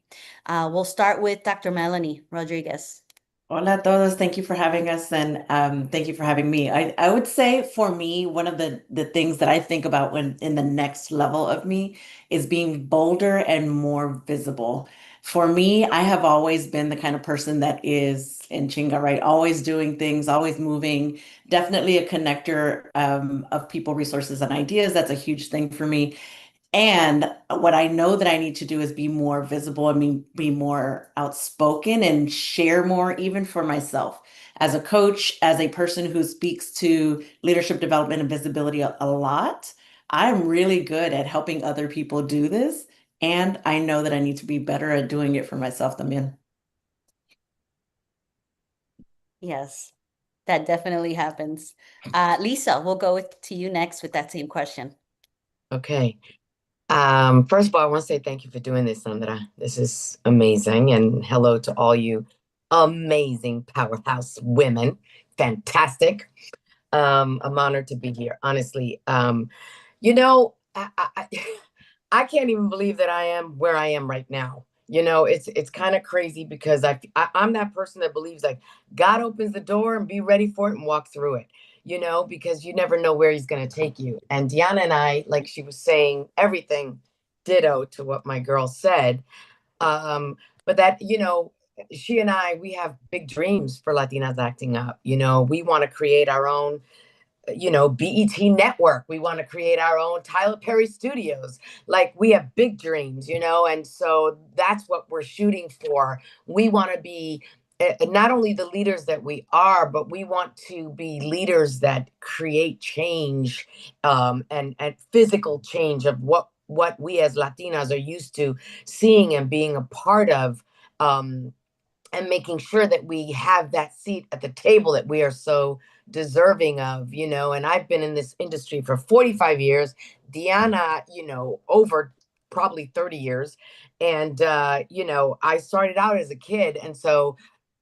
We'll start with Dr. Melanie Rodriguez. Hola a todos. Thank you for having us, and thank you for having me. I would say for me, one of the things that I think about when in the next level of me is being bolder and more visible. For me, I have always been the kind of person that is in chinga, right? Always doing things, always moving, definitely a connector of people, resources, and ideas. That's a huge thing for me. And what I know that I need to do is be more visible. I mean, be more outspoken and share more, even for myself. As a coach, as a person who speaks to leadership development and visibility a lot, I'm really good at helping other people do this. And I know that I need to be better at doing it for myself también. Yes, that definitely happens. Lisa, we'll go to you next with that same question. Okay. First of all, I want to say thank you for doing this, Sandra. This is amazing. And hello to all you amazing powerhouse women. Fantastic. I'm honored to be here, honestly. You know, I can't even believe that I am where I am right now. It's kind of crazy because I'm that person that believes like God opens the door and be ready for it and walk through it, because you never know where he's going to take you. And Diana and I, like she was saying, everything ditto to what my girl said. But that, she and I, we have big dreams for Latinas Acting Up. We want to create our own BET Network. We want to create our own Tyler Perry Studios. Like, we have big dreams, and so that's what we're shooting for. We want to be not only the leaders that we are, but we want to be leaders that create change, and physical change of what we as Latinas are used to seeing and being a part of. And making sure that we have that seat at the table that we are so deserving of, and I've been in this industry for 45 years, Diana, over probably 30 years. And, I started out as a kid. And so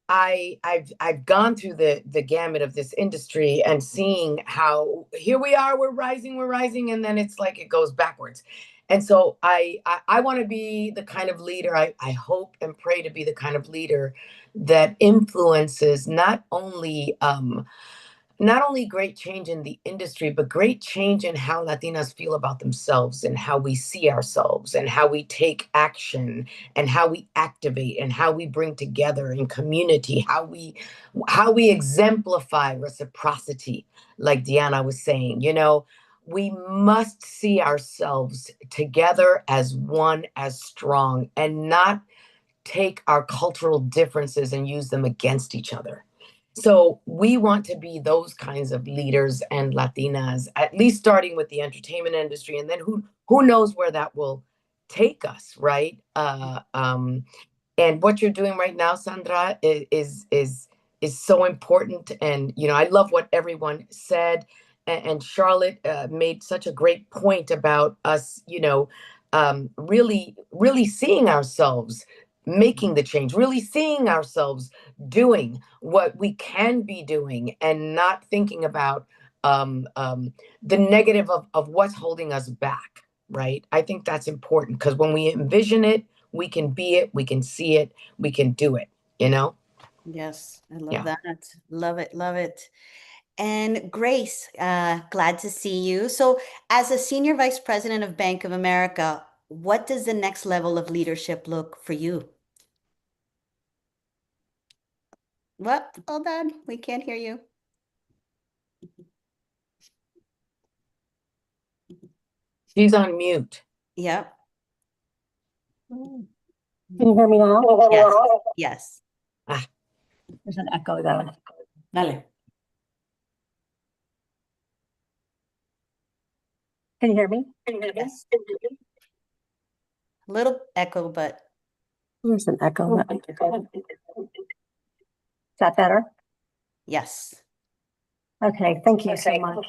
I've gone through the gamut of this industry and seeing how here we are, we're rising, and then it's like it goes backwards. And so I want to be the kind of leader, I hope and pray to be the kind of leader that influences not only great change in the industry, but great change in how Latinas feel about themselves and how we see ourselves and how we take action and how we activate and how we bring together in community, how we exemplify reciprocity, like Diana was saying. We must see ourselves together as one, as strong, and not take our cultural differences and use them against each other. So we want to be those kinds of leaders and Latinas, at least starting with the entertainment industry, and then who knows where that will take us, right? And what you're doing right now, Sandra, is so important. And I love what everyone said. And Charlotte made such a great point about us, really, really seeing ourselves making the change, really seeing ourselves doing what we can be doing, and not thinking about the negative of what's holding us back, right? I think that's important, because when we envision it, we can be it, we can see it, we can do it, Yes, I love Yeah. that. Love it, love it. And Grace, glad to see you. So, as a senior vice president of Bank of America, what does the next level of leadership look for you? What? Hold on, we can't hear you. She's on mute. Yep. Can you hear me now? Yes. Yes. There's an echo though. Dale. Can you hear me? Yes. A little echo, but There's an echo. Is that better? yes. Okay, thank you so much.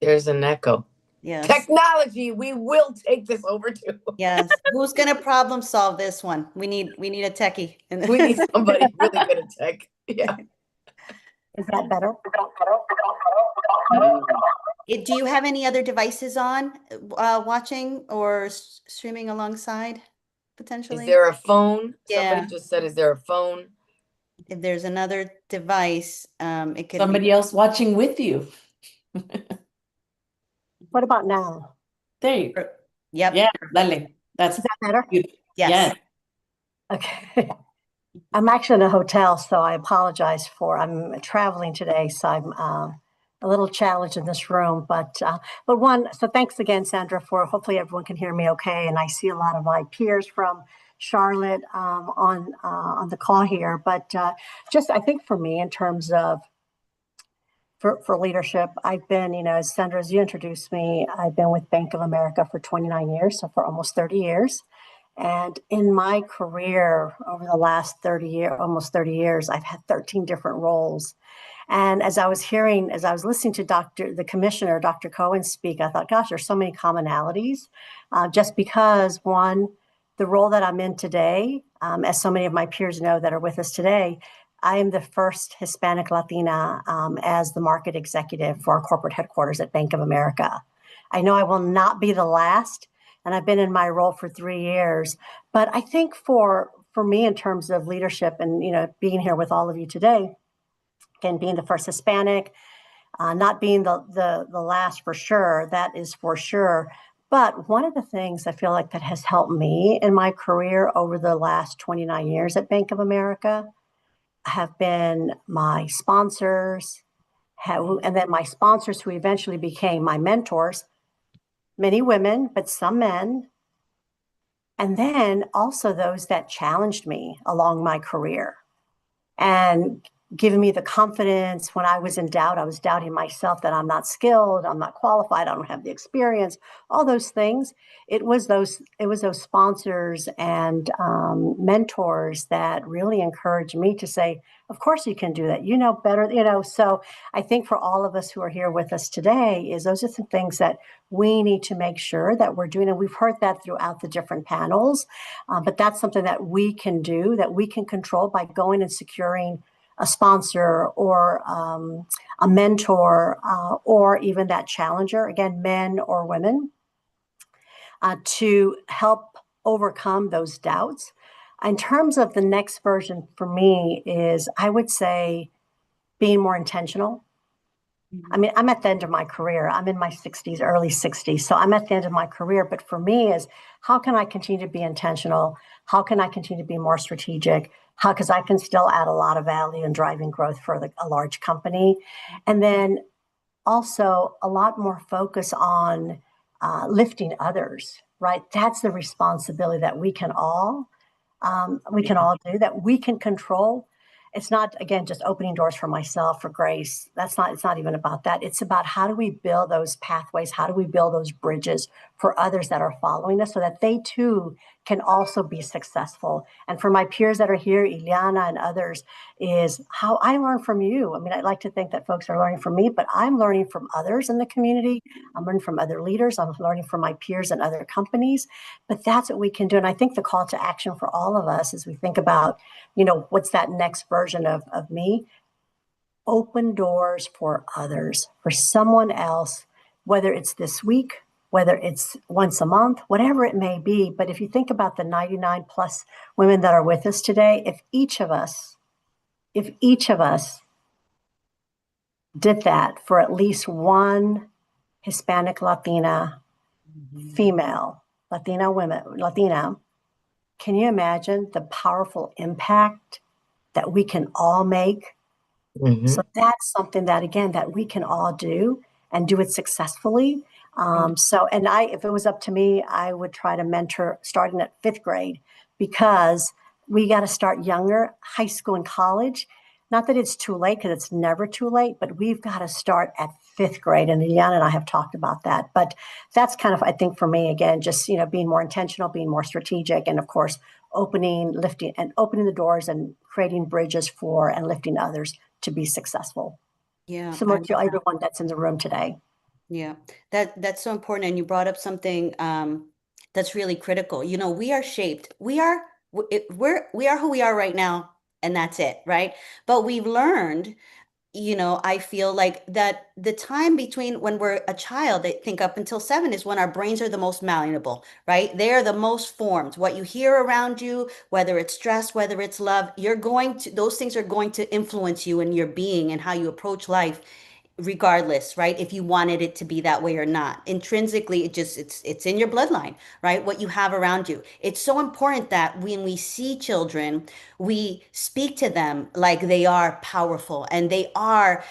There's an echo. Yes. Technology, we will take this over too. Yes. Who's gonna problem solve this one? We need a techie. We need somebody really good at tech. Yeah. Is that better? Do you have any other devices on, watching or streaming alongside, potentially? Is there a phone? Yeah. Somebody just said, is there a phone? If there's another device, it could Somebody be else watching with you. What about now? There you go. Yep. Yeah, dale. That's Is that better? Yes. Yes. Okay. I'm actually in a hotel, so I apologize I'm traveling today, so I'm a little challenged in this room. But so thanks again, Sandra, for hopefully everyone can hear me okay. And I see a lot of my peers from Charlotte on the call here. But just I think for me, in terms of for leadership, I've been, as Sandra, as you introduced me, I've been with Bank of America for 29 years, so for almost 30 years. And in my career over the last almost 30 years, I've had 13 different roles. And as I was listening to the commissioner, Dr. Cohen speak, I thought, gosh, there's so many commonalities. Just because the role that I'm in today, as so many of my peers know that are with us today, I am the first Hispanic Latina as the market executive for our corporate headquarters at Bank of America. I know I will not be the last, and I've been in my role for 3 years. But I think for me, in terms of leadership and being here with all of you today, again, being the first Hispanic, not being the last for sure, that is for sure. But one of the things I feel like that has helped me in my career over the last 29 years at Bank of America have been my sponsors, and then my sponsors who eventually became my mentors, many women, but some men. And then also those that challenged me along my career and giving me the confidence when I was in doubt. I was doubting myself that I'm not skilled, I'm not qualified, I don't have the experience, all those things. It was those sponsors and mentors that really encouraged me to say, of course you can do that. You know better, So I think for all of us who are here with us today, is those are some things that we need to make sure that we're doing. And we've heard that throughout the different panels, but that's something that we can do, that we can control by going and securing a sponsor or a mentor or even that challenger, again, men or women, to help overcome those doubts. In terms of the next version for me is, I would say, being more intentional. I mean, I'm at the end of my career. I'm in my 60s, early 60s. So I'm at the end of my career. But for me is, how can I continue to be intentional? How can I continue to be more strategic? How, because I can still add a lot of value and driving growth for a large company. And then also a lot more focus on lifting others, right? That's the responsibility that we can all do, that we can control. It's not, again, just opening doors for myself, for Grace. It's not even about that. It's about, how do we build those pathways? How do we build those bridges for others that are following us so that they too can also be successful? And for my peers that are here, Ileana and others, is how I learn from you. I mean, I'd like to think that folks are learning from me, but I'm learning from others in the community. I'm learning from other leaders. I'm learning from my peers and other companies. But that's what we can do. And I think the call to action for all of us, as we think about, what's that next version of me? Open doors for others, for someone else, whether it's this week, whether it's once a month, whatever it may be. But if you think about the 99 plus women that are with us today, if each of us did that for at least one Hispanic, Latina, female, Latina, can you imagine the powerful impact that we can all make? So that's something that, again, that we can all do and do it successfully. If it was up to me, I would try to mentor starting at 5th grade, because we got to start younger, high school and college. Not that it's too late, because it's never too late, but we've got to start at 5th grade. And Liana and I have talked about that. But that's kind of, I think for me, again, just, being more intentional, being more strategic, and of course, opening the doors and creating bridges for and lifting others to be successful. Yeah. Similar to everyone that's in the room today. Yeah, that's so important. And you brought up something that's really critical. We are shaped. We are who we are right now, and that's it, right? But we've learned, I feel like that the time between when we're a child, I think up until 7 is when our brains are the most malleable, right? They are the most formed. What you hear around you, whether it's stress, whether it's love, those things are going to influence you and your being and how you approach life, regardless, right? If you wanted it to be that way or not. Intrinsically, it's in your bloodline, right? What you have around you. It's so important that when we see children, we speak to them like they are powerful and they are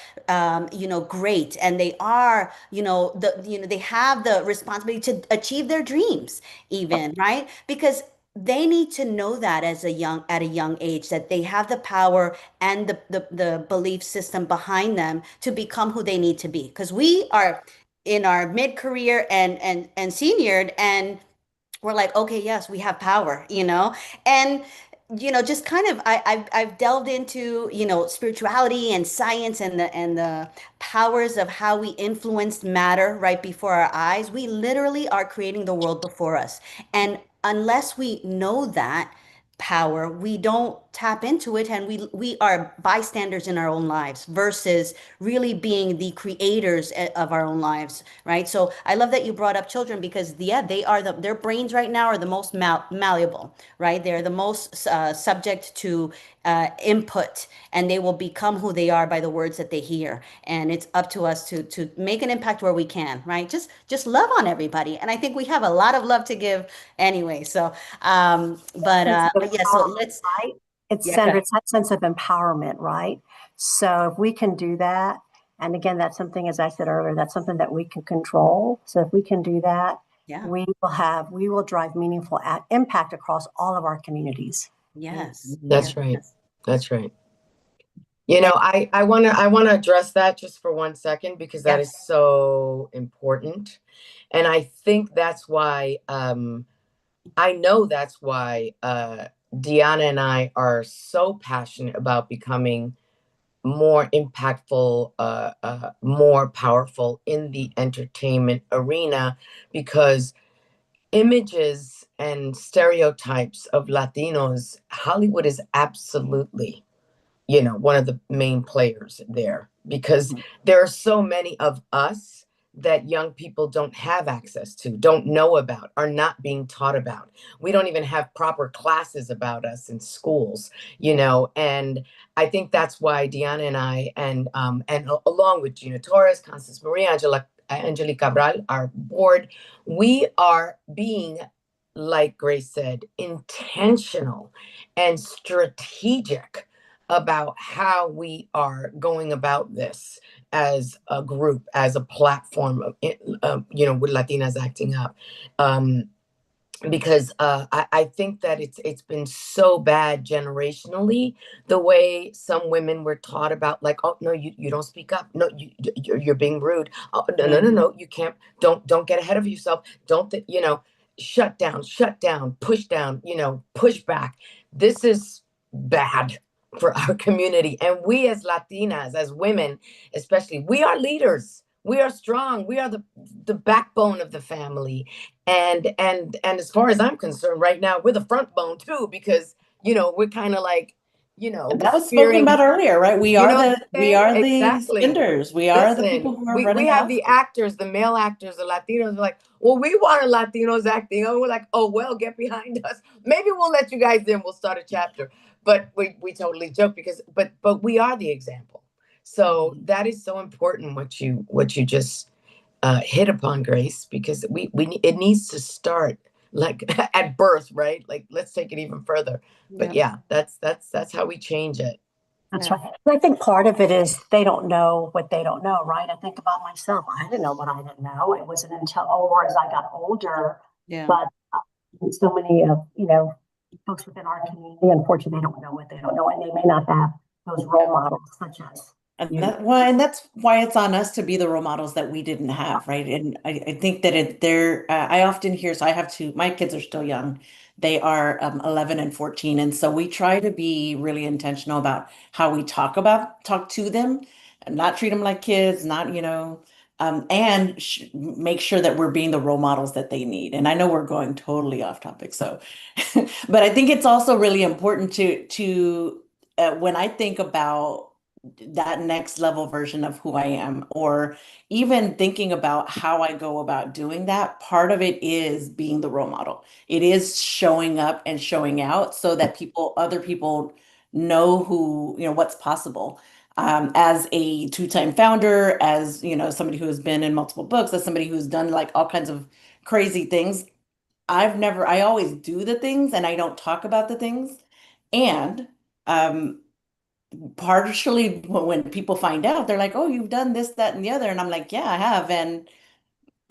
great, and they are, they have the responsibility to achieve their dreams even, right? Because they need to know that at a young age, that they have the power and the belief system behind them to become who they need to be. Because we are in our mid-career and seniored, and we're like, okay, yes, we have power, and just kind of I've delved into spirituality and science and the powers of how we influence matter right before our eyes. We literally are creating the world before us, and unless we know that power, we don't tap into it, and we are bystanders in our own lives versus really being the creators of our own lives, right? So I love that you brought up children, because their brains right now are the most malleable, right? They're the most subject to input, and they will become who they are by the words that they hear. And it's up to us to make an impact where we can, right? Just love on everybody, and I think we have a lot of love to give anyway. So but yeah, so let's, Right? It's Yeah. Sandra, it's that sense of empowerment, right? So if we can do that, and again, that's something, as I said earlier, that's something that we can control. So if we can do that, Yeah. we will drive meaningful impact across all of our communities. Yes. That's right. That's right. You know, I wanna address that just for 1 second because that is so important. And I think that's why I know that's why Deanna and I are so passionate about becoming more impactful, more powerful in the entertainment arena because images and stereotypes of Latinos, Hollywood is absolutely, one of the main players there because there are so many of us that young people don't have access to, don't know about, are not being taught about. We don't even have proper classes about us in schools, and I think that's why Diana and I, and along with Gina Torres, Constance Maria, Angelique Cabral, our board, we are being, like Grace said, intentional and strategic about how we are going about this as a group, as a platform, with Latinas Acting Up. Because I think that it's been so bad generationally, the way some women were taught about, like, oh no, you don't speak up, no, you're being rude, oh, no, you can't, don't get ahead of yourself, don't shut down, push down, push back. This is bad for our community, and we as Latinas, as women especially, we are leaders, we are strong, we are the backbone of the family. And as far as I'm concerned, right now we're the front bone too, because we're kind of like, that was spoken about earlier, right? We are the exactly. spenders. We are the Listen, people who are we running have the the actors, the male actors, the Latinos are like, well, we wanted Latinos acting. And we're like, oh well, get behind us. Maybe we'll let you guys in. We'll start a chapter. But we totally joke because but we are the example. So that is so important what you just hit upon, Grace, because it needs to start like at birth, right? Like let's take it even further. But yeah, that's how we change it. That's right. And I think part of it is they don't know what they don't know, right? I think about myself. I didn't know what I didn't know. It wasn't until, or as I got older, but so many of, folks within our community, unfortunately, they don't know what they don't know, and they may not have those role models such as. And that's why it's on us to be the role models that we didn't have, right? And I think that I often hear, so I have two, my kids are still young. They are 11 and 14. And so we try to be really intentional about how we talk to them and not treat them like kids, not, and make sure that we're being the role models that they need. And I know we're going totally off topic. So, but I think it's also really important to when I think about that next level version of who I am, or even thinking about how I go about doing that, part of it is being the role model. It is showing up and showing out so that other people know what's possible. As a two-time founder, as somebody who has been in multiple books, as somebody who's done like all kinds of crazy things, I always do the things and I don't talk about the things. And partially when people find out, they're like, oh, you've done this, that, and the other. And I'm like, yeah, I have. And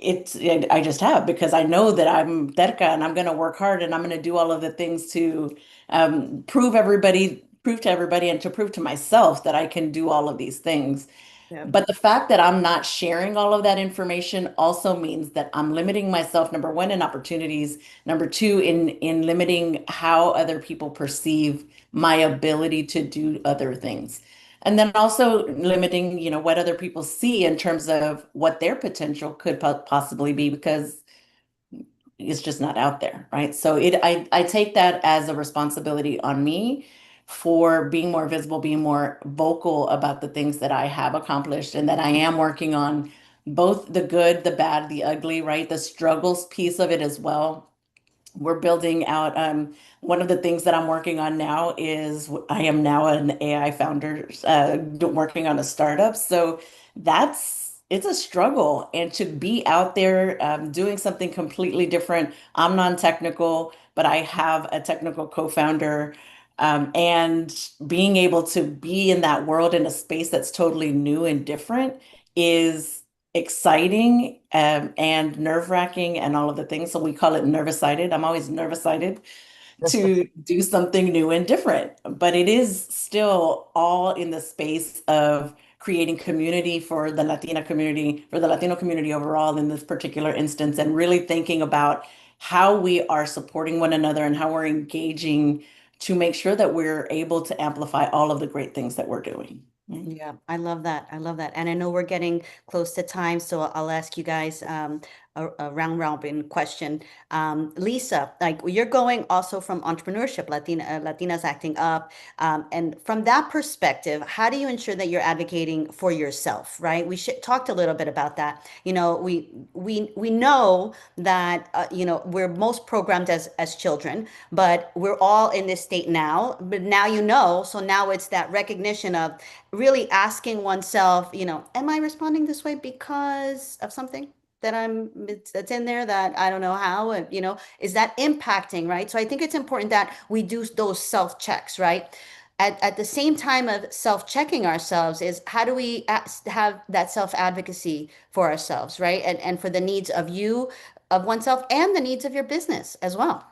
I just have, because I know that I'm terca and I'm going to work hard and I'm going to do all of the things to prove to everybody and to prove to myself that I can do all of these things. But the fact that I'm not sharing all of that information also means that I'm limiting myself, number one, in opportunities, number two, in limiting how other people perceive my ability to do other things. And then also limiting, what other people see in terms of what their potential could possibly be, because it's just not out there, right? So I take that as a responsibility on me for being more visible, being more vocal about the things that I have accomplished and that I am working on, both the good, the bad, the ugly, right? The struggles piece of it as well. We're building out, one of the things that I'm working on now is I am now an AI founder, working on a startup. So it's a struggle. And to be out there, doing something completely different. I'm non-technical, but I have a technical co-founder. And being able to be in that world in a space that's totally new and different is exciting, and nerve-wracking and all of the things. So we call it nervous-sighted. I'm always nervous-sighted to do something new and different. But it is still all in the space of creating community for the Latina community, for the Latino community overall in this particular instance, and really thinking about how we are supporting one another and how we're engaging to make sure that we're able to amplify all of the great things that we're doing. Yeah, I love that. I love that. And I know we're getting close to time, so I'll ask you guys a round robin question. Lisa, like you're going also from entrepreneurship, Latinas acting up, and from that perspective, how do you ensure that you're advocating for yourself, right? We talked a little bit about that. You know, we know that we're most programmed as children, but we're all in this state now. But now you know, so now it's that recognition of really asking oneself, am I responding this way because of something that's in there that I don't know how, and is that impacting, right? So I think it's important that we do those self checks, right? At the same time of self checking ourselves is how do we have that self advocacy for ourselves, right? And for the needs of oneself and the needs of your business as well.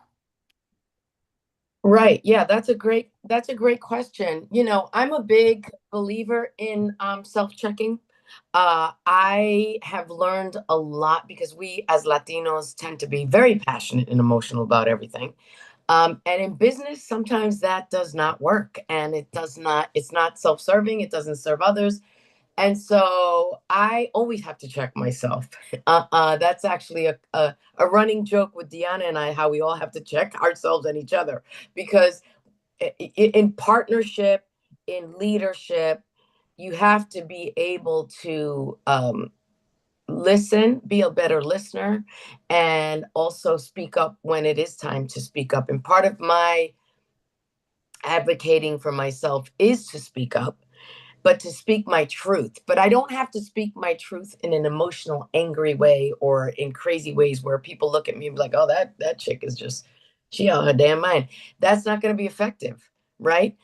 Right. Yeah, that's a great question. I'm a big believer in self-checking. I have learned a lot because we as Latinos tend to be very passionate and emotional about everything. And in business, sometimes that does not work, and it's not self-serving, it doesn't serve others. And so I always have to check myself. That's actually a running joke with Deanna and I, how we all have to check ourselves and each other, because in partnership, in leadership, you have to be able to listen, be a better listener, and also speak up when it is time to speak up. And part of my advocating for myself is to speak up, but to speak my truth. But I don't have to speak my truth in an emotional, angry way or in crazy ways where people look at me and be like, oh, that chick is just, she on her damn mind. That's not going to be effective, right?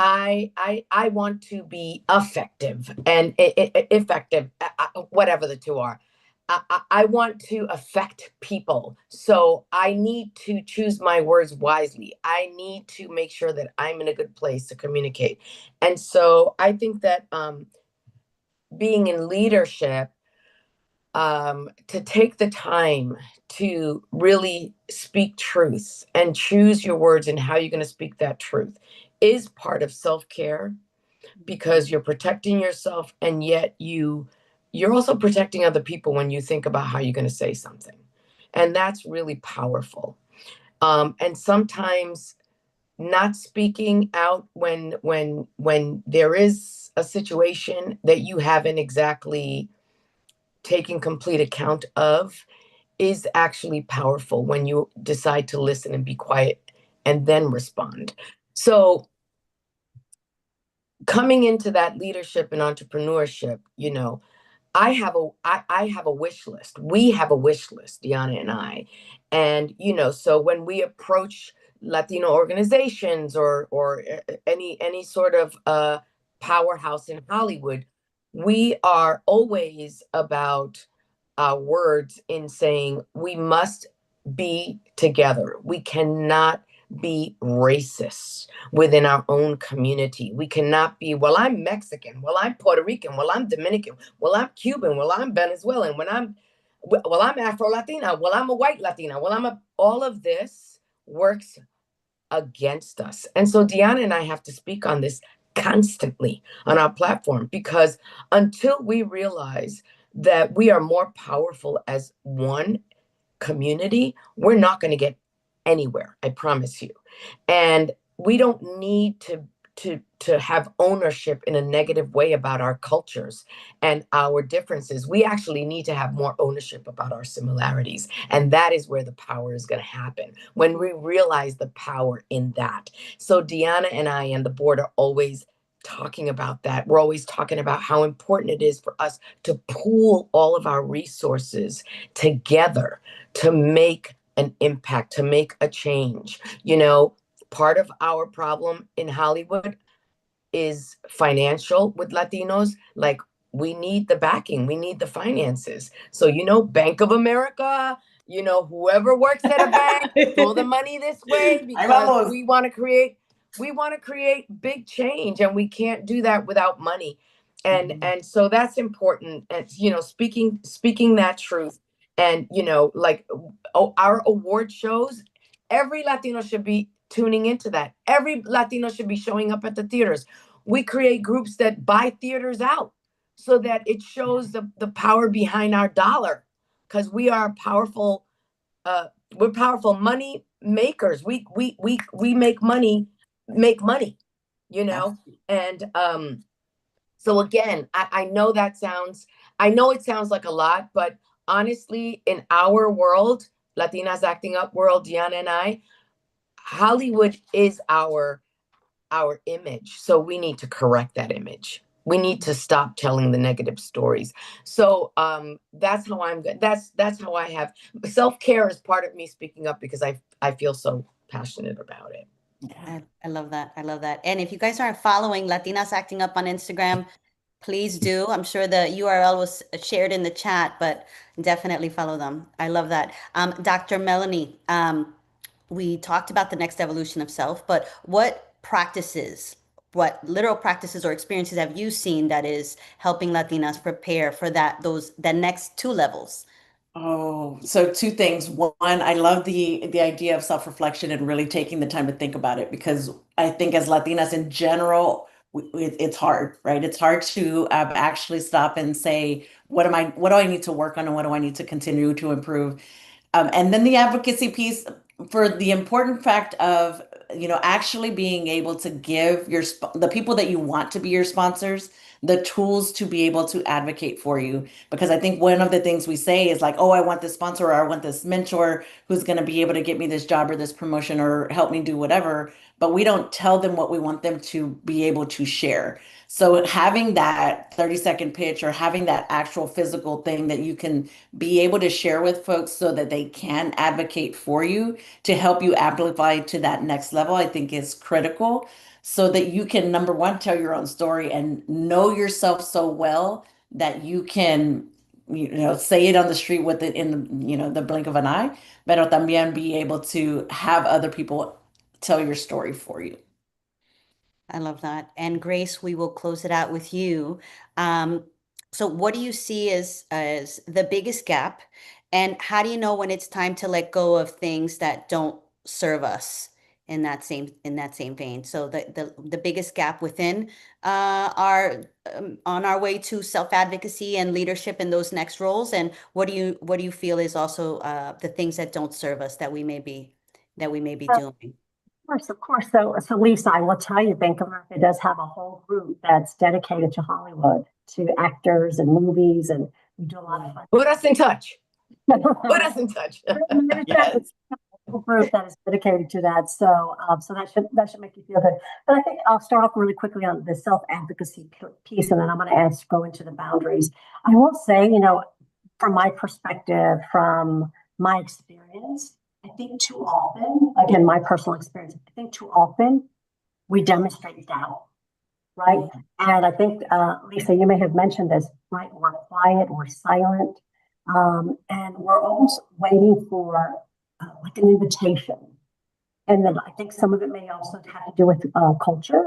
I want to be effective and effective, whatever the two are. I want to affect people. So I need to choose my words wisely. I need to make sure that I'm in a good place to communicate. And so I think that being in leadership, to take the time to really speak truth and choose your words and how you're going to speak that truth is part of self-care, because you're protecting yourself, and yet you're also protecting other people when you think about how you're going to say something. And that's really powerful. And sometimes not speaking out when there is a situation that you haven't exactly taken complete account of is actually powerful when you decide to listen and be quiet and then respond. So coming into that leadership and entrepreneurship, I have a wish list. We have a wish list, Diana and I. And so when we approach Latino organizations or any sort of powerhouse in Hollywood, we are always about words in saying we must be together. We cannot be racist within our own community. We cannot be, well, I'm Mexican, well, I'm Puerto Rican, well, I'm Dominican, well, I'm Cuban, well, I'm Venezuelan, well, I'm Afro-Latina, well, I'm a white Latina, all of this works against us. And so Deanna and I have to speak on this constantly on our platform, because until we realize that we are more powerful as one community, we're not going to get anywhere, I promise you. And we don't need to have ownership in a negative way about our cultures and our differences. We actually need to have more ownership about our similarities. And that is where the power is going to happen, when we realize the power in that. So Deanna and I and the board are always talking about that. We're always talking about how important it is for us to pool all of our resources together to make an impact, to make a change. part of our problem in Hollywood is financial with Latinos. Like, we need the backing, we need the finances. So, Bank of America, whoever works at a bank, throw the money this way because we want to create big change, and we can't do that without money. And so that's important. And speaking that truth. And like, our award shows, every Latino should be tuning into that. Every Latino should be showing up at the theaters. We create groups that buy theaters out so that it shows the power behind our dollar, because we are powerful. We're powerful money makers. We make money, and so again, I know it sounds like a lot, but honestly, in our world, Latinas Acting Up world, Diana and I, Hollywood is our image. So we need to correct that image. We need to stop telling the negative stories. So that's how that's how I have self-care is part of me speaking up, because I feel so passionate about it. I love that. I love that. And if you guys aren't following Latinas Acting Up on Instagram, please do. I'm sure the URL was shared in the chat, but definitely follow them. I love that. Dr. Melanie, we talked about the next evolution of self, but what literal practices or experiences have you seen that is helping Latinas prepare for the next two levels? Oh, so two things. One, I love the idea of self-reflection and really taking the time to think about it, because I think as Latinas in general, it's hard, right? It's hard to actually stop and say, what do I need to work on, and what do I need to continue to improve? And then the advocacy piece, for the important fact of, actually being able to give the people that you want to be your sponsors the tools to be able to advocate for you. Because I think one of the things we say is like, oh, I want this sponsor, or I want this mentor who's going to be able to get me this job or this promotion or help me do whatever. But we don't tell them what we want them to be able to share. So having that 30-second pitch, or having that actual physical thing that you can be able to share with folks so that they can advocate for you to help you amplify to that next level, I think is critical, so that you can, number one, tell your own story and know yourself so well that you can, say it on the street with it in, the blink of an eye, but también be able to have other people tell your story for you. I love that. And Grace, we will close it out with you. So what do you see as the biggest gap? And how do you know when it's time to let go of things that don't serve us in that same vein? So the biggest gap within our on our way to self-advocacy and leadership in those next roles. And what do you feel is also the things that don't serve us that we may be doing? Of course. So Lisa, I will tell you, Bank of America does have a whole group that's dedicated to Hollywood, to actors and movies, and we do a lot of fun. Put us in touch. Put us in touch. Yes. A group that is dedicated to that. So that should make you feel good. But I think I'll start off really quickly on the self-advocacy piece, and then I'm going to go into the boundaries. I will say, from my perspective, from my experience, I think too often, again, my personal experience, I think too often we demonstrate doubt, right? And I think, Lisa, you may have mentioned this, right? We're quiet, we're silent, and we're almost waiting for like an invitation. And then I think some of it may also have to do with culture,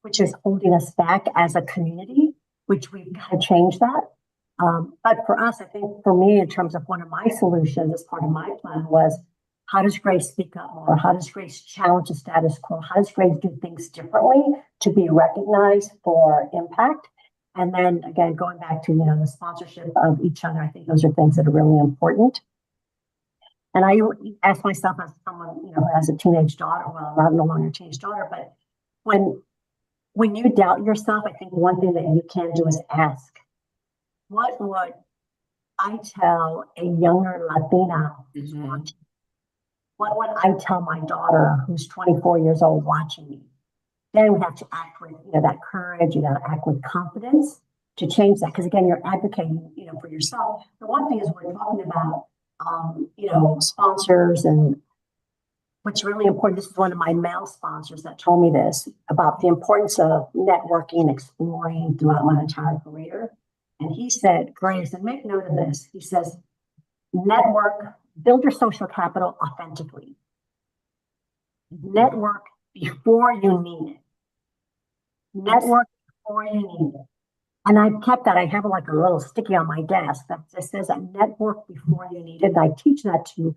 which is holding us back as a community, which we've got to change that. But for us, I think for me, in terms of one of my solutions as part of my plan was, how does Grace speak up more? How does Grace challenge the status quo? How does Grace do things differently to be recognized for impact? And then again, going back to, the sponsorship of each other, I think those are things that are really important. And I ask myself, as someone, who has a teenage daughter, well, I'm no longer a teenage daughter, but when you doubt yourself, I think one thing that you can do is ask, what would I tell a younger Latina who's watching? What would I tell my daughter who's 24 years old watching me? Then we have to act with, that courage, act with confidence to change that. Because again, you're advocating, for yourself. The one thing is we're talking about, sponsors and what's really important, this is one of my male sponsors that told me this about the importance of networking, exploring throughout my entire career. And he said, Grace, and make note of this. He says, network, build your social capital authentically. Network before you need it. Network before you need it. And I've kept that. I have like a little sticky on my desk that just says that network before you need it. And I teach that to,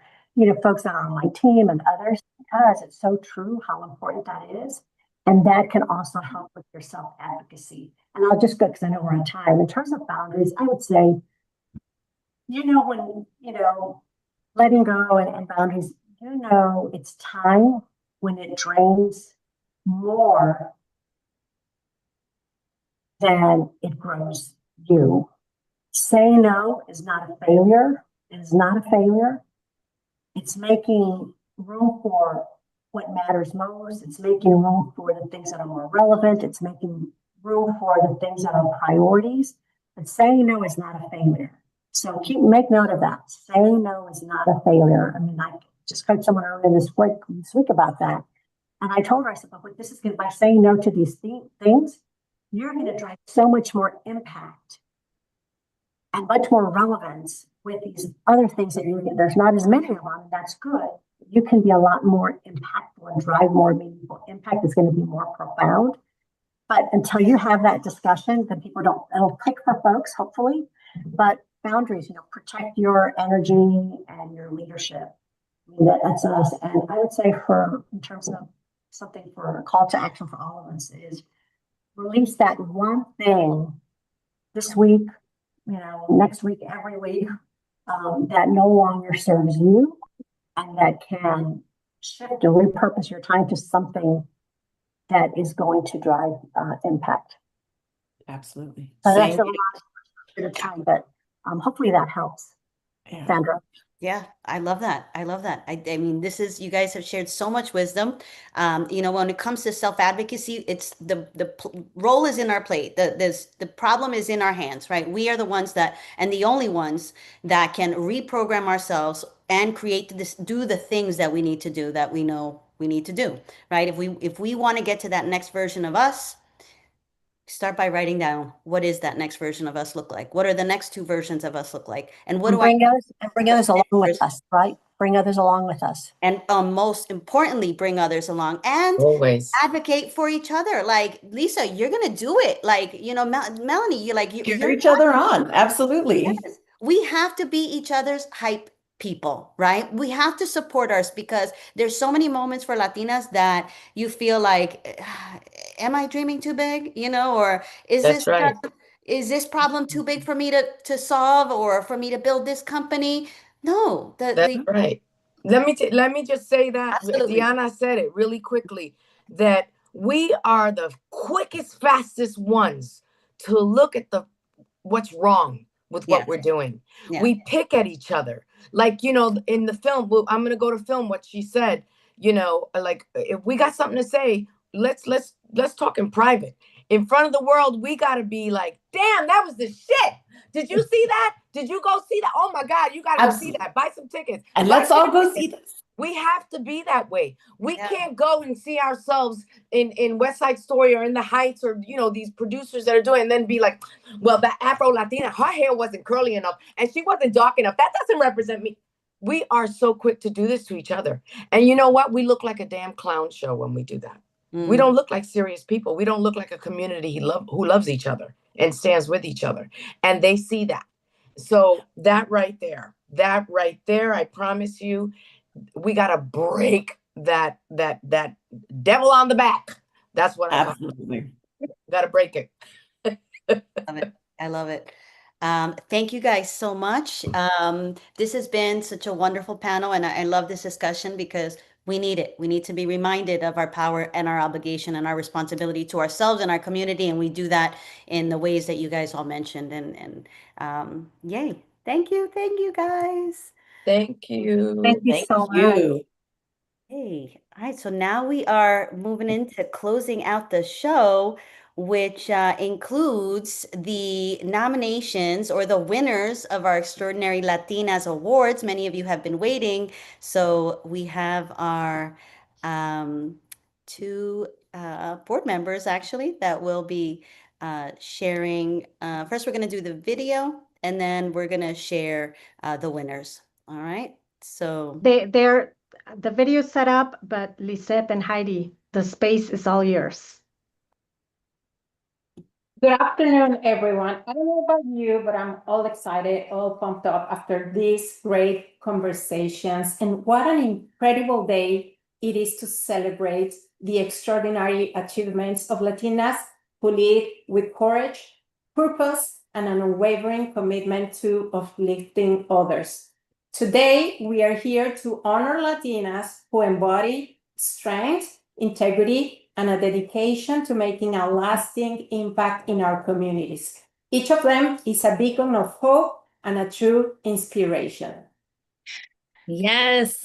folks that are on my team and others because it's so true how important that is. And that can also help with your self-advocacy. And I'll just go because I know we're on time. In terms of boundaries, I would say, when, letting go and boundaries, it's time when it drains more than it grows you. Saying no is not a failure. It is not a failure. It's making room for what matters most. It's making room for the things that are more relevant. It's making room for the things that are priorities. But saying no is not a failure. So make note of that. Saying no is not a failure. I mean, I just heard someone earlier this week about that. And I told her, I said, but what this is going by saying no to these things, you're going to drive so much more impact and much more relevance with these other things that there's not as many of them, and that's good. You can be a lot more impactful and drive more meaningful impact. It's going to be more profound. But until you have that discussion, then it'll click for folks, hopefully. But boundaries, protect your energy and your leadership. I mean, that's us. And I would say in terms of something for a call to action for all of us is release that one thing this week, next week, every week, that no longer serves you and that can shift or repurpose your time to something that is going to drive impact. Absolutely. So that's a lot of time, but hopefully that helps, Sandra. Yeah, I love that. I love that. I mean, you guys have shared so much wisdom. When it comes to self-advocacy, it's the role is in our plate. The problem is in our hands, right? We are the ones and the only ones that can reprogram ourselves and do the things that we need to do that we know we need to do, right? If we want to get to that next version of us, start by writing down what is that next version of us look like? What are the next two versions of us look like? And what do I bring others along with us, right? Bring others along with us. And most importantly, bring others along and always advocate for each other. Like, Lisa, you're going to do it. Like, Melanie, cheer each other on. Absolutely. Yes. We have to be each other's hype people, right? We have to support us because there's so many moments for Latinas that you feel like, am I dreaming too big? Or That's right. Is this problem too big for me to solve or for me to build this company? No, that's right. Let me just say that absolutely. Diana said it really quickly, that we are the quickest, fastest ones to look at what's wrong with what we're doing. Yeah. We pick at each other. Like, in the film, I'm going to go to film what she said, like if we got something to say, let's talk in private. In front of the world, we got to be like, damn, that was the shit. Did you see that? Did you go see that? Oh my God, you got to go see that. Buy some tickets. And let's all go see this. We have to be that way. We can't go and see ourselves in West Side Story or in the Heights or, these producers that are doing, and then be like, well, that Afro Latina, her hair wasn't curly enough and she wasn't dark enough. That doesn't represent me. We are so quick to do this to each other. And you know what? We look like a damn clown show when we do that. We don't look like serious people. We don't look like a community who loves each other and stands with each other. And they see that. So that right there, I promise you, we got to break that devil on the back. That's what I got to break it. Love it. I love it. Thank you guys so much. This has been such a wonderful panel, and I love this discussion because we need it. We need to be reminded of our power and our obligation and our responsibility to ourselves and our community, and we do that in the ways that you guys all mentioned. And yay! Thank you guys. Thank you. Thank you so much. Hey, all right. So now we are moving into closing out the show which includes the nominations or the winners of our Extraordinary Latinas Awards. Many of you have been waiting. So we have our two board members actually that will be sharing. First, we're going to do the video and then we're going to share the winners. All right. So they're the video set up, but Lisette and Heidi, the space is all yours. Good afternoon, everyone. I don't know about you, but I'm all excited, all pumped up after these great conversations. And what an incredible day it is to celebrate the extraordinary achievements of Latinas who lead with courage, purpose, and an unwavering commitment to uplifting others. Today, we are here to honor Latinas who embody strength, integrity, and a dedication to making a lasting impact in our communities. Each of them is a beacon of hope and a true inspiration. Yes,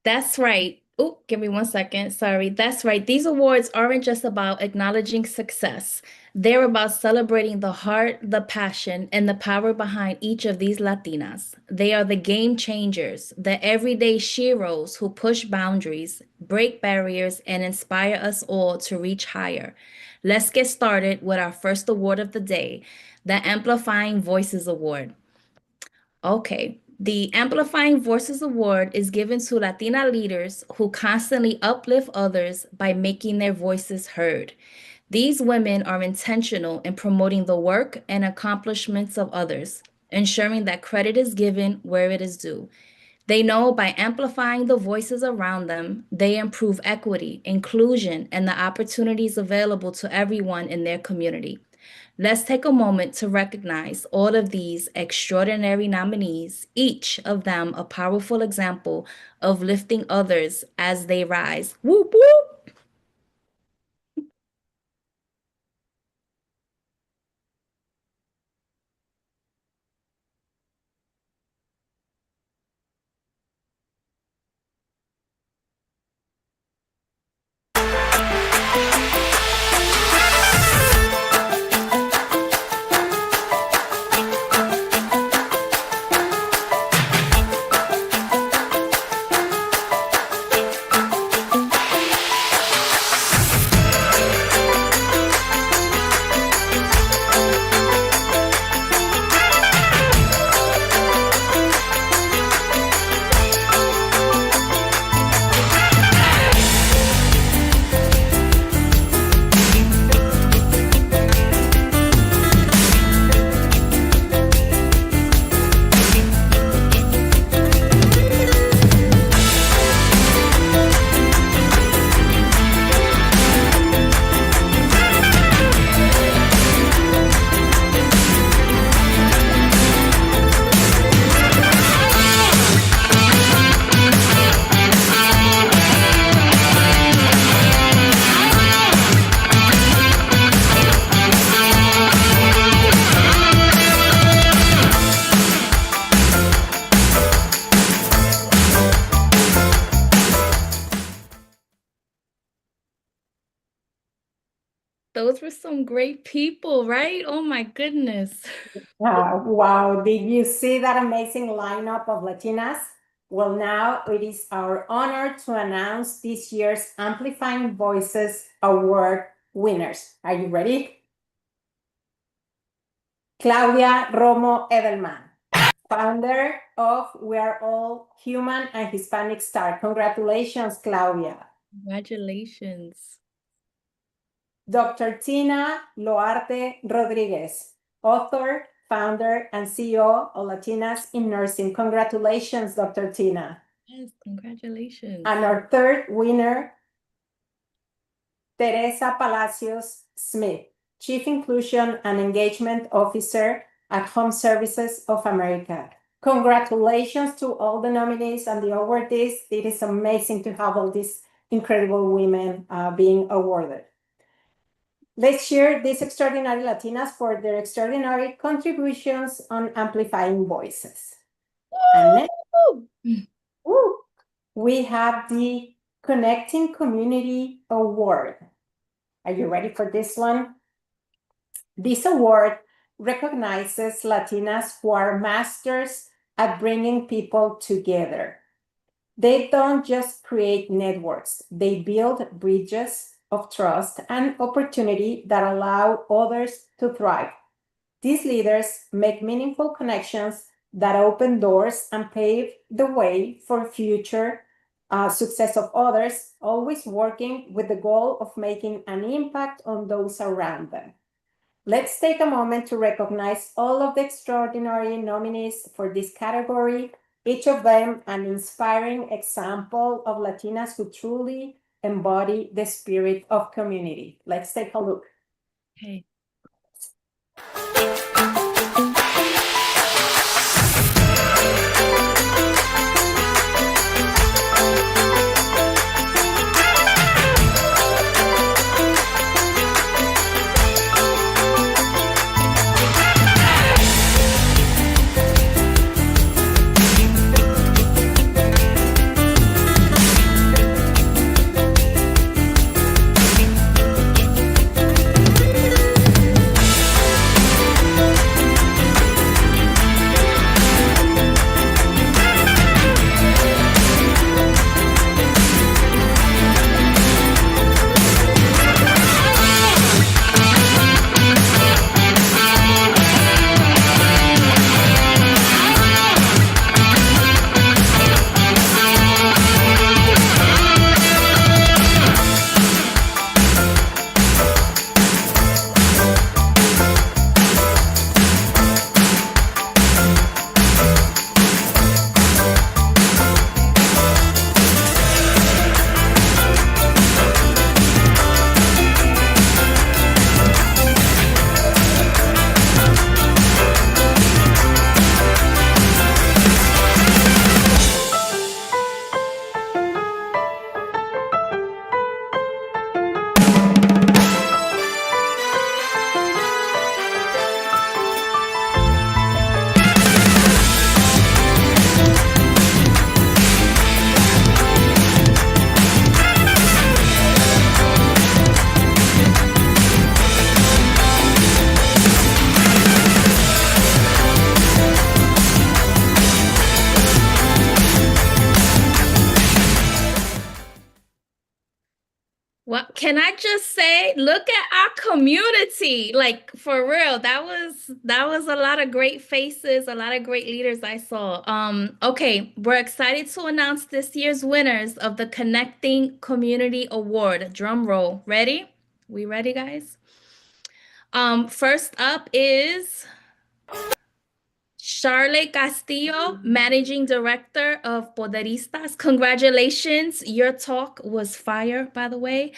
that's right. Oh, give me 1 second. Sorry. That's right. These awards aren't just about acknowledging success. They're about celebrating the heart, the passion, and the power behind each of these Latinas. They are the game changers, the everyday sheroes who push boundaries, break barriers, and inspire us all to reach higher. Let's get started with our first award of the day, the Amplifying Voices Award. Okay. The Amplifying Voices Award is given to Latina leaders who constantly uplift others by making their voices heard. These women are intentional in promoting the work and accomplishments of others, ensuring that credit is given where it is due. They know by amplifying the voices around them, they improve equity, inclusion, and the opportunities available to everyone in their community. Let's take a moment to recognize all of these extraordinary nominees, each of them a powerful example of lifting others as they rise. Whoop, whoop. Those were some great people, right? Oh my goodness. Wow, did you see that amazing lineup of Latinas? Well, now it is our honor to announce this year's Amplifying Voices Award winners. Are you ready? Claudia Romo Edelman, founder of We Are All Human and Hispanic Star. Congratulations, Claudia. Congratulations. Dr. Tina Loarte Rodriguez, author, founder, and CEO of Latinas in Nursing. Congratulations, Dr. Tina. Yes, congratulations. And our third winner, Teresa Palacios Smith, Chief Inclusion and Engagement Officer at Home Services of America. Congratulations to all the nominees and the awardees. It is amazing to have all these incredible women being awarded. Let's cheer these extraordinary Latinas for their extraordinary contributions on amplifying voices. And next, woo, we have the Connecting Community Award. Are you ready for this one? This award recognizes Latinas who are masters at bringing people together. They don't just create networks, they build bridges of trust and opportunity that allow others to thrive. These leaders make meaningful connections that open doors and pave the way for future success of others, always working with the goal of making an impact on those around them. Let's take a moment to recognize all of the extraordinary nominees for this category, each of them an inspiring example of Latinas who truly embody the spirit of community. Let's take a look. Okay. Well, can I just say, look at our community. Like for real, that was a lot of great faces, a lot of great leaders I saw. Okay, we're excited to announce this year's winners of the Connecting Community Award. Drum roll. Ready? We ready, guys? First up is Charlotte Castillo, Managing Director of Poderistas. Congratulations. Your talk was fire, by the way.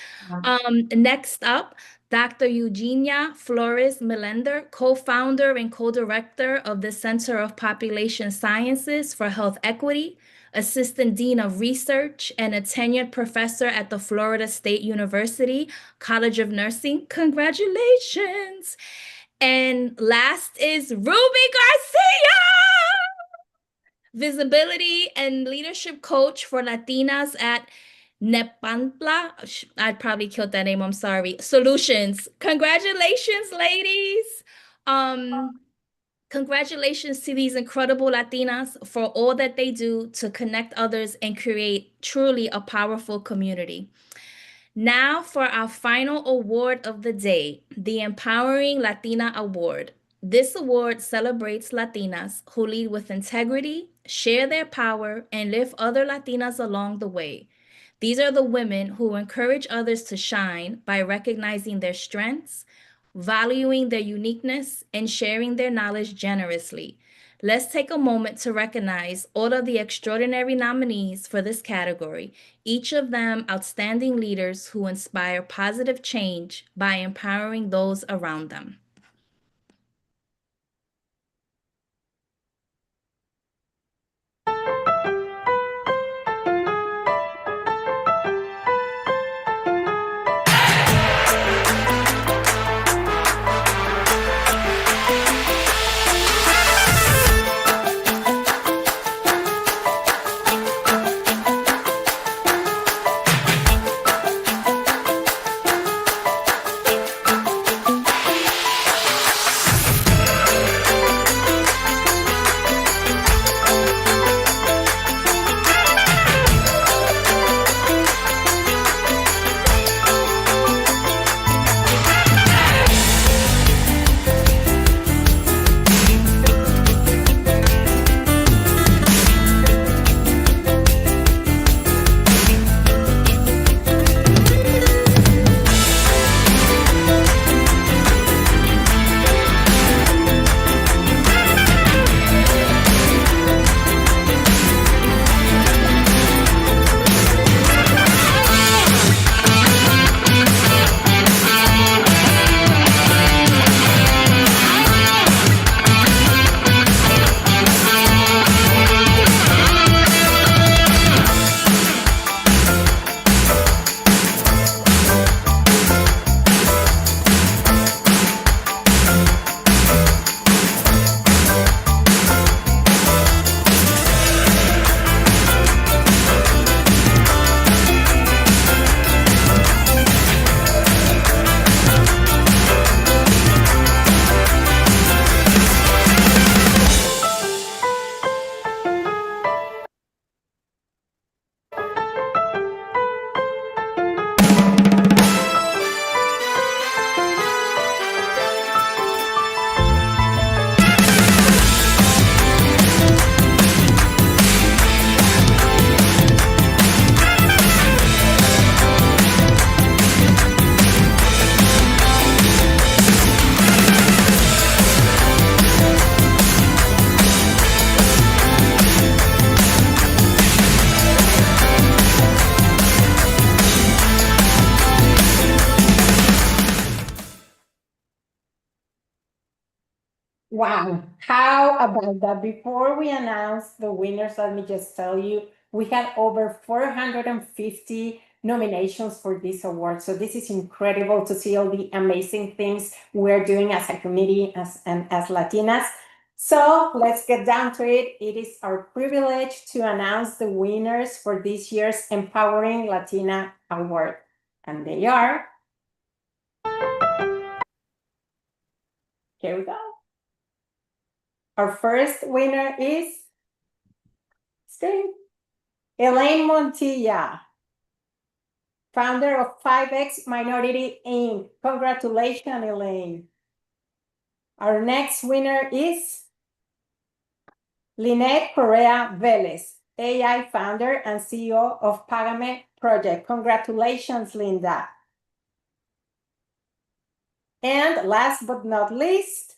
Next up, Dr. Eugenia Flores Melender, co-founder and co-director of the Center of Population Sciences for Health Equity, Assistant Dean of Research, and a tenured professor at the Florida State University College of Nursing. Congratulations. And last is Ruby Garcia, visibility and leadership coach for Latinas at Nepantla. I probably killed that name. I'm sorry. Solutions. Congratulations, ladies. Congratulations to these incredible Latinas for all that they do to connect others and create truly a powerful community. Now for our final award of the day, the Empowering Latina Award. This award celebrates Latinas who lead with integrity, share their power, and lift other Latinas along the way. These are the women who encourage others to shine by recognizing their strengths, valuing their uniqueness, and sharing their knowledge generously. Let's take a moment to recognize all of the extraordinary nominees for this category, each of them outstanding leaders who inspire positive change by empowering those around them. Wow, how about that? Before we announce the winners, let me just tell you, we had over 450 nominations for this award. So this is incredible to see all the amazing things we're doing as a community and as Latinas. So let's get down to it. It is our privilege to announce the winners for this year's Empowering Latina Award. And they are, here we go. Our first winner is Elaine Montilla, founder of 5X Minority Inc. Congratulations, Elaine. Our next winner is Lynette Correa Velez, AI founder and CEO of Pagame Project. Congratulations, Linda. And last but not least,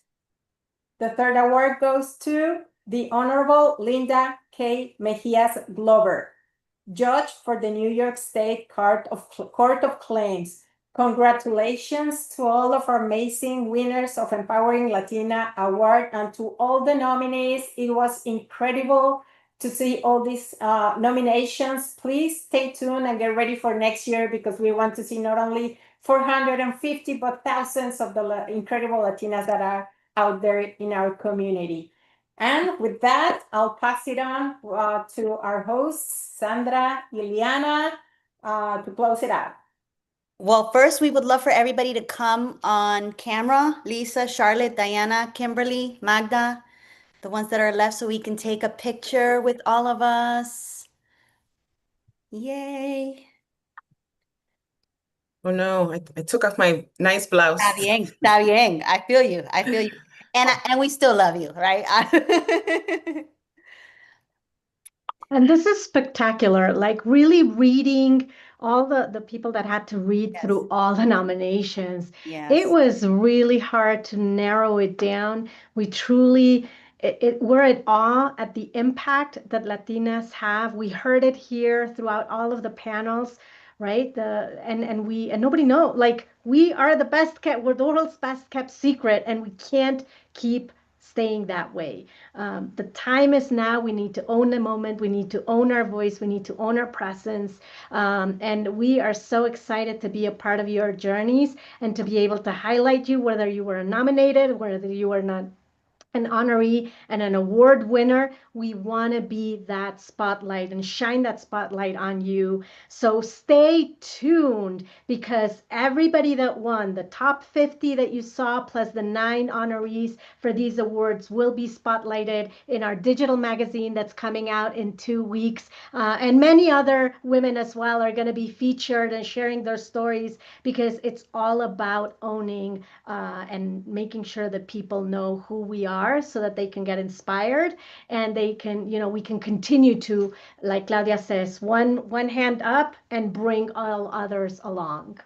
the third award goes to the Honorable Linda K. Mejias Glover, judge for the New York State Court of Claims. Congratulations to all of our amazing winners of Empowering Latina Award and to all the nominees. It was incredible to see all these nominations. Please stay tuned and get ready for next year because we want to see not only 450 but thousands of the incredible Latinas that are out there in our community. And with that, I'll pass it on to our hosts, Sandra, Ileana, to close it out. Well, first, we would love for everybody to come on camera. Lisa, Charlotte, Diana, Kimberly, Magda, the ones that are left, so we can take a picture with all of us. Yay. Oh no, I took off my nice blouse. Está bien. I feel you. I feel you. And we still love you, right? And this is spectacular, like really reading all the people that had to read through all the nominations. It was really hard to narrow it down. We truly, we're at awe at the impact that Latinas have. We heard it here throughout all of the panels, right? And nobody know, like we are the best kept, we're the world's best kept secret, and we can't keep staying that way. The time is now. We need to own the moment. We need to own our voice. We need to own our presence. And we are so excited to be a part of your journeys and to be able to highlight you, whether you were nominated, whether you were not an honoree and an award winner. We want to be that spotlight and shine that spotlight on you. So stay tuned because everybody that won, the top 50 that you saw, plus the 9 honorees for these awards will be spotlighted in our digital magazine that's coming out in 2 weeks. And many other women as well are going to be featured and sharing their stories because it's all about owning and making sure that people know who we are so that they can get inspired and they can, we can continue to, like Claudia says, one hand up and bring all others along.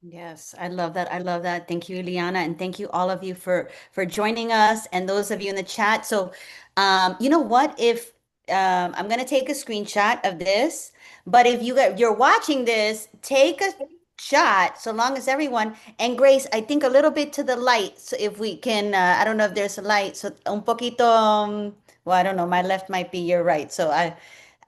Yes, I love that. I love that. Thank you, Ileana, and thank you all of you for joining us and those of you in the chat. So, you know what? If I'm gonna take a screenshot of this, but if you're watching this, take a shot. So long as everyone and Grace, I think a little bit to the light. So if we can, I don't know if there's a light. So un poquito. Well, I don't know. My left might be your right. So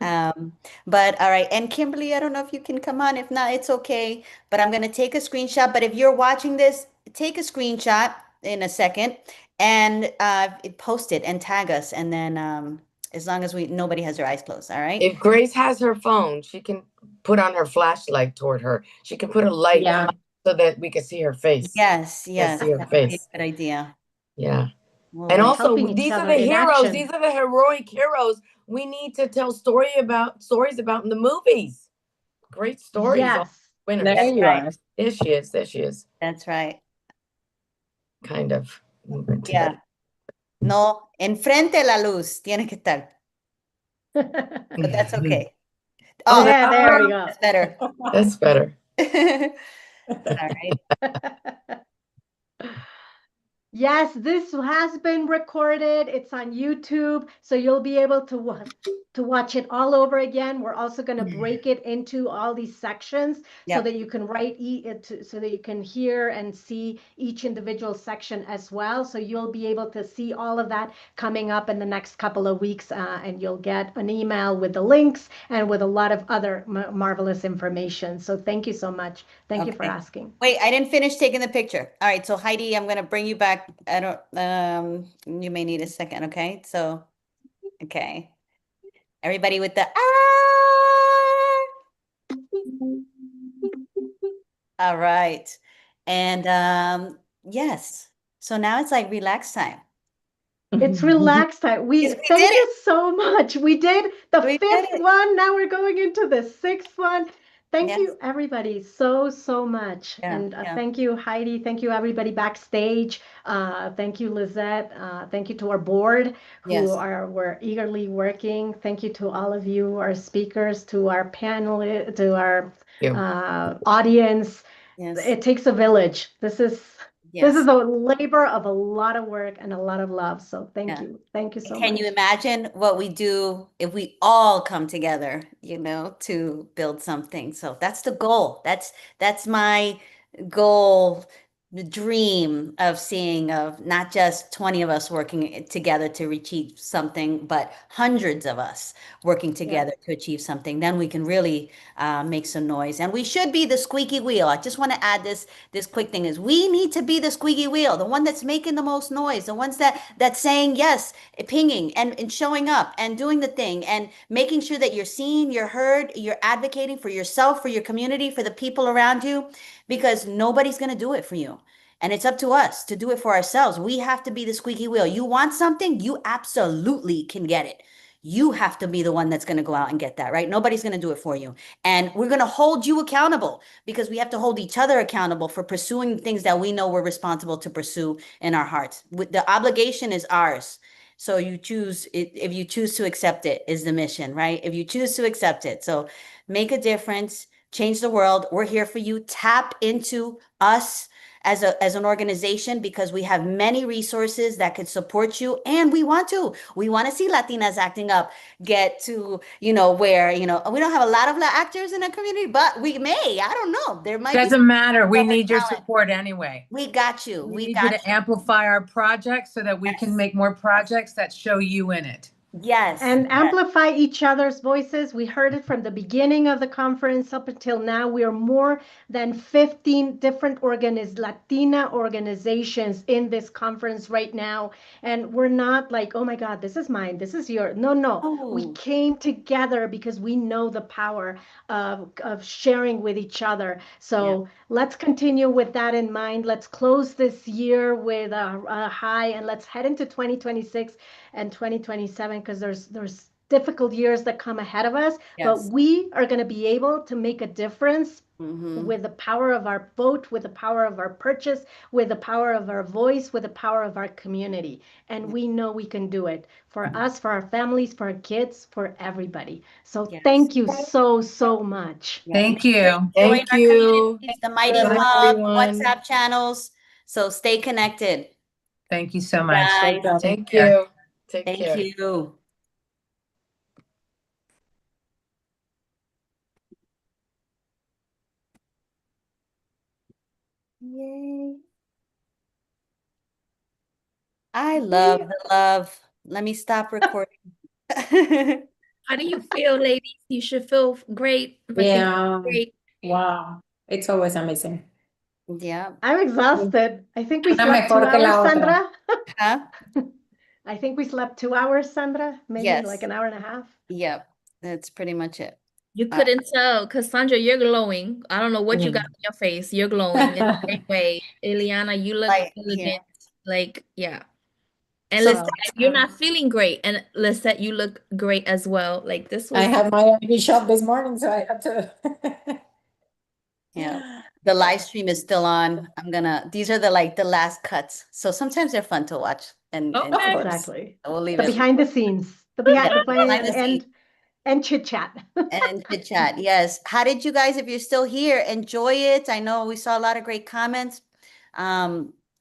but all right. And Kimberly, I don't know if you can come on. If not, it's okay. But I'm gonna take a screenshot. But if you're watching this, take a screenshot in a second and post it and tag us. And then as long as nobody has their eyes closed, all right? If Grace has her phone, she can put on her flashlight toward her. She can put a light so that we can see her face. Yes, Yes, see her that would be face. a good idea. Yeah. Well, And then also, helping each these are other the in heroes. action. These are the heroic heroes we need to tell stories about in the movies. Great stories. Yes. Winners. There you are. There she is. There she is. That's right. Kind of. Yeah. No, enfrente la luz tiene que estar. But that's okay. Oh, yeah, there we go. That's better. That's better. All right. Yes, this has been recorded. It's on YouTube, so you'll be able to watch it all over again. We're also going to break it into all these sections so that you can so that you can hear and see each individual section as well. So you'll be able to see all of that coming up in the next couple of weeks, and you'll get an email with the links and with a lot of other marvelous information. So thank you so much. Thank you for asking. Wait, I didn't finish taking the picture. All right, so Heidi, I'm gonna bring you back. I don't, you may need a second, okay? So, okay. Everybody with the All right. And yes. So now it's like relax time. It's relaxed time. We Thank did you so much. We did the We did fifth it. one. Now we're going into the sixth one. Thank Yes. you, everybody, so much. Yeah, And yeah. thank you, Heidi. Thank you, everybody backstage. Thank you, Lizette. Thank you to our board who Yes. were eagerly working. Thank you to all of you, our speakers, to our panel, to our audience. Yes. It takes a village. This is Yes. a labor of a lot of work and a lot of love. So thank Yeah. you. Thank you so Can much. you imagine what we do if we all come together, to build something? So that's the goal. That's my goal, the dream of seeing of not just 20 of us working together to achieve something, but hundreds of us working together to achieve something. Then we can really make some noise. And we should be the squeaky wheel. I just want to add this quick thing is we need to be the squeaky wheel, the one that's making the most noise, the ones that's saying yes, pinging and showing up and doing the thing and making sure that you're seen, you're heard, you're advocating for yourself, for your community, for the people around you, because nobody's going to do it for you. And it's up to us to do it for ourselves. We have to be the squeaky wheel. You want something, you absolutely can get it. You have to be the one that's going to go out and get that, right? Nobody's going to do it for you. And we're going to hold you accountable because we have to hold each other accountable for pursuing things that we know we're responsible to pursue in our hearts. The obligation is ours. So you choose it, if you choose to accept it is the mission, right? If you choose to accept it. So make a difference, change the world. We're here for you. Tap into us as an organization because we have many resources that could support you and we want to see Latinas acting up, get to where we don't have a lot of actors in our community, but we may. I don't know, there might be Doesn't matter. We need your talent. support anyway. We got you. We need you to amplify our projects so that we can make more projects that show you in it. Yes. And amplify each other's voices. We heard it from the beginning of the conference up until now. We are more than 15 different Latina organizations in this conference right now. And we're not like, oh my God, this is mine, this is yours. No. We came together because we know the power of sharing with each other. So let's continue with that in mind. Let's close this year with a high and let's head into 2026 and 2027 because there's difficult years that come ahead of us, but we are going to be able to make a difference with the power of our vote, with the power of our purchase, with the power of our voice, with the power of our community. And we know we can do it for us, for our families, for our kids, for everybody. So thank you so much. Thank you. Join our communities, the Mighty Hub, WhatsApp channels. So stay connected. Thank you so much. Guys. Thank you. Take Thank care. you. Yay. I love the love. Let me stop recording. How do you feel, ladies? You should feel great. Great. Wow. It's always amazing. Yeah. I'm exhausted. I think we Una slept 2 mejor que la hours, otra. Sandra. Huh? I think we slept 2 hours, Sandra. Maybe like an hour and a half. Yep. That's pretty much it. You couldn't tell, Cassandra, you're glowing. I don't know what you got on your face. You're glowing in a great way. Eliana, you look elegant. Like, yeah. And So, Lisette, you're not feeling great. And Lisette, you look great as well. Like this was I had my IV shot this morning, so I had to. Yeah. The live stream is still on. These are the last cuts. So sometimes they're fun to watch. And Exactly. we'll leave The it. behind the scenes. The behind the scenes. And chit chat. And chit chat. Yes. How did you guys, if you're still here, enjoy it? I know we saw a lot of great comments.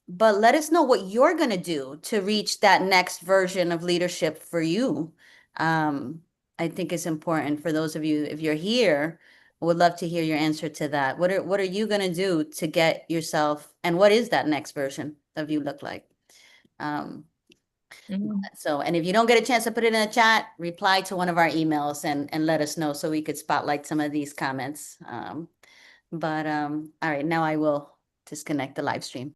but let us know what you're going to do to reach that next version of leadership for you. I think it's important for those of you, if you're here, I would love to hear your answer to that. What are you going to do to get yourself, and what is that next version of you look like? So, and if you don't get a chance to put it in the chat, reply to one of our emails and let us know so we could spotlight some of these comments. All right, now I will disconnect the live stream.